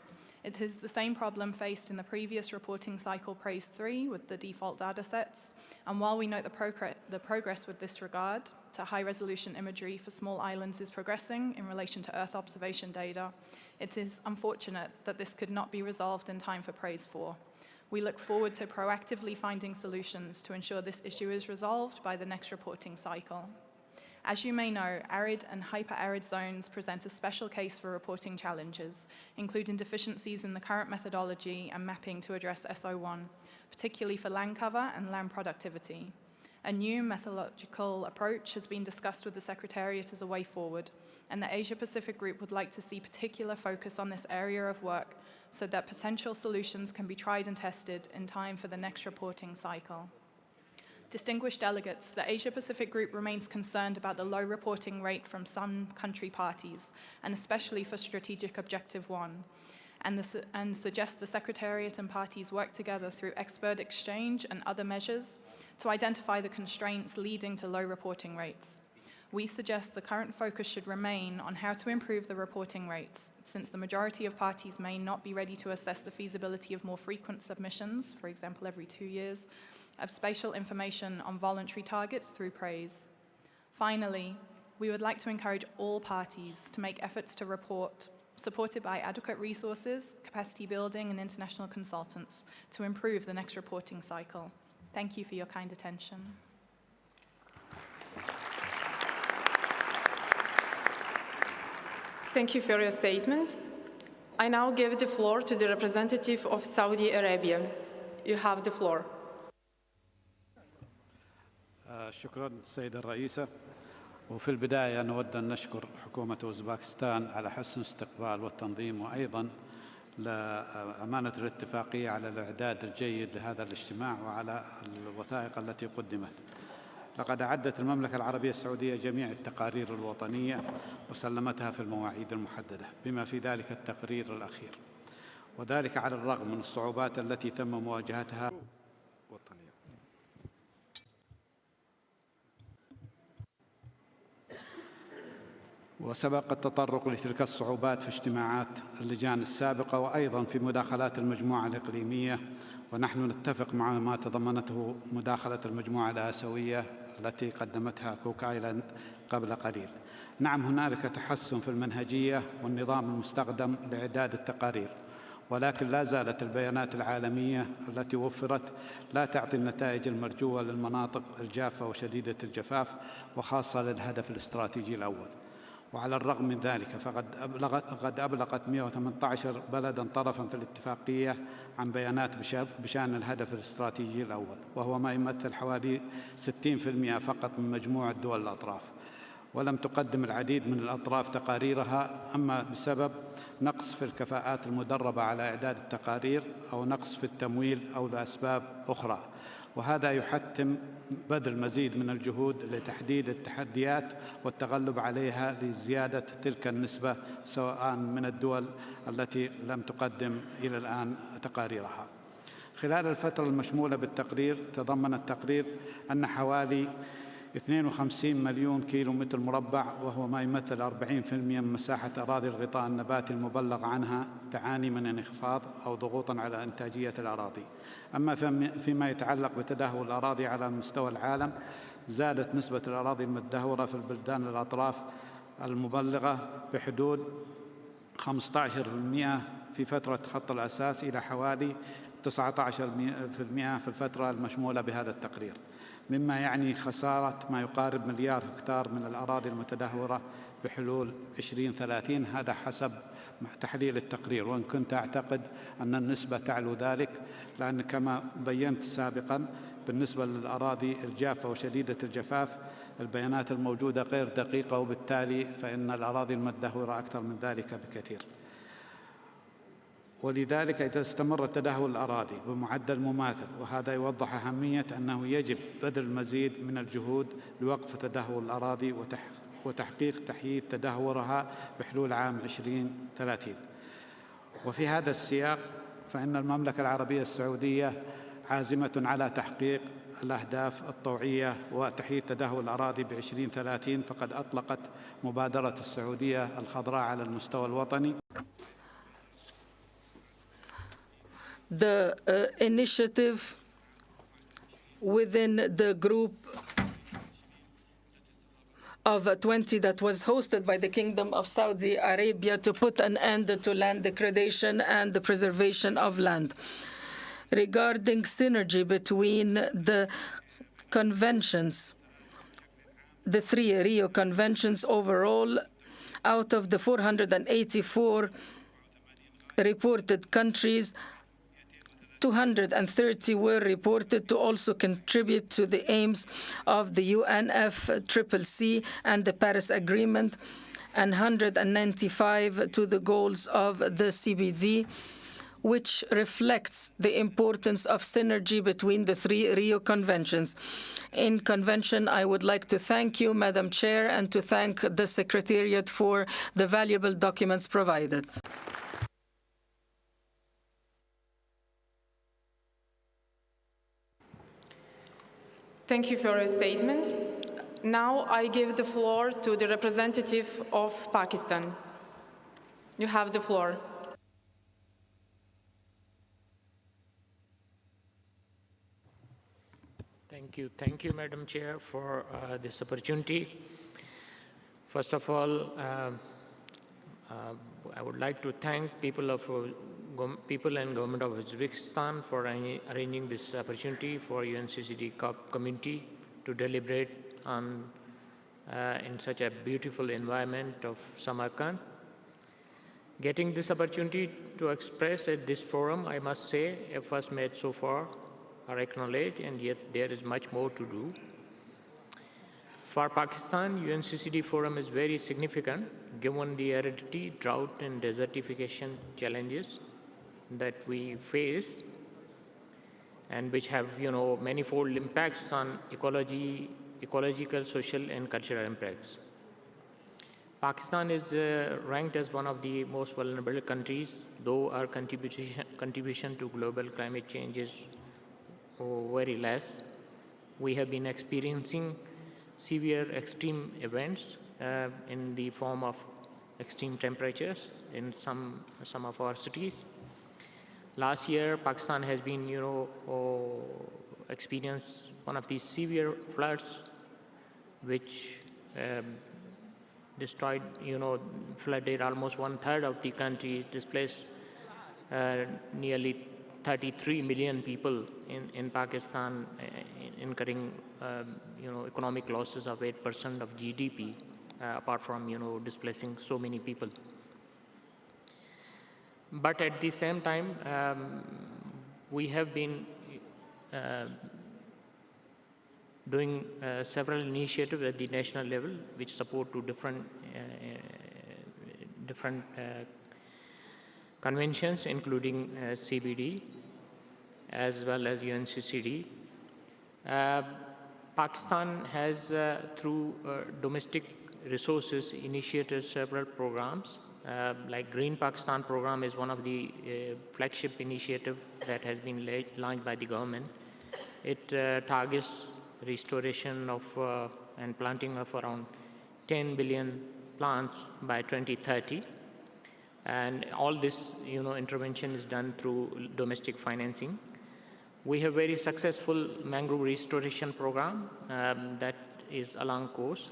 [SPEAKER 21] It is the same problem faced in the previous reporting cycle, Praise 3, with the default data sets, and while we note the progress with this regard to high-resolution imagery for small islands is progressing in relation to Earth observation data, it is unfortunate that this could not be resolved in time for Praise 4. We look forward to proactively finding solutions to ensure this issue is resolved by the next reporting cycle. As you may know, arid and hyper-arid zones present a special case for reporting challenges, including deficiencies in the current methodology and mapping to address SO1, particularly for land cover and land productivity. A new methodological approach has been discussed with the Secretariat as a way forward, and the Asia Pacific Group would like to see particular focus on this area of work so that potential solutions can be tried and tested in time for the next reporting cycle. Distinguished delegates, the Asia Pacific Group remains concerned about the low reporting rate from some country parties, and especially for Strategic Objective 1, and suggests the Secretariat and parties work together through expert exchange and other measures to identify the constraints leading to low reporting rates. We suggest the current focus should remain on how to improve the reporting rates, since the majority of parties may not be ready to assess the feasibility of more frequent submissions, for example every 2 years, of spatial information on voluntary targets through praise. Finally, we would like to encourage all parties to make efforts to report, supported by adequate resources, capacity building, and international consultants, to improve the next reporting cycle. Thank you for your kind attention.
[SPEAKER 2] Thank you for your statement. I now give the floor to the representative of Saudi Arabia. You have the floor.
[SPEAKER 22] شكرا سيدة الرئيسة. وفي البداية نود أن نشكر حكومة أوزباكستان على حسن الاستقبال والتنظيم، وأيضا لأمانة الاتفاقية على الإعداد الجيد لهذا الاجتماع وعلى الوثائق التي قدمت. لقد أعدت المملكة العربية السعودية جميع التقارير الوطنية وسلمتها في المواعيد المحددة، بما في ذلك التقرير الأخير، وذلك على الرغم من الصعوبات التي تم مواجهتها وسبق التطرق لتلك الصعوبات في اجتماعات اللجان السابقة وأيضا في مداخلات المجموعة الإقليمية، ونحن نتفق مع ما تضمنته مداخلة المجموعة الآسيوية التي قدمتها كوك آيلاند قبل قليل. نعم، هنالك تحسن في المنهجية والنظام المستخدم لإعداد التقارير، ولكن لا زالت البيانات العالمية التي وفرت لا تعطي النتائج المرجوة للمناطق الجافة وشديدة الجفاف، وخاصة للهدف الاستراتيجي الأول. وعلى الرغم من ذلك فقد أبلغت 118 بلداً طرفاً في الاتفاقية عن بيانات بشأن الهدف الاستراتيجي الأول، وهو ما يمثل حوالي 60% فقط من مجموع الدول الأطراف. ولم تقدم العديد من الأطراف تقاريرها، أما بسبب نقص في الكفاءات المدربة على إعداد التقارير أو نقص في التمويل أو لأسباب أخرى. وهذا يحتم بذل مزيد من الجهود لتحديد التحديات والتغلب عليها لزيادة تلك النسبة، سواء من الدول التي لم تقدم إلى الآن تقاريرها. خلال الفترة المشمولة بالتقرير تضمن التقرير أن حوالي 52 مليون كيلو متر مربع، وهو ما يمثل 40% من مساحة أراضي الغطاء النباتي المبلغ عنها، تعاني من انخفاض أو ضغوطاً على إنتاجية الأراضي. أما فيما يتعلق بتدهور الأراضي على مستوى العالم، زادت نسبة الأراضي المتدهورة في البلدان الأطراف المبلغة بحدود 15% في فترة خط الأساس إلى حوالي 19% في الفترة المشمولة بهذا التقرير، مما يعني خسارة ما يقارب مليار هكتار من الأراضي المتدهورة بحلول 2030. هذا حسب تحليل التقرير، وإن كنت أعتقد أن النسبة تعلو ذلك، لأن كما بينت سابقاً بالنسبة للأراضي الجافة وشديدة الجفاف البيانات الموجودة غير دقيقة، وبالتالي فإن الأراضي المتدهورة أكثر من ذلك بكثير. ولذلك إذا استمر تدهور الأراضي بمعدل مماثل، وهذا يوضح أهمية أنه يجب بذل المزيد من الجهود لوقف تدهور الأراضي وتحقيق تحييد تدهورها بحلول عام 2030. وفي هذا السياق فإن المملكة العربية السعودية عازمة على تحقيق الأهداف الطوعية وتحييد تدهور الأراضي ب2030، فقد أطلقت مبادرة السعودية الخضراء على المستوى الوطني.
[SPEAKER 3] The initiative within the group of 20 that was hosted by the Kingdom of Saudi Arabia to put an end to land degradation and the preservation of land. Regarding synergy between the conventions, the 3 Rio conventions overall, out of the 484 reported countries, 230 were reported to also contribute to the aims of the UNFCCC and the Paris Agreement, and 195 to the goals of the CBD, which reflects the importance of synergy between the 3 Rio conventions. In convention, I would like to thank you, Madam Chair, and to thank the Secretariat for the valuable documents provided.
[SPEAKER 2] Thank you for your statement. Now I give the floor to the representative of Pakistan. You have the floor.
[SPEAKER 12] Thank you, Madam Chair, for this opportunity. First of all, I would like to thank people and government of Uzbekistan for arranging this opportunity for UNCCD community to deliberate on in such a beautiful environment of Samarkand. Getting this opportunity to express at this forum, I must say, efforts made so far are acknowledged, and yet there is much more to do. For Pakistan, UNCCD forum is very significant given the aridity, drought, and desertification challenges that we face, and which have, manifold impacts on ecological, social, and cultural impacts. Pakistan is ranked as one of the most vulnerable countries, though our contribution to global climate change is very less. We have been experiencing severe extreme events in the form of extreme temperatures in some of our cities. Last year, Pakistan has been, experienced one of these severe floods, which destroyed, flooded almost 1/3 of the country, displaced nearly 33 million people in Pakistan, incurring, economic losses of 8% of GDP, apart from, displacing so many people. But at the same time, we have been doing several initiatives at the national level, which support to different conventions, including CBD, as well as UNCCD. Pakistan has, through domestic resources, initiated several programs. Like Green Pakistan program is one of the flagship initiative that has been launched by the government. It targets restoration of and planting of around 10 billion plants by 2030. And all this, intervention is done through domestic financing. We have very successful mangrove restoration program that is along course,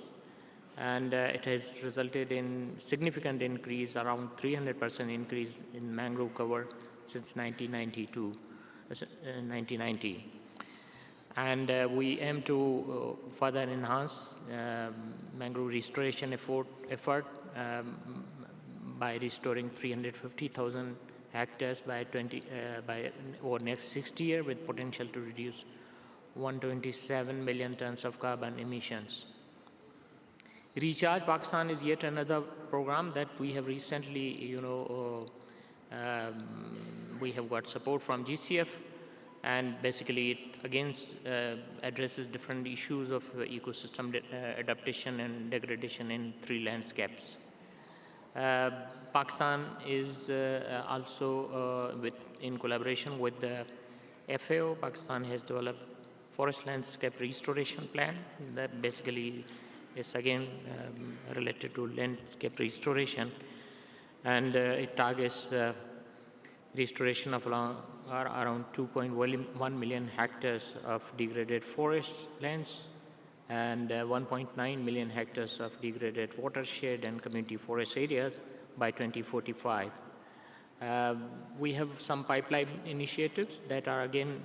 [SPEAKER 12] and it has resulted in significant increase, around 300% increase in mangrove cover since 1990. And we aim to further enhance mangrove restoration effort by restoring 350,000 hectares by over next 60 years, with potential to reduce 127 million tons of carbon emissions. Recharge Pakistan is yet another program that we have recently, we have got support from GCF, and basically it again addresses different issues of ecosystem adaptation and degradation in 3 landscapes. Pakistan is also, in collaboration with the FAO, Pakistan has developed forest landscape restoration plan that basically is again related to landscape restoration, and it targets restoration of around 2.1 million hectares of degraded forest lands and 1.9 million hectares of degraded watershed and community forest areas by 2045. We have some pipeline initiatives that are again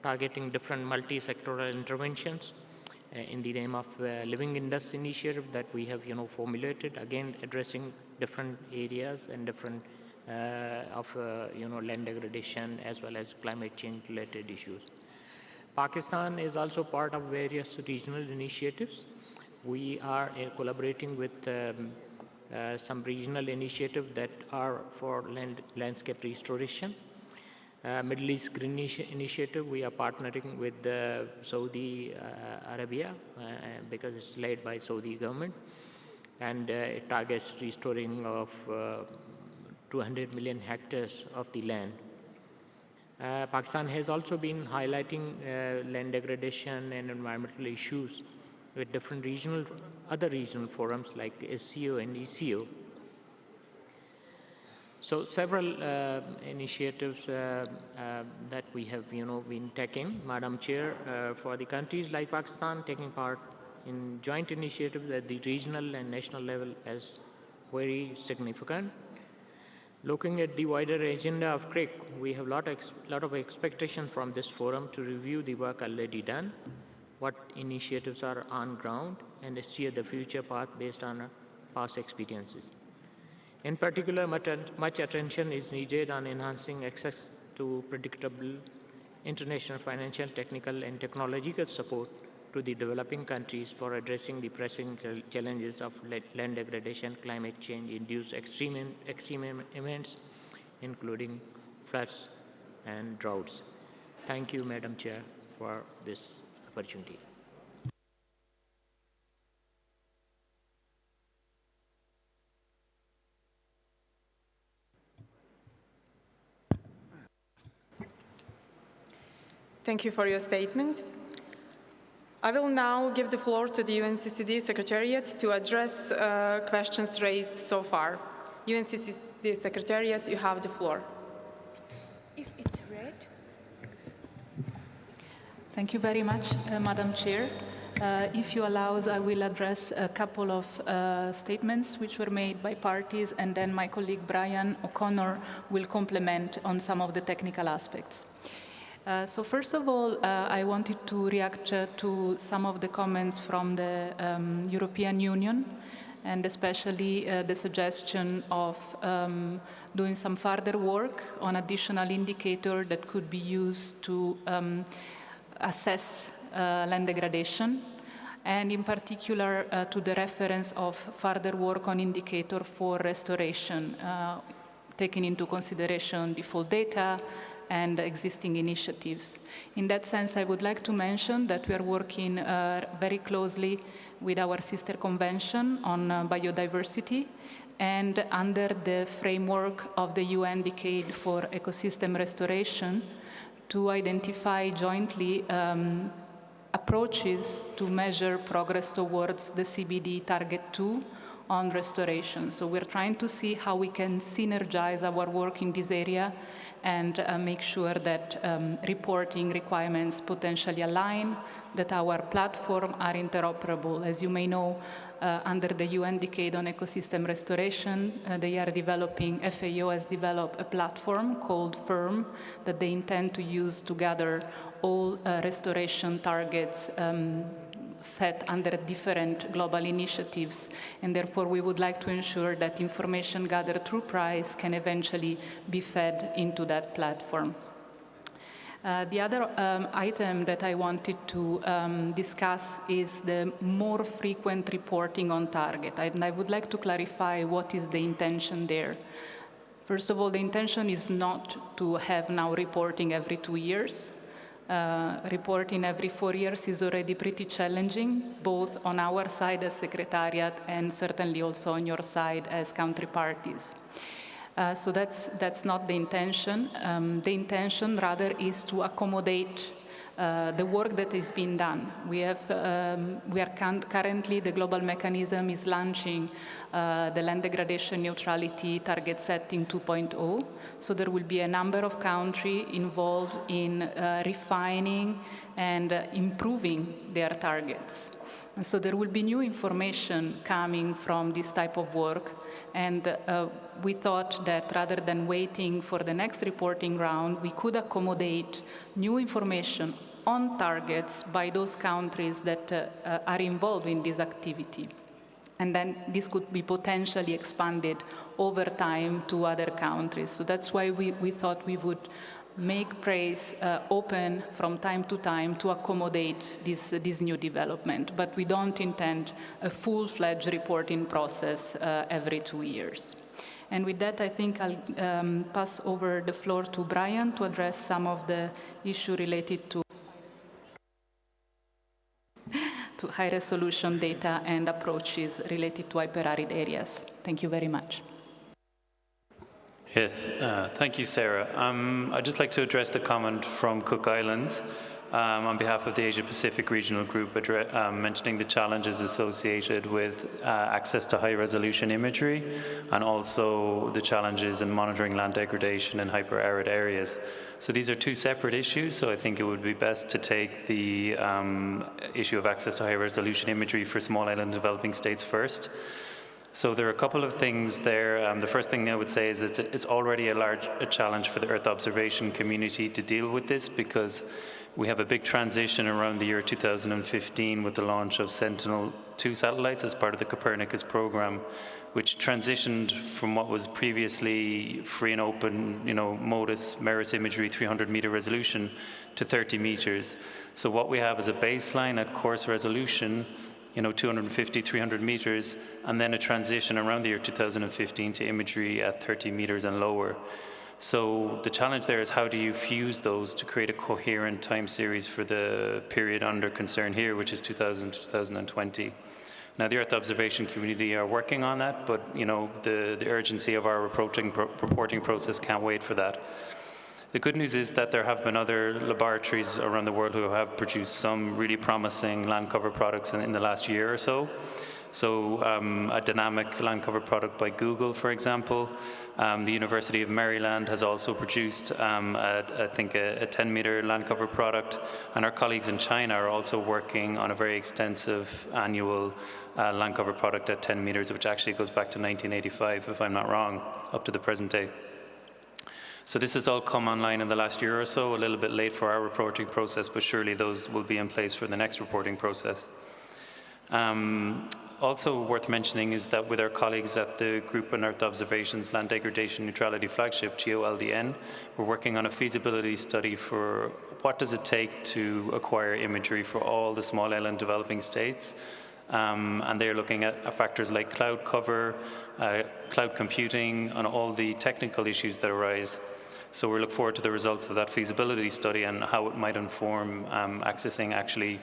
[SPEAKER 12] targeting different multi-sectoral interventions in the name of Living Indus initiative that we have formulated, again addressing different areas and different land degradation as well as climate change related issues. Pakistan is also part of various regional initiatives. We are collaborating with some regional initiatives that are for landscape restoration. Middle East Green Initiative, we are partnering with Saudi Arabia because it's led by Saudi government, and it targets restoring of 200 million hectares of the land. Pakistan has also been highlighting land degradation and environmental issues with different other regional forums like SCO and ECO. So several initiatives that we have been taking. Madam Chair, for the countries like Pakistan, taking part in joint initiatives at the regional and national level is very significant. Looking at the wider agenda of CRIC, we have a lot of expectation from this forum to review the work already done, what initiatives are on ground, and steer the future path based on past experiences. In particular, much attention is needed on enhancing access to predictable international financial, technical, and technological support to the developing countries for addressing the pressing challenges of land degradation, climate change-induced extreme events, including floods and droughts. Thank you, Madam Chair, for this opportunity.
[SPEAKER 2] Thank you for your statement. I will now give the floor to the UNCCD Secretariat to address questions raised so far. UNCCD Secretariat, you have the floor.
[SPEAKER 14] If it's red.
[SPEAKER 20] Thank you very much, Madam Chair. If you allow, I will address a couple of statements which were made by parties, and then my colleague Brian O'Connor will complement on some of the technical aspects. So first of all, I wanted to react to some of the comments from the European Union, and especially the suggestion of doing some further work on additional indicator that could be used to assess land degradation, and in particular to the reference of further work on indicator for restoration, taking into consideration default data and existing initiatives. In that sense, I would like to mention that we are working very closely with our sister convention on biodiversity, and under the framework of the UN Decade for Ecosystem Restoration, to identify jointly approaches to measure progress towards the CBD Target 2 on restoration. So we're trying to see how we can synergize our work in this area and make sure that reporting requirements potentially align, that our platform are interoperable. As you may know, under the UN Decade on Ecosystem Restoration, they are developing, FAO has developed a platform called FIRM that they intend to use to gather all restoration targets set under different global initiatives, and therefore we would like to ensure that information gathered through PRICE can eventually be fed into that platform. The other item that I wanted to discuss is the more frequent reporting on target. And I would like to clarify what is the intention there. First of all, the intention is not to have now reporting every 2 years. Reporting every 4 years is already pretty challenging, both on our side as Secretariat and certainly also on your side as country parties. So that's not the intention. The intention rather is to accommodate the work that is being done. We are currently, the global mechanism is launching the land degradation neutrality target setting 2.0. So there will be a number of countries involved in refining and improving their targets. And so there will be new information coming from this type of work, and we thought that rather than waiting for the next reporting round, we could accommodate new information on targets by those countries that are involved in this activity. And then this could be potentially expanded over time to other countries. So that's why we thought we would make PRAISE open from time to time to accommodate this new development. But we don't intend a full-fledged reporting process every 2 years. And with that, I think I'll pass over the floor to Brian to address some of the issues related to high-resolution data and approaches related to hyper-arid areas. Thank you very much.
[SPEAKER 4] Yes, thank you, Sarah. I'd just like to address the comment from Cook Islands on behalf of the Asia-Pacific Regional Group, mentioning the challenges associated with access to high-resolution imagery and also the challenges in monitoring land degradation in hyper-arid areas. So these are two separate issues, so I think it would be best to take the issue of access to high-resolution imagery for small island developing states first. So there are a couple of things there. The first thing I would say is that it's already a challenge for the Earth observation community to deal with this, because we have a big transition around the year 2015 with the launch of Sentinel-2 satellites as part of the Copernicus program, which transitioned from what was previously free and open, MODIS, MERIS imagery, 300-meter resolution, to 30 meters. So what we have is a baseline at coarse resolution, 250, 300 meters, and then a transition around the year 2015 to imagery at 30 meters and lower. So the challenge there is, how do you fuse those to create a coherent time series for the period under concern here, which is 2000 to 2020. Now, the Earth observation community are working on that, but the urgency of our reporting process can't wait for that. The good news is that there have been other laboratories around the world who have produced some really promising land cover products in the last year or so. So a dynamic land cover product by Google, for example. The University of Maryland has also produced, I think, a 10-meter land cover product. And our colleagues in China are also working on a very extensive annual land cover product at 10 meters, which actually goes back to 1985, if I'm not wrong, up to the present day. So this has all come online in the last year or so, a little bit late for our reporting process, but surely those will be in place for the next reporting process. Also worth mentioning is that with our colleagues at the Group on Earth Observations Land Degradation Neutrality Flagship, GOLDN, we're working on a feasibility study for what does it take to acquire imagery for all the small island developing states. And they're looking at factors like cloud cover, cloud computing, and all the technical issues that arise. So we look forward to the results of that feasibility study and how it might inform accessing actually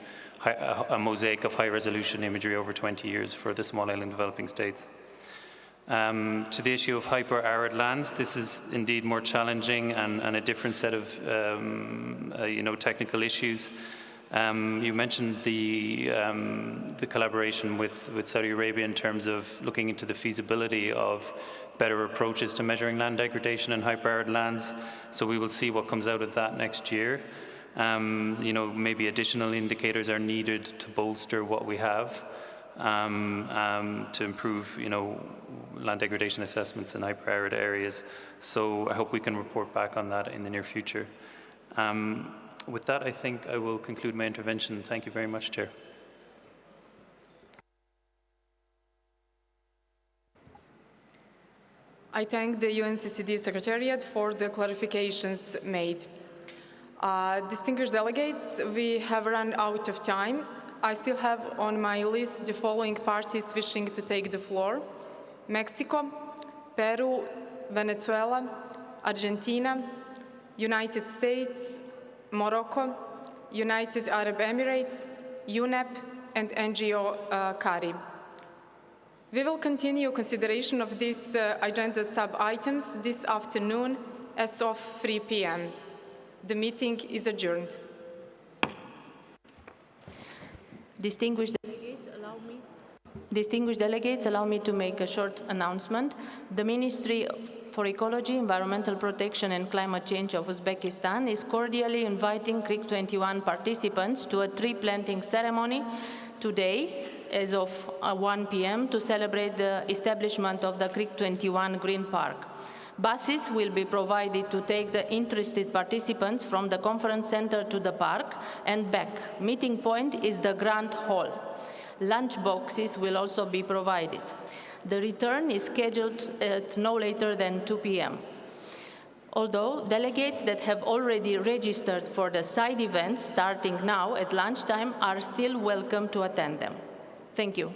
[SPEAKER 4] a mosaic of high-resolution imagery over 20 years for the small island developing states. To the issue of hyper-arid lands, this is indeed more challenging and a different set of technical issues. You mentioned the collaboration with Saudi Arabia in terms of looking into the feasibility of better approaches to measuring land degradation in hyper-arid lands. So we will see what comes out of that next year. Maybe additional indicators are needed to bolster what we have to improve, land degradation assessments in hyper-arid areas. So I hope we can report back on that in the near future. With that, I think I will conclude my intervention. Thank you very much, Chair.
[SPEAKER 2] I thank the UNCCD Secretariat for the clarifications made. Distinguished delegates, we have run out of time. I still have on my list the following parties wishing to take the floor: Mexico, Peru, Venezuela, Argentina, United States, Morocco, United Arab Emirates, UNEP, and NGO CARI. We will continue consideration of these agenda sub-items this afternoon as of 3 p.m. The meeting is adjourned.
[SPEAKER 19] Distinguished delegates, allow me to make a short announcement. The Ministry for Ecology, Environmental Protection and Climate Change of Uzbekistan is cordially inviting CRIC 21 participants to a tree planting ceremony today as of 1 p.m. to celebrate the establishment of the CRIC 21 Green Park. Buses will be provided to take the interested participants from the conference center to the park and back. Meeting point is the Grand Hall. Lunch boxes will also be provided. The return is scheduled at no later than 2 p.m. Although delegates that have already registered for the side events starting now at lunchtime are still welcome to attend them. Thank you.